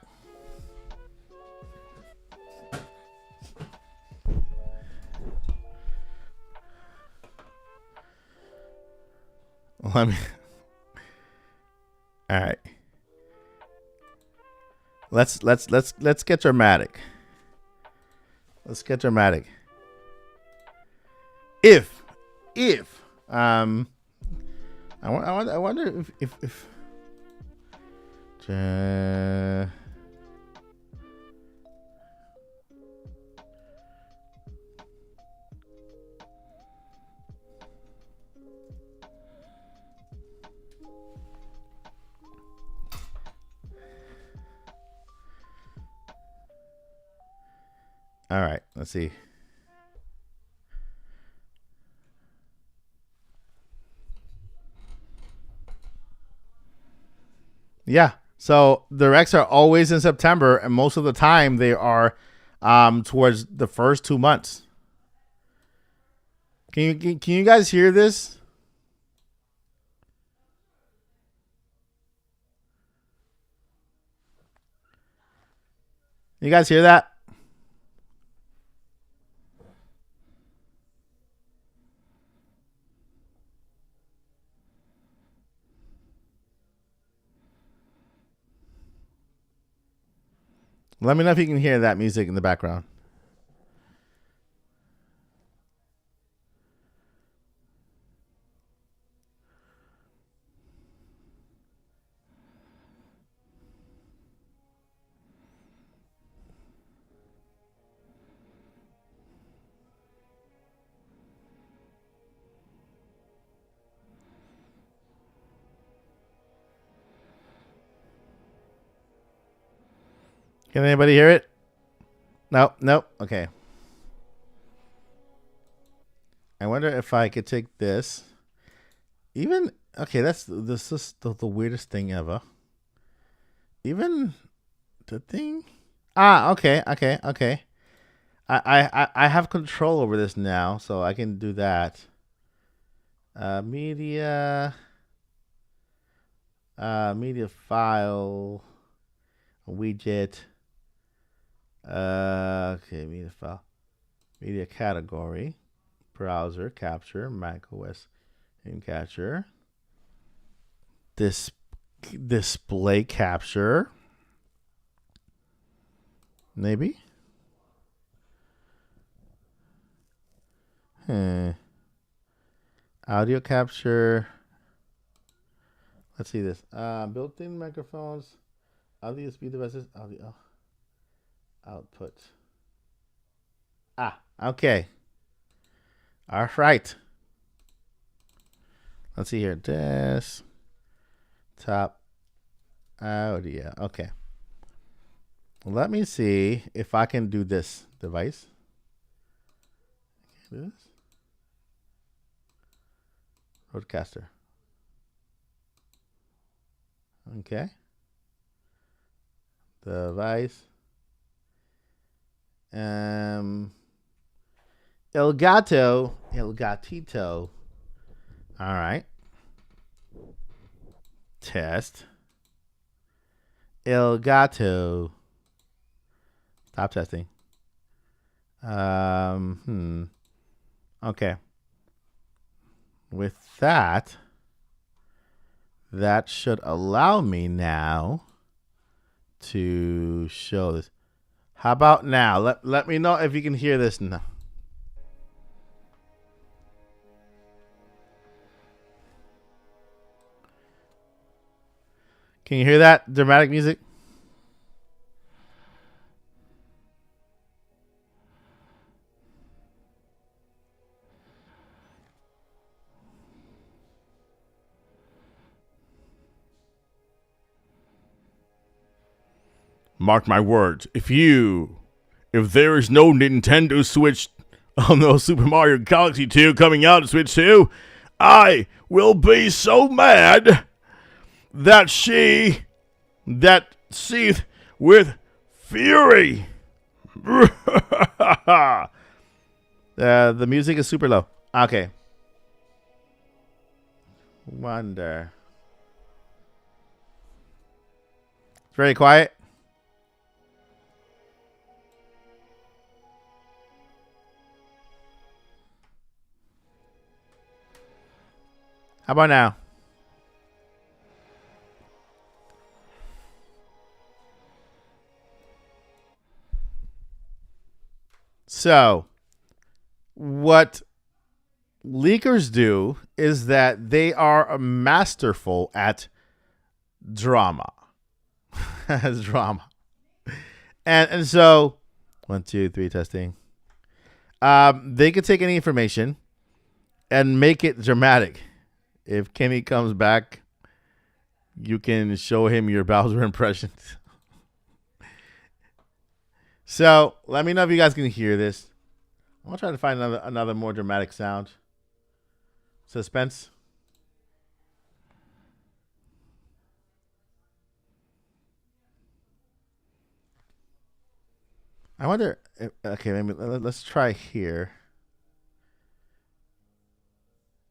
Let me. All right. Let's get dramatic. Let's get dramatic. If I wonder if all right, let's see. Yeah. So the Recs are always in September, and most of the time they are towards the first 2 months. Can you guys hear this? You guys hear that? Let me know if you can hear that music in the background. Can anybody hear it? No, nope. Okay. I wonder if I could take this. Even okay, this is the weirdest thing ever. Even the thing. Ah, okay, okay, okay. I have control over this now, so I can do that. Media, media file, widget. Okay, media file, media category, browser capture, Mac OS in capture, this display capture, maybe. Hmm. Audio capture. Let's see this. Built-in microphones, audio USB devices, audio output. Ah, okay. All right. Let's see here. This top audio. Okay. Let me see if I can do this device. Can I do this? Roadcaster. Okay. Device. El gato. El gatito. All right. Test. El gato. Stop testing. Okay. With that, that should allow me now to show this. How about now? Let me know if you can hear this now. Can you hear that dramatic music? Mark my words. If there is no Nintendo Switch, no Super Mario Galaxy 2 coming out on Switch 2, I will be so mad that seeth with fury. The music is super low. Okay. Wonder. It's very quiet. How about now? So, what leakers do is that they are masterful at drama. Drama. And so 1, 2, 3 testing. They could take any information and make it dramatic. If Kenny comes back, you can show him your Bowser impressions. So let me know if you guys can hear this. I'm gonna try to find another more dramatic sound. Suspense. I wonder. Okay, maybe let's try here.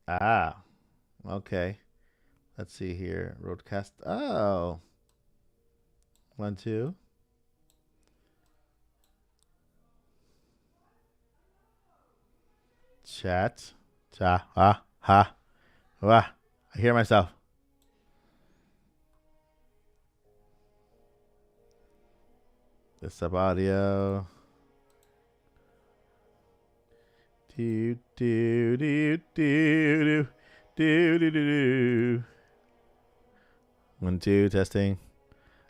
Ah, okay. Let's see here. Roadcast. Oh, 1, 2. Chat. Cha. Ah. Ha. Wah. I hear myself. This up audio. Do do do do do do do do. 1, 2 testing.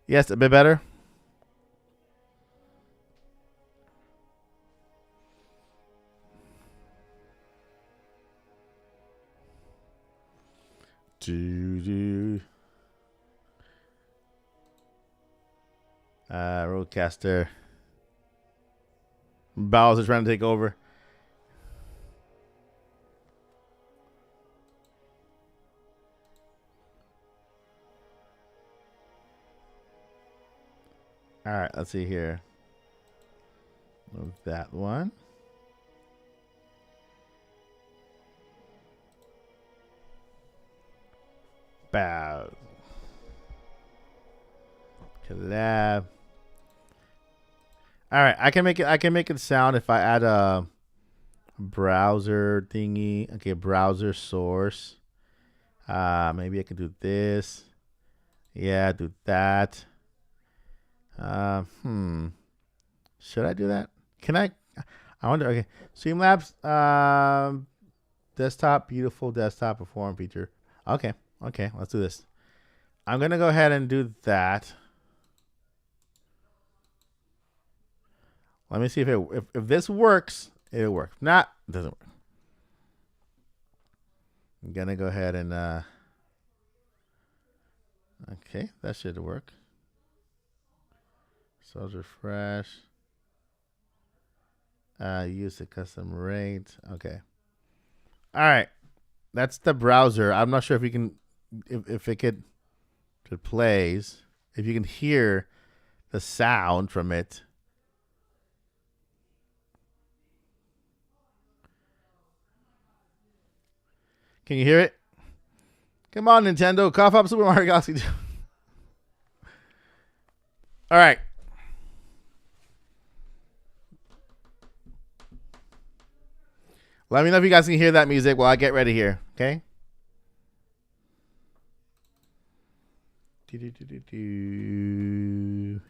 Yes, a bit better. Do do. Roadcaster. Bowser's trying to take over. All right, let's see here. Move that one. Bow. Collab. All right, I can make it. I can make it sound if I add a browser thingy. Okay, browser source. Maybe I can do this. Yeah, do that. Should I do that? Can I? I wonder. Okay, Streamlabs. Desktop, beautiful desktop perform feature. Okay, okay, let's do this. I'm gonna go ahead and do that. Let me see if this works. It'll work. If not, it doesn't work. I'm gonna go ahead and okay, that should work. So refresh. Use the custom rate. Okay. All right. That's the browser. I'm not sure if you can if it plays. If you can hear the sound from it. Can you hear it? Come on, Nintendo. Cough up Super Mario Galaxy 2. All right. Let me know if you guys can hear that music while I get ready here. Okay? Do-do-do-do-do.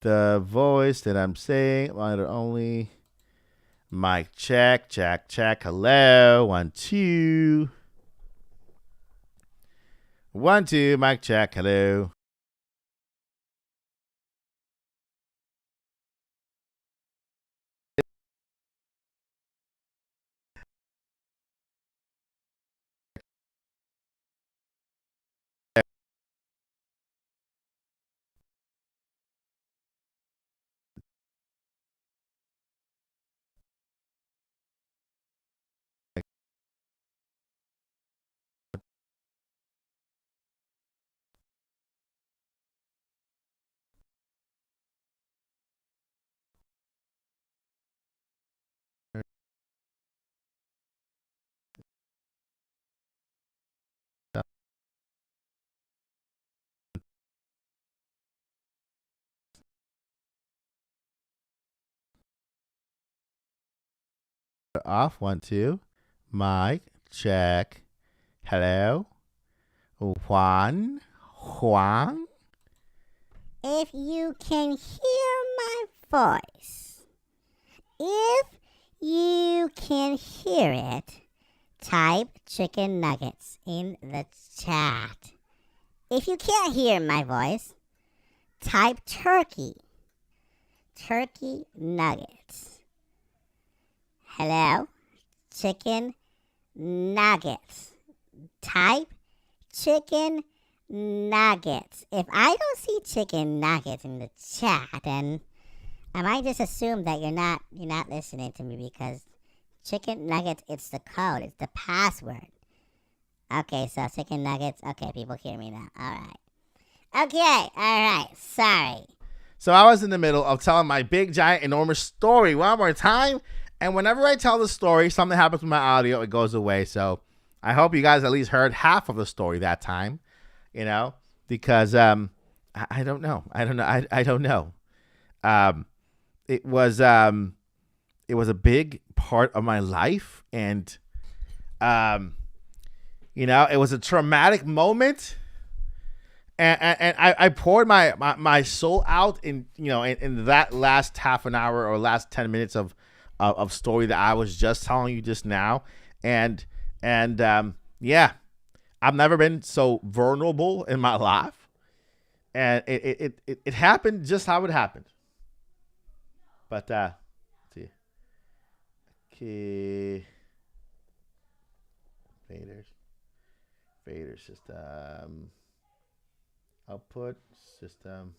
the voice that I'm saying. Audio only. Mic check, check, check. Hello. 1, 2. 1, 2. Mic check. Hello. Off. 1, 2. Mic check. Hello. Juan. Juan. If you can hear my voice, if you can hear it, type chicken nuggets in the chat. If you can't hear my voice, type turkey. Turkey nuggets. Hello? Chicken nuggets. Type chicken nuggets. If I don't see chicken nuggets in the chat, then I might just assume that you're not listening to me, because chicken nuggets, it's the code, it's the password. Okay, so chicken nuggets. Okay, people hear me now. All right. Okay, all right. Sorry. So I was in the middle of telling my big, giant, enormous story one more time. And whenever I tell the story, something happens with my audio. It goes away. So I hope you guys at least heard half of the story that time, because I don't know. I don't know. It was a big part of my life. And, it was a traumatic moment. And I poured my soul out in that last half an hour or last 10 minutes of story that I was just telling you just now. And yeah, I've never been so vulnerable in my life. And it happened just how it happened. But let's see. Okay. Fader system. Output system.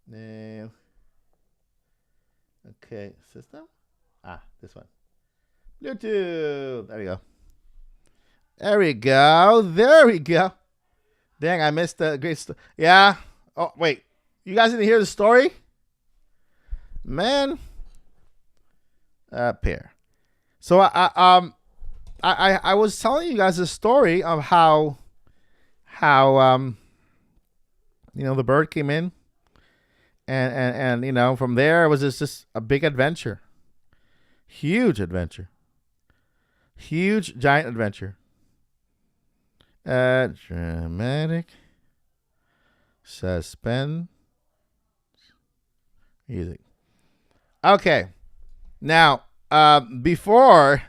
Name. Okay, system. This one. Bluetooth. There we go. There we go. There we go. Dang, I missed the great story. Yeah. Oh, wait. You guys didn't hear the story? Man. Up here. So I was telling you guys a story of how the bird came in, and from there it was just a big adventure, huge giant adventure. Dramatic suspense music. Okay, now before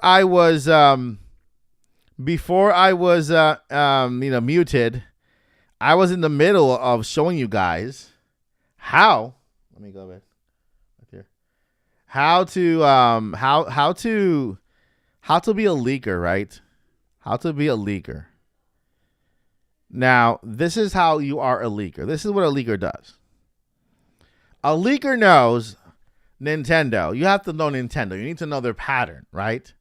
I was muted, I was in the middle of showing you guys how. Let me go back right here. How to be a leaker, right? How to be a leaker. Now, this is how you are a leaker. This is what a leaker does. A leaker knows Nintendo. You have to know Nintendo. You need to know their pattern, right?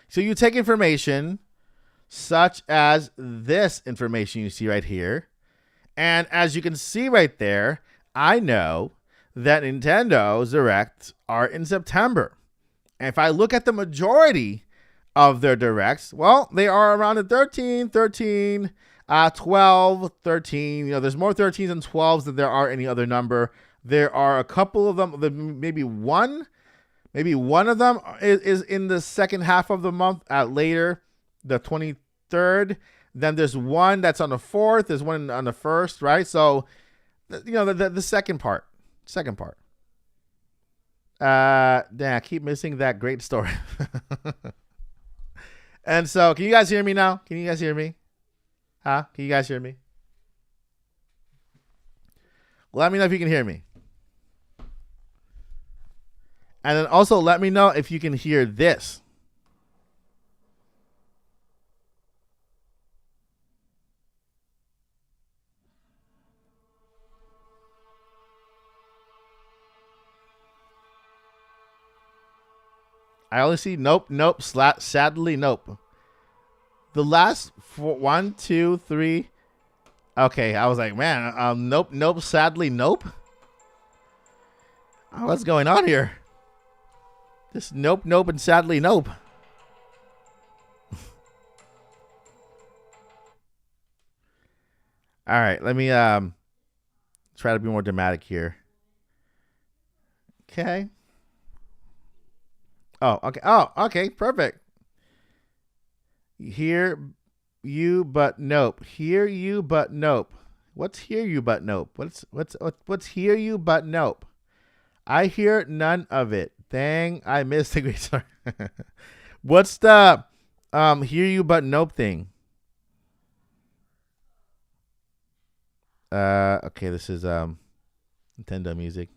So you take information such as this information you see right here. And as you can see right there, I know that Nintendo's Directs are in September. And if I look at the majority of their Directs, well, they are around the 13, 12, 13. There's more 13s and 12s than there are any other number. There are a couple of them, maybe one of them is in the second half of the month later, the 23rd. Then there's one that's on the 4th. There's one on the 1st, right? So the second part. Second part. Damn, I keep missing that great story. And so, can you guys hear me now? Can you guys hear me? Huh? Can you guys hear me? Let me know if you can hear me. And then also let me know if you can hear this. I only see nope, sadly, nope. The last four, 1, 2, 3. Okay, I was like, man, nope, sadly, nope. Oh, what's going on here? This nope, and sadly, nope. All right, let me try to be more dramatic here. Okay. Oh, okay. Oh, okay, perfect. Hear you but nope. Hear you but nope. What's hear you but nope? What's hear you but nope? I hear none of it. Dang, I missed the great story. What's the hear you but nope thing? Okay, this is Nintendo music.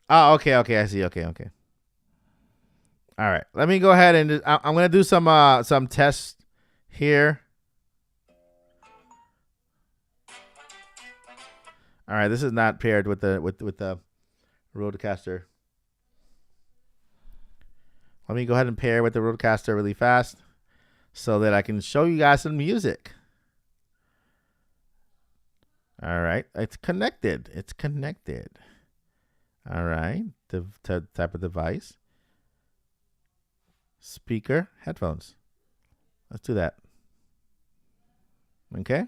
Oh, okay, I see. Okay. All right, let me go ahead and I'm gonna do some tests here. All right, this is not paired with the Rodecaster. Let me go ahead and pair with the Rodecaster really fast so that I can show you guys some music. All right, it's connected. All right, the type of device. Speaker, headphones. Let's do that. Okay,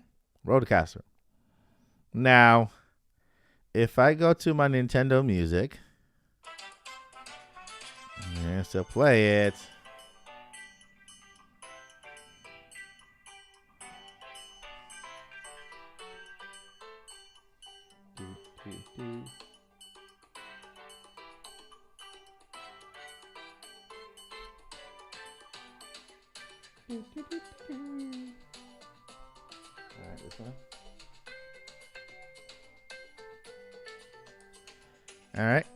Rodecaster. Now, if I go to my Nintendo Music, yes, to play it. All right, this one. All right.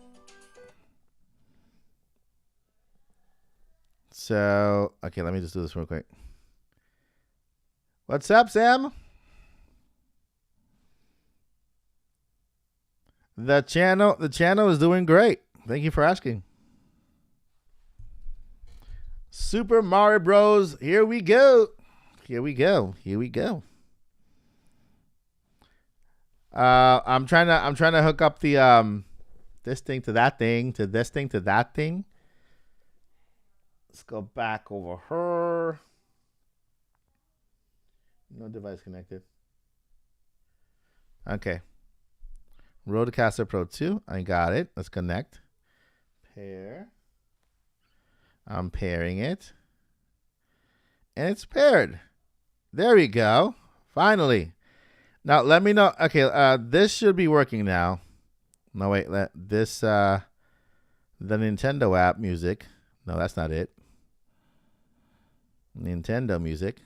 So, okay, let me just do this real quick. What's up, Sam? The channel is doing great. Thank you for asking. Super Mario Bros. Here we go. I'm trying to hook up the this thing to that thing to this thing to that thing. Let's go back over her. No device connected. Okay. Rodecaster Pro 2. I got it. Let's connect. Pair. I'm pairing it. And it's paired. There we go. Finally. Now let me know. Okay, this should be working now. No, wait. This the Nintendo app music. No, that's not it. Nintendo music.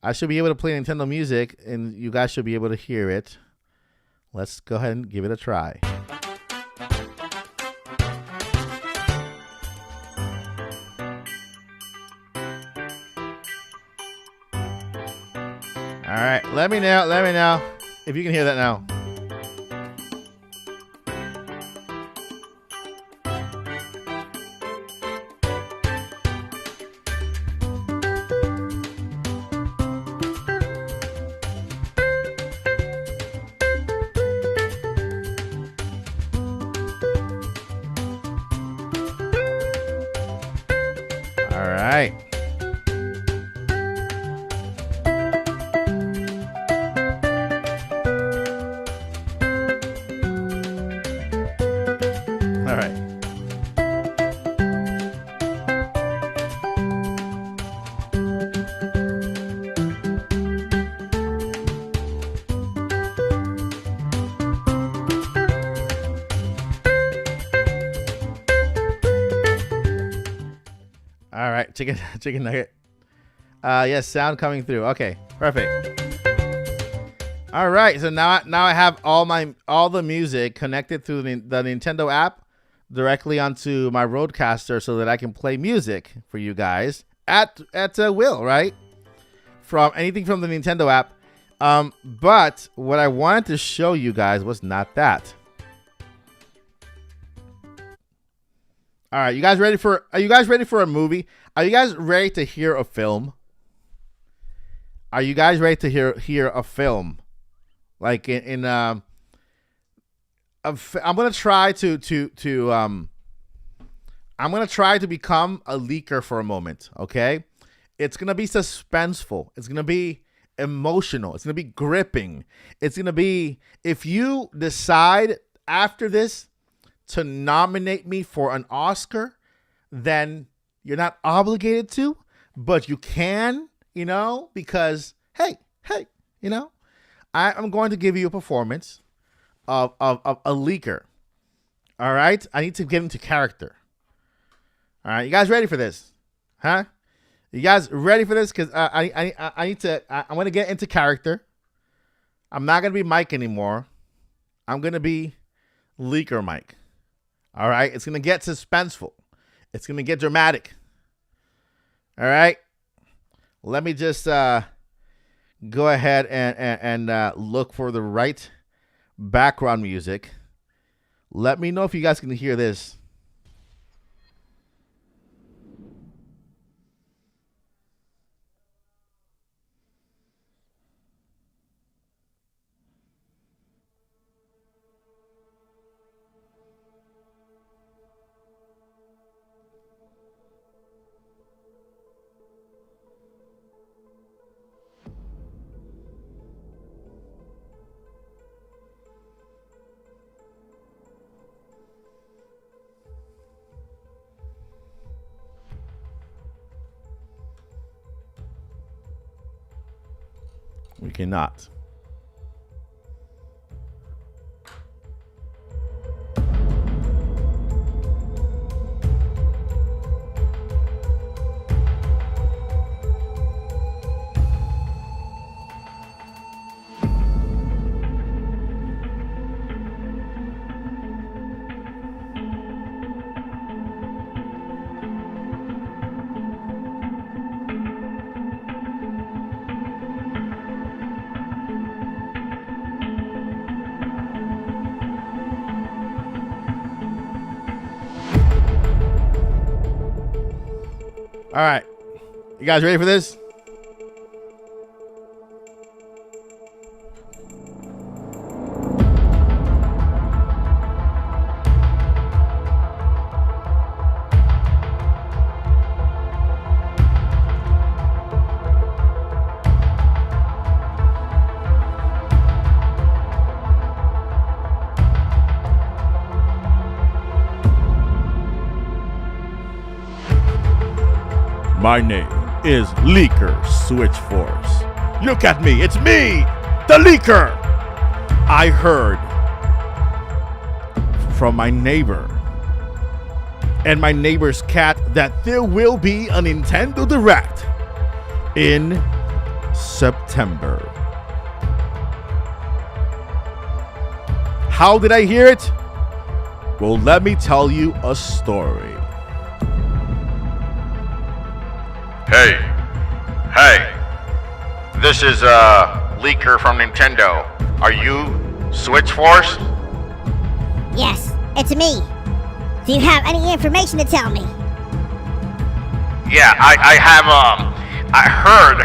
I should be able to play Nintendo music, and you guys should be able to hear it. Let's go ahead and give it a try. All right, let me know if you can hear that now. All right. All right. chicken nugget. Yes, sound coming through. Okay, perfect. All right, so now I have all the music connected through the Nintendo app directly onto my Rodecaster so that I can play music for you guys at will, right? From anything from the Nintendo app. But what I wanted to show you guys was not that. All right, are you guys ready for a movie? Are you guys ready to hear a film? Are you guys ready to hear a film? Like I'm gonna try to I'm gonna try to become a leaker for a moment. Okay, it's gonna be suspenseful. It's gonna be emotional. It's gonna be gripping. It's gonna be, if you decide after this to nominate me for an Oscar, then you're not obligated to, but you can, because hey, I'm going to give you a performance of a leaker. All right, I need to get into character. All right, you guys ready for this? Huh? You guys ready for this? Because I'm going to get into character. I'm not going to be Mike anymore. I'm going to be leaker Mike. All right, it's going to get suspenseful. It's going to get dramatic. All right, let me just go ahead and look for the right background music. Let me know if you guys can hear this. We cannot. All right. You guys ready for this? My name is Leaker Switchforce. Look at me, it's me, the Leaker. I heard from my neighbor and my neighbor's cat that there will be a Nintendo Direct in September. How did I hear it? Well, let me tell you a story. Hey, this is Leaker from Nintendo. Are you Switchforce? Yes, it's me. Do you have any information to tell me? Yeah, I have, I heard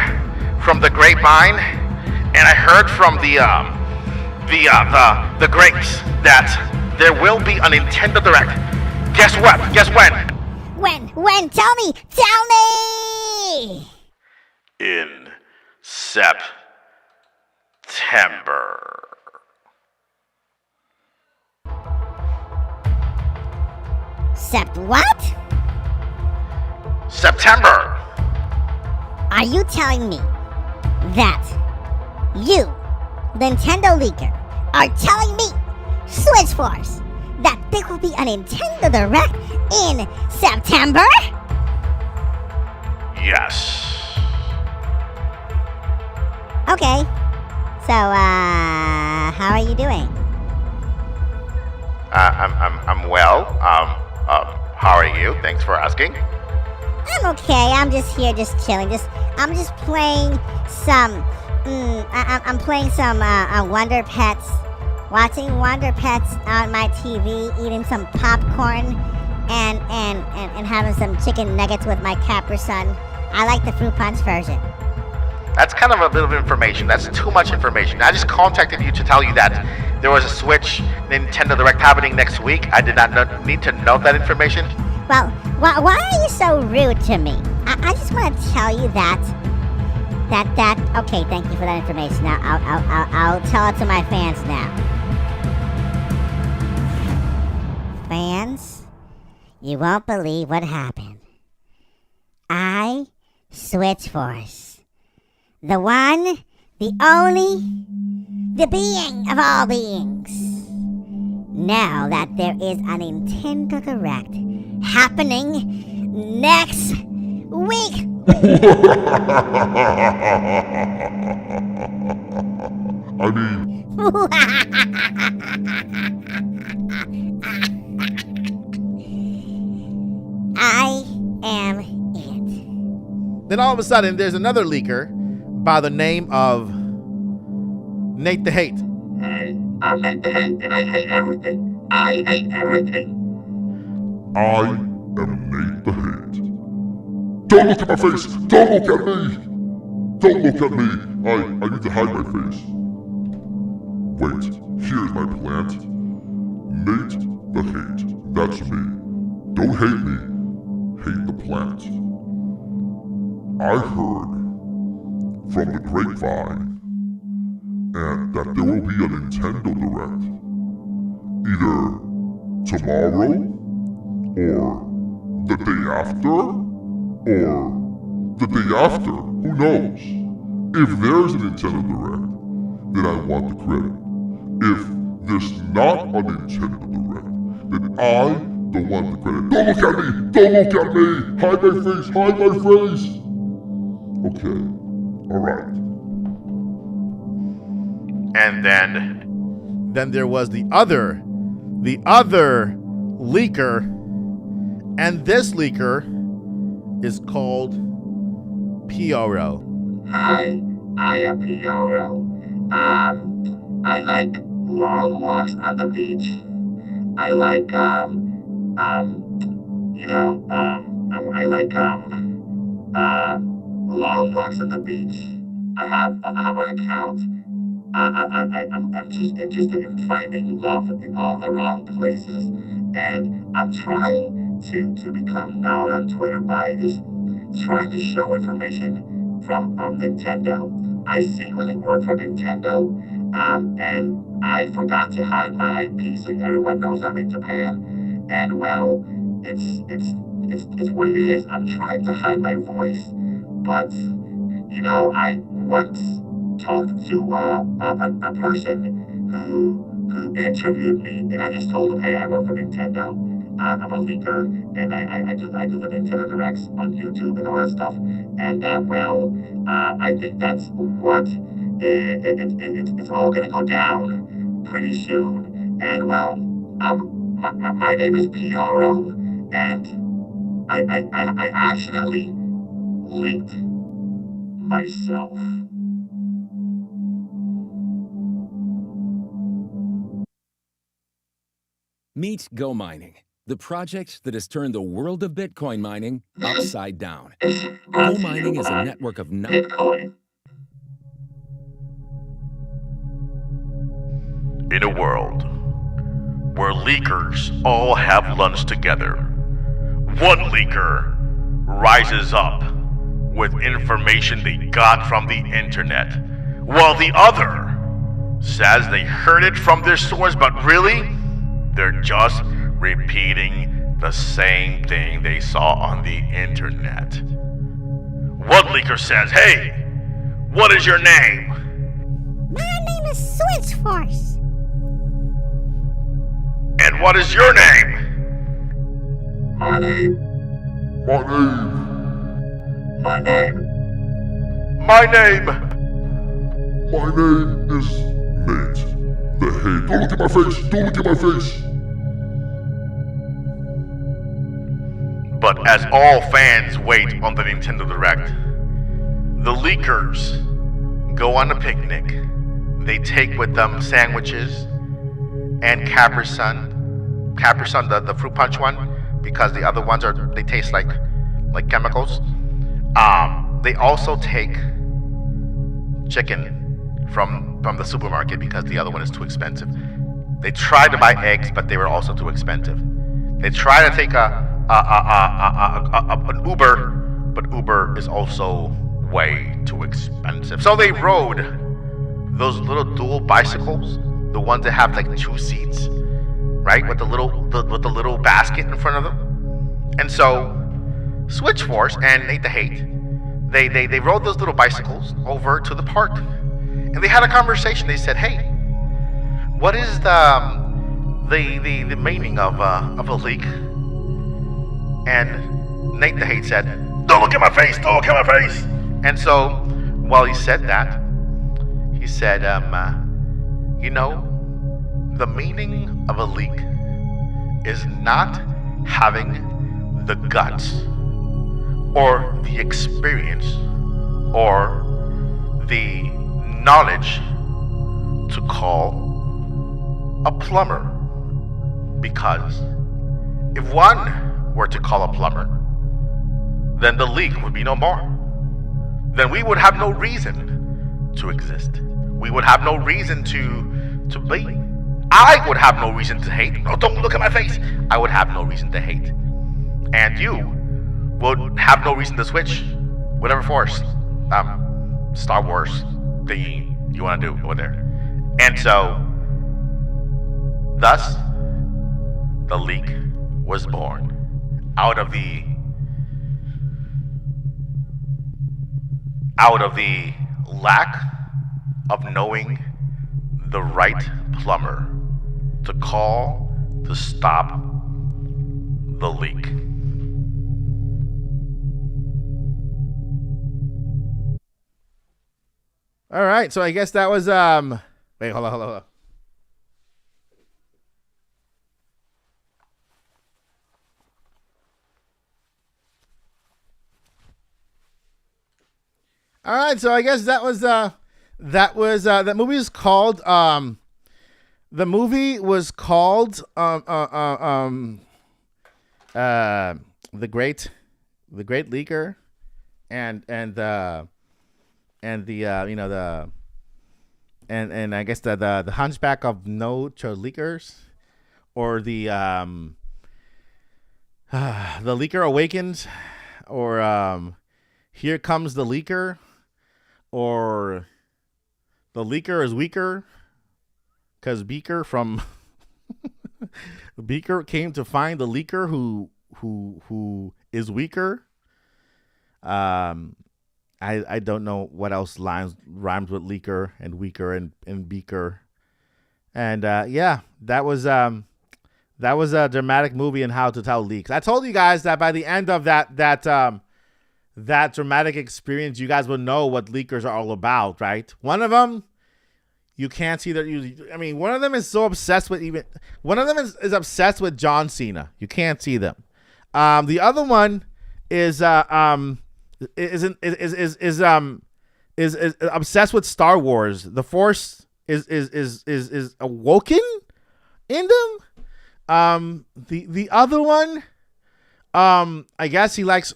from the grapevine, and I heard from the grapes that there will be a Nintendo Direct. Guess what? Guess when? When? Tell me! In September. What? September. Are you telling me that you, Nintendo Leaker, are telling me, Switchforce, that there will be a Nintendo Direct in September? Yes. Okay. So, how are you doing? I'm well. How are you? Thanks for asking. I'm okay. I'm just here, just chilling. I'm just playing some. I'm playing some Wonder Pets, watching Wonder Pets on my TV, eating some popcorn, and having some chicken nuggets with my Capri Sun. I like the fruit punch version. That's kind of a bit of information. That's too much information. I just contacted you to tell you that there was a Switch Nintendo Direct happening next week. I did not need to know that information. Well, why are you so rude to me? I just want to tell you that. Okay, thank you for that information. Now I'll tell it to my fans now. Fans, you won't believe what happened. I Switch Force, the one, the only, the being of all beings. Now that there is a Nintendo Direct happening next week. I mean, I am it. Then all of a sudden, there's another leaker by the name of Nate the Hate. I'm Nate the Hate, and I hate everything. I hate everything. I am Nate the Hate. Don't look at my face! Don't look at me! Don't look at me! I need to hide my face. Wait, here's my plant. Nate the Hate. That's me. Don't hate me. Hate the plant. I heard from the grapevine and that there will be a Nintendo Direct. Either tomorrow, or the day after, or the day after. Who knows? If there's a Nintendo Direct, then I want the credit. If there's not a Nintendo Direct, then I don't want the credit. Don't look at me! Don't look at me! Hide my face! Hide my face! Okay. Alright. And then Then there was the other leaker, and this leaker is called PRO. Hi, I am Yoro. I like long walks on the beach. I like, I like, long walks on the beach. I have an account. I'm just interested in finding love in all the wrong places, and I'm trying to become known on Twitter by just trying to show information from Nintendo. I secretly work for Nintendo, and I forgot to hide my IP so everyone knows I'm in Japan. And well, it's what it is. I'm trying to hide my voice, but I once talked to a person who interviewed me, and I just told him, hey, I work for Nintendo. I'm a leaker, and I do the Nintendo Directs on YouTube and all that stuff. And I think that's what it's all gonna go down pretty soon. And my name is PRO, and I accidentally leaked myself. Meet Go Mining, the project that has turned the world of Bitcoin mining upside down. Go Mining is a network of Bitcoin. in a world where leakers all have lunch together, one leaker rises up with information they got from the internet, while the other says they heard it from their source, but really, they're just repeating the same thing they saw on the internet. One leaker says, hey, what is your name? My name is Switch Force. And what is your name? My name My name. My name. My name is Nate the Hate. Don't look at my face! Don't look at my face! But as all fans wait on the Nintendo Direct, the leakers go on a picnic. They take with them sandwiches and Capri Sun. Capri Sun, the fruit punch one, because the other ones they taste like chemicals. They also take chicken from the supermarket because the other one is too expensive. They tried to buy eggs, but they were also too expensive. They tried to take an Uber, but Uber is also way too expensive. So they rode those little dual bicycles, the ones that have like 2 seats, right, with the little basket in front of them. And so Switch Force and Nate the Hate, they rode those little bicycles over to the park, and they had a conversation. They said, "Hey, what is the meaning of a leak?" And Nate the Hate said, "Don't look at my face! Don't look at my face!" And so while he said that, he said, the meaning of a leak is not having the guts or the experience or the knowledge to call a plumber. Because if one were to call a plumber, then the leak would be no more. Then we would have no reason to exist. We would have no reason to be. I would have no reason to hate. No, don't look at my face. I would have no reason to hate. And you would have no reason to switch whatever force, Star Wars thingy you want to do over there. And so, thus, the leak was born out of the lack of knowing the right plumber to call to stop the leak. All right, so I guess that was wait, hold on. All right, so I guess that movie is called the movie was called the Great Leaker, and I guess the Hunchback of Notre Leakers, or the Leaker Awakens, or Here Comes the Leaker, or The Leaker is Weaker, because Beaker from Beaker came to find the leaker who is weaker. I don't know what else rhymes with leaker and weaker and beaker. And yeah, that was a dramatic movie in how to tell leaks. I told you guys that by the end of that dramatic experience, you guys will know what leakers are all about, right? One of them, you can't see that. I mean, one of them is so obsessed with one of them is obsessed with John Cena. You can't see them. The other one is obsessed with Star Wars. The Force is awoken in them. The other one, I guess he likes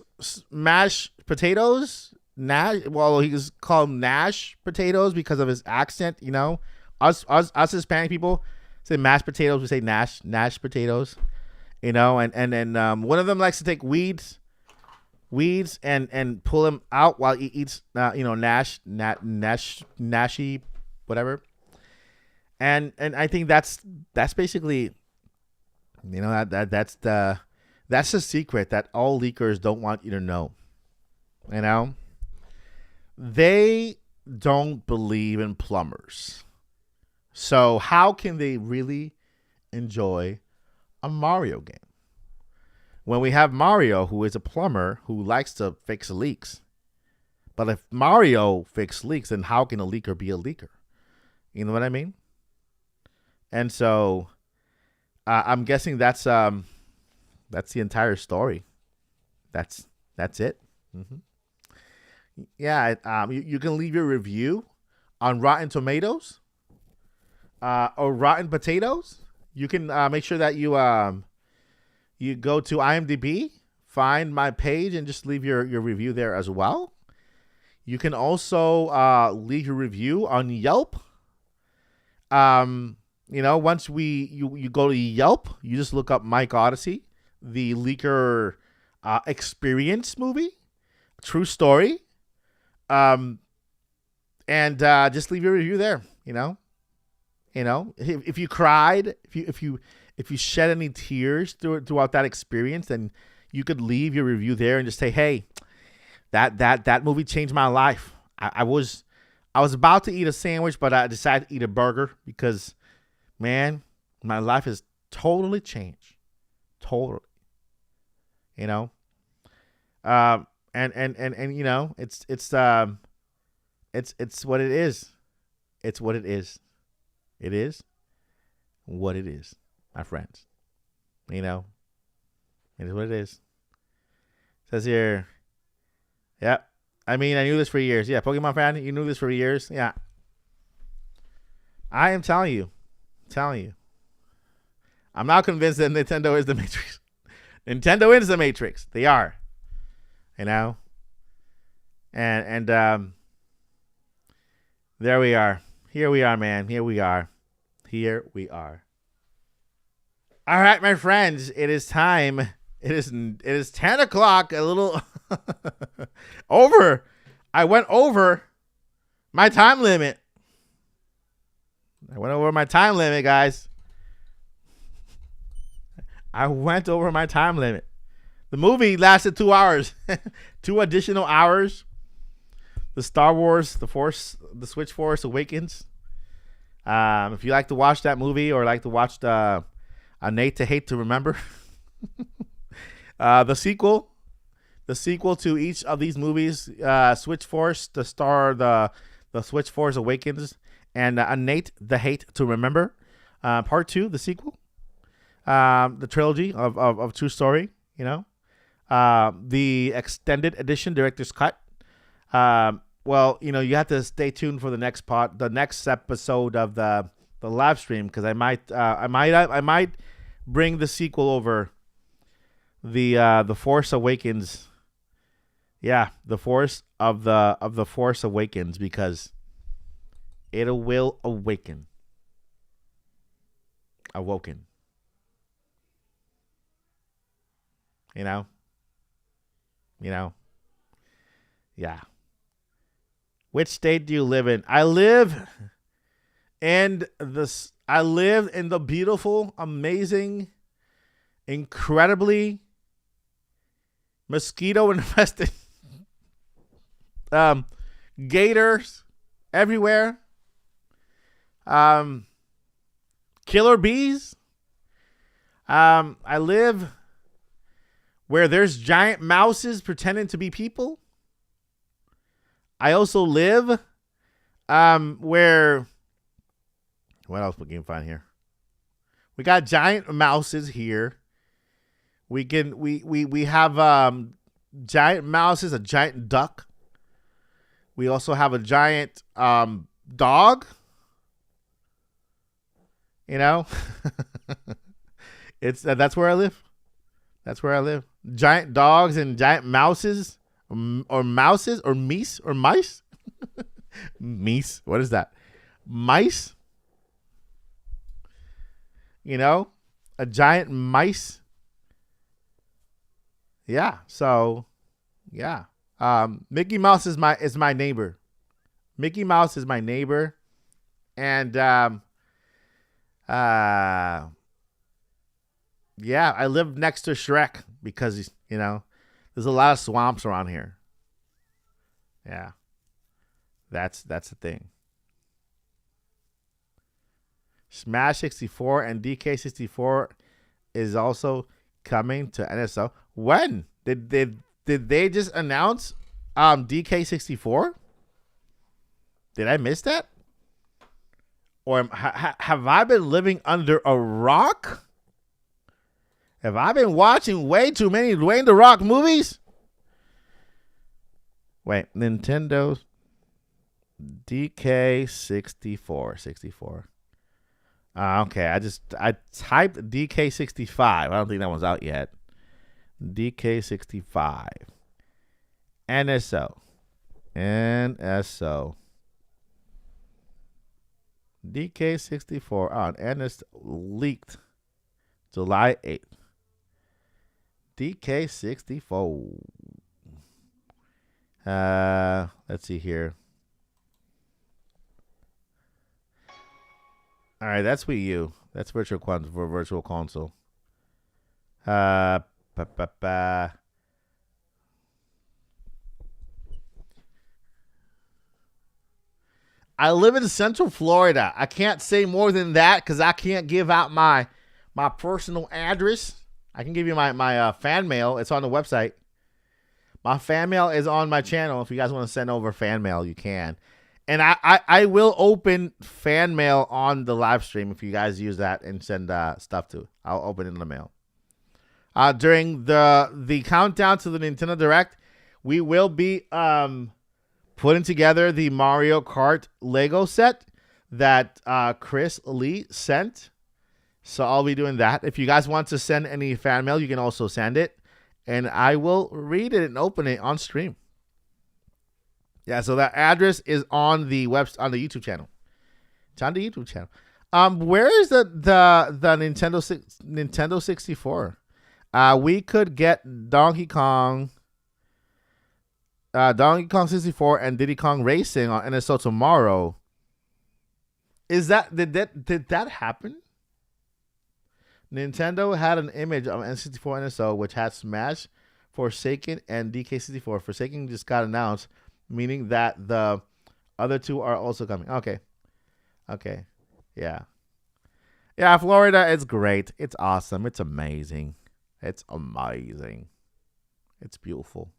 mashed potatoes. Well, he's called Nash potatoes because of his accent. You know, us Hispanic people say mashed potatoes. We say Nash potatoes. You know, and then one of them likes to take weeds and pull them out while he eats, Nashy, whatever. And I think that's basically, that's the secret that all leakers don't want you to know. You know, they don't believe in plumbers. So how can they really enjoy a Mario game when we have Mario, who is a plumber who likes to fix leaks? But if Mario fixed leaks, then how can a leaker be a leaker? You know what I mean? And so I'm guessing that's the entire story. That's it. Mm-hmm. Yeah, you can leave your review on Rotten Tomatoes or Rotten Potatoes. You can make sure that you go to IMDb, find my page, and just leave your review there as well. You can also leave your review on Yelp. Once you go to Yelp, you just look up Mike Odyssey, the leaker experience movie, true story. And just leave your review there. If you cried, if you shed any tears throughout that experience, then you could leave your review there and just say, hey, that movie changed my life. I was about to eat a sandwich, but I decided to eat a burger because, man, my life has totally changed. Totally. And it's what it is. It's what it is. It is what it is, my friends. It is what it is. It says here, yeah. I knew this for years. Yeah, Pokemon fan, you knew this for years. Yeah. I am telling you. I'm not convinced that Nintendo is the Matrix. Nintendo is the Matrix. They are. And there we are. Here we are, man. Here we are. All right, my friends. It is time. It is 10 o'clock. A little over. I went over my time limit. Guys. I went over my time limit. The movie lasted 2 hours. 2 additional hours. The Star Wars, the Switch Force Awakens. If you like to watch that movie or like to watch A Nate to Hate to Remember, the sequel to each of these movies, Switch Force, the Switch Force Awakens, and A Nate the Hate to Remember, Part 2, the sequel, the trilogy of True Story, the extended edition director's cut. You have to stay tuned for the next episode of the live stream, because I might bring the sequel over, the Force Awakens. Yeah, the Force of the Force Awakens, because it will awoken. Yeah. Which state do you live in? I live in the beautiful, amazing, incredibly mosquito infested gators everywhere. Killer bees. I live where there's giant mouses pretending to be people. I also live where, what else we can find here? We got giant mouses here. We have giant mouses, a giant duck. We also have a giant dog. That's where I live. Giant dogs and giant mouses. Or mouses, or meese, or mice. Meese, what is that? Mice. A giant mice. Yeah. So, yeah. Mickey Mouse is my neighbor. Mickey Mouse is my neighbor, and yeah, I live next to Shrek because there's a lot of swamps around here. Yeah. That's the thing. Smash 64 and DK 64 is also coming to NSO. When? Did they just announce DK64? Did I miss that? Or have I been living under a rock? Have I been watching way too many Dwayne The Rock movies? Wait, Nintendo DK64. 64. Okay, I typed DK65. I don't think that one's out yet. DK65. NSO. DK64 on NS leaked July 8th. DK64. Let's see here. All right, that's Wii U. That's virtual console. I live in Central Florida. I can't say more than that because I can't give out my personal address. I can give you my fan mail. It's on the website. My fan mail is on my channel. If you guys want to send over fan mail, you can. And I will open fan mail on the live stream if you guys use that and send stuff to. I'll open it in the mail. During the countdown to the Nintendo Direct, we will be putting together the Mario Kart Lego set that Chris Lee sent. So I'll be doing that. If you guys want to send any fan mail, you can also send it. And I will read it and open it on stream. Yeah, so that address is on the on the YouTube channel. It's on the YouTube channel. Where is the Nintendo 64? We could get Donkey Kong 64 and Diddy Kong Racing on NSO tomorrow. Did that happen? Nintendo had an image of N64 NSO which had Smash, Forsaken, and DK64. Forsaken just got announced, meaning that the other two are also coming. Okay. Yeah, Florida is great. It's awesome. It's amazing. It's beautiful.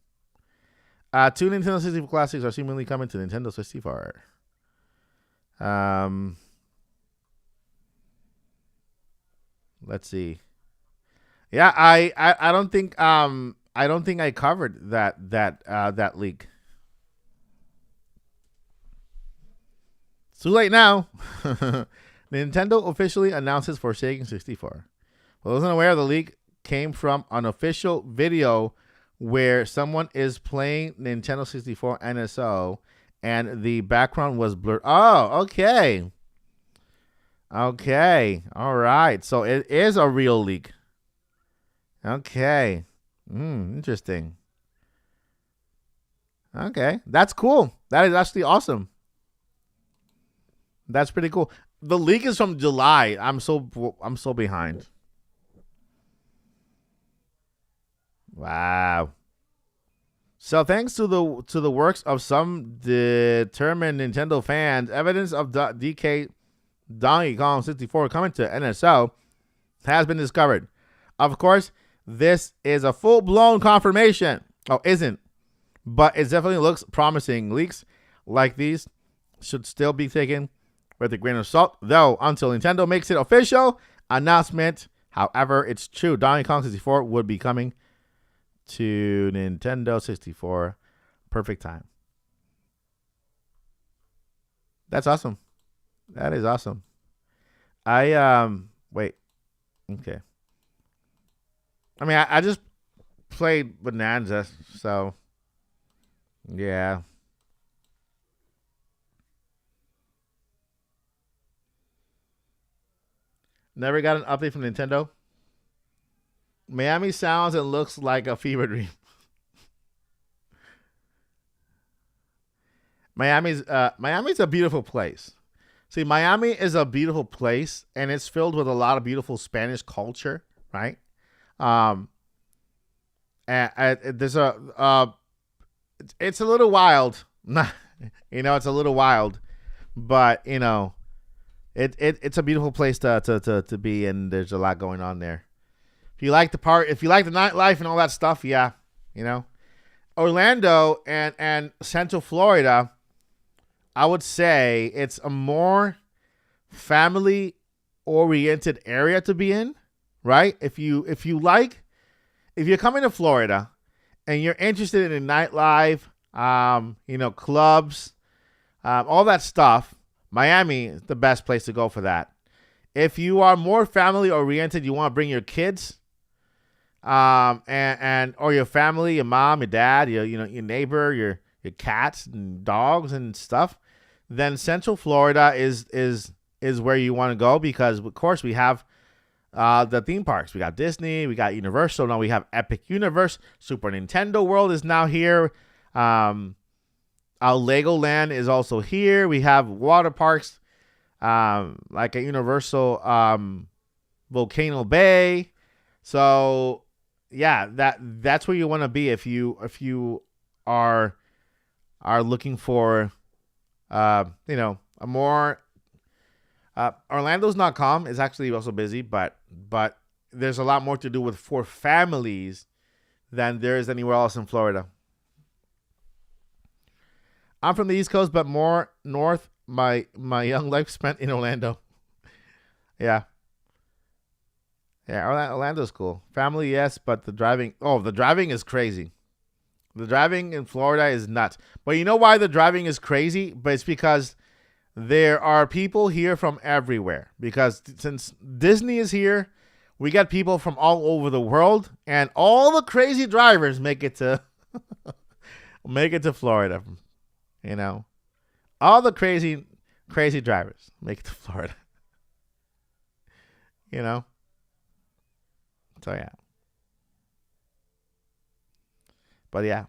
Two Nintendo 64 classics are seemingly coming to Nintendo 64. Let's see. Yeah, I don't think I covered that leak. It's too late now. Nintendo officially announces Forsaken 64. For those unaware, the leak came from an official video where someone is playing Nintendo 64 NSO and the background was blurred. Oh, okay. Okay. All right. So it is a real leak. Okay. Interesting. Okay. That's cool. That is actually awesome. That's pretty cool. The leak is from July. I'm so behind. Wow. So thanks to the works of some determined Nintendo fans, evidence of DK Donkey Kong 64 coming to NSO has been discovered. Of course, this is a full-blown confirmation. Oh, isn't. But it definitely looks promising. Leaks like these should still be taken with a grain of salt, though, until Nintendo makes it official announcement. However, it's true. Donkey Kong 64 would be coming to Nintendo 64. Perfect time. That's awesome. That is awesome. Wait. Okay. I mean, I just played Bonanza, so yeah. Never got an update from Nintendo. Miami sounds and looks like a fever dream. Miami's a beautiful place. See, Miami is a beautiful place, and it's filled with a lot of beautiful Spanish culture, right? And there's it's a little wild, it's a little wild, but it's a beautiful place to be, and there's a lot going on there. If you like the nightlife and all that stuff, yeah, Orlando and Central Florida, I would say it's a more family oriented area to be in, right? If you're coming to Florida and you're interested in nightlife, clubs, all that stuff, Miami is the best place to go for that. If you are more family oriented, you want to bring your kids, and or your family, your mom, your dad, your neighbor, your cats and dogs and stuff, then Central Florida is where you want to go, because of course we have the theme parks. We got Disney, we got Universal, now we have Epic Universe. Super Nintendo World is now here. Our Legoland is also here. We have water parks, like at Universal, Volcano Bay. So yeah, that's where you want to be if you are looking for a more Orlando's not calm. It's actually also busy, but there's a lot more to do for families than there is anywhere else in Florida. I'm from the East Coast, but more north. My young life spent in Orlando. Yeah. Yeah, Orlando's cool. Family, yes, but the driving is crazy. The driving in Florida is nuts. But you know why the driving is crazy? But it's because there are people here from everywhere. Because since Disney is here, we got people from all over the world, and all the crazy drivers make it to Florida. All the crazy drivers make it to Florida. So yeah. But yeah,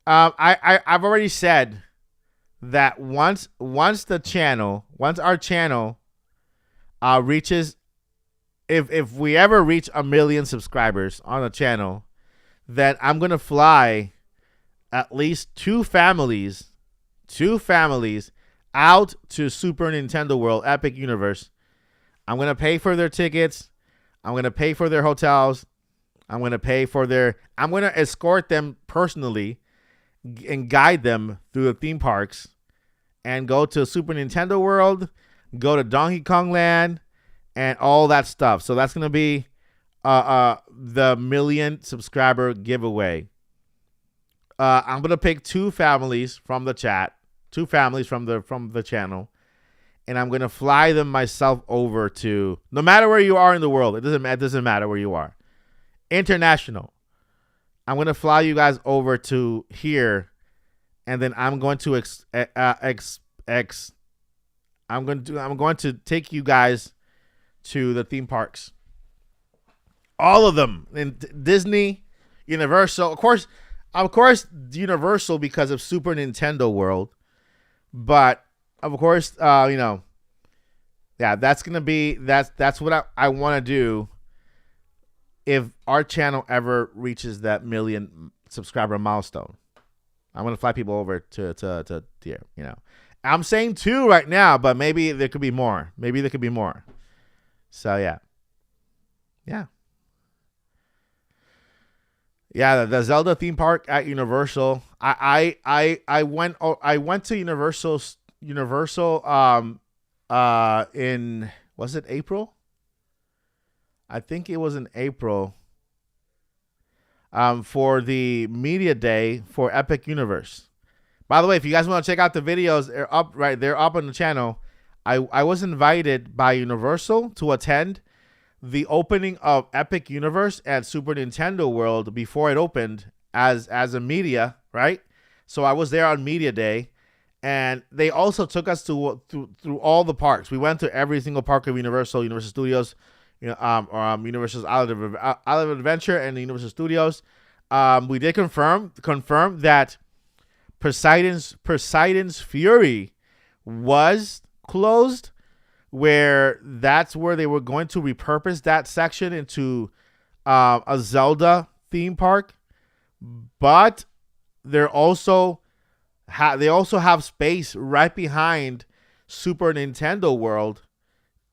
I've already said that once our channel reaches, if we ever reach 1 million subscribers on the channel, then I'm gonna fly at least two families out to Super Nintendo World, Epic Universe. I'm gonna pay for their tickets. I'm gonna pay for their hotels. I'm gonna escort them personally and guide them through the theme parks, and go to Super Nintendo World, go to Donkey Kong Land, and all that stuff. So that's gonna be the 1 million subscriber giveaway. I'm gonna pick two families from the chat, two families from the channel, and I'm gonna fly them myself over to, no matter where you are in the world. It doesn't matter where you are. International. I'm gonna fly you guys over to here, and then I'm going to I'm going to take you guys to the theme parks. All of them. In Disney, Universal, of course Universal because of Super Nintendo World. But of course, that's what I want to do if our channel ever reaches that 1 million subscriber milestone. I'm gonna fly people over to here. I'm saying 2 right now, but maybe there could be more. So yeah. The Zelda theme park at Universal. I went to Universal in, was it April? I think it was in April. For the media day for Epic Universe. By the way, if you guys want to check out the videos, they're up on the channel. I was invited by Universal to attend the opening of Epic Universe at Super Nintendo World before it opened as a media, right? So I was there on media day, and they also took us through all the parks. We went to every single park of Universal Studios, Universal's Island of Adventure and the Universal Studios. We did confirm that Poseidon's Fury was closed, that's where they were going to repurpose that section into a Zelda theme park. But they also have space right behind Super Nintendo World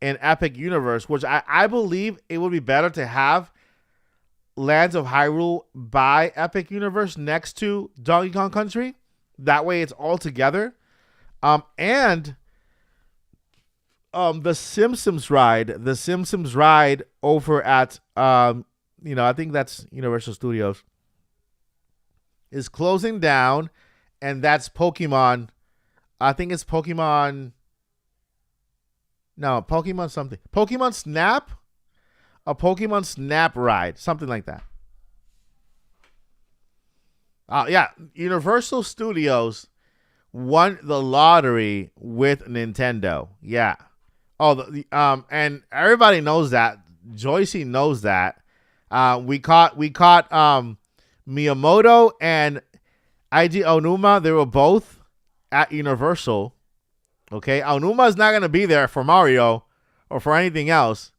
in Epic Universe, which I believe it would be better to have Lands of Hyrule by Epic Universe next to Donkey Kong Country. That way it's all together. And the Simpsons ride over at I think that's Universal Studios, is closing down, and that's Pokemon. I think it's Pokemon. No, Pokemon something. Pokemon Snap? A Pokemon Snap ride. Something like that. Yeah. Universal Studios won the lottery with Nintendo. Yeah. And everybody knows that. Joycey knows that. We caught Miyamoto and Eiji Onuma. They were both at Universal. Okay, Onuma is not gonna be there for Mario or for anything else,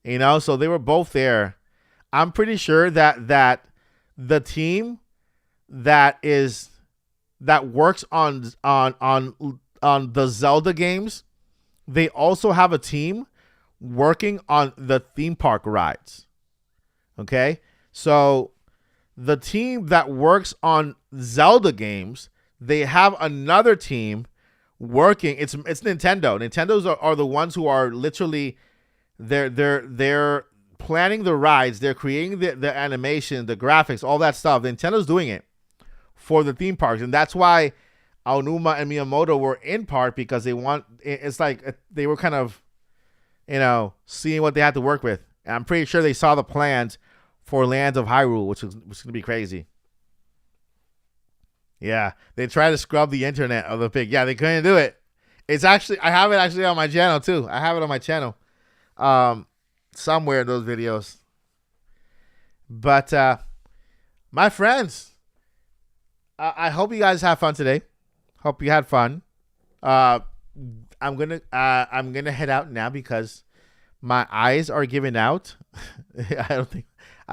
so they were both there. I'm pretty sure that the team that works on the Zelda games, they also have a team working on the theme park rides. Okay, so the team that works on Zelda games, they have another team working. It's Nintendo. Nintendo's are the ones who are literally they're planning the rides, they're creating the animation, the graphics, all that stuff. Nintendo's doing it for the theme parks, and that's why Aonuma and Miyamoto were in part, because it's like they were kind of seeing what they had to work with. And I'm pretty sure they saw the plans for Lands of Hyrule, which is going to be crazy. Yeah, they tried to scrub the internet of the pig. Yeah, they couldn't do it. It's actually, I have it actually on my channel too. I have it on my channel, somewhere in those videos. But my friends, I hope you guys have fun today. Hope you had fun. I'm gonna head out now because my eyes are giving out. I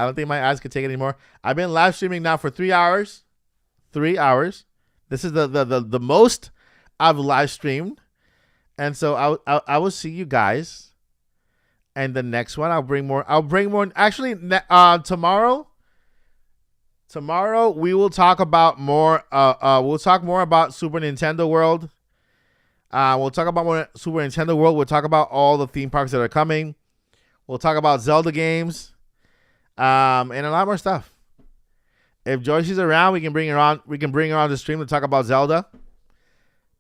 don't think my eyes can take it anymore. I've been live streaming now for 3 hours. 3 hours. This is the most I've live streamed, and so I will see you guys. And the next one, I'll bring more. Actually, tomorrow we will talk about more. We'll talk more about Super Nintendo World. We'll talk about more Super Nintendo World. We'll talk about all the theme parks that are coming. We'll talk about Zelda games, and a lot more stuff. If Joyce's around, we can bring her on. We can bring her on the stream to talk about Zelda.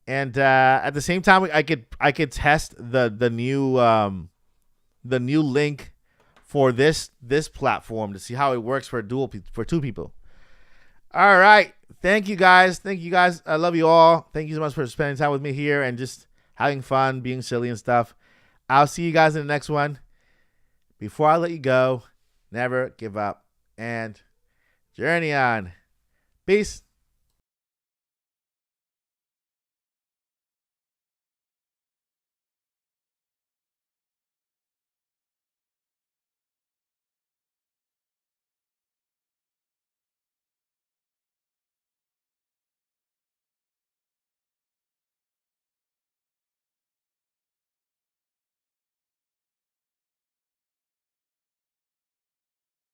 And at the same time, I could test the new link for this platform to see how it works for two people. All right, thank you guys. I love you all. Thank you so much for spending time with me here and just having fun, being silly and stuff. I'll see you guys in the next one. Before I let you go, never give up and journey on. Peace.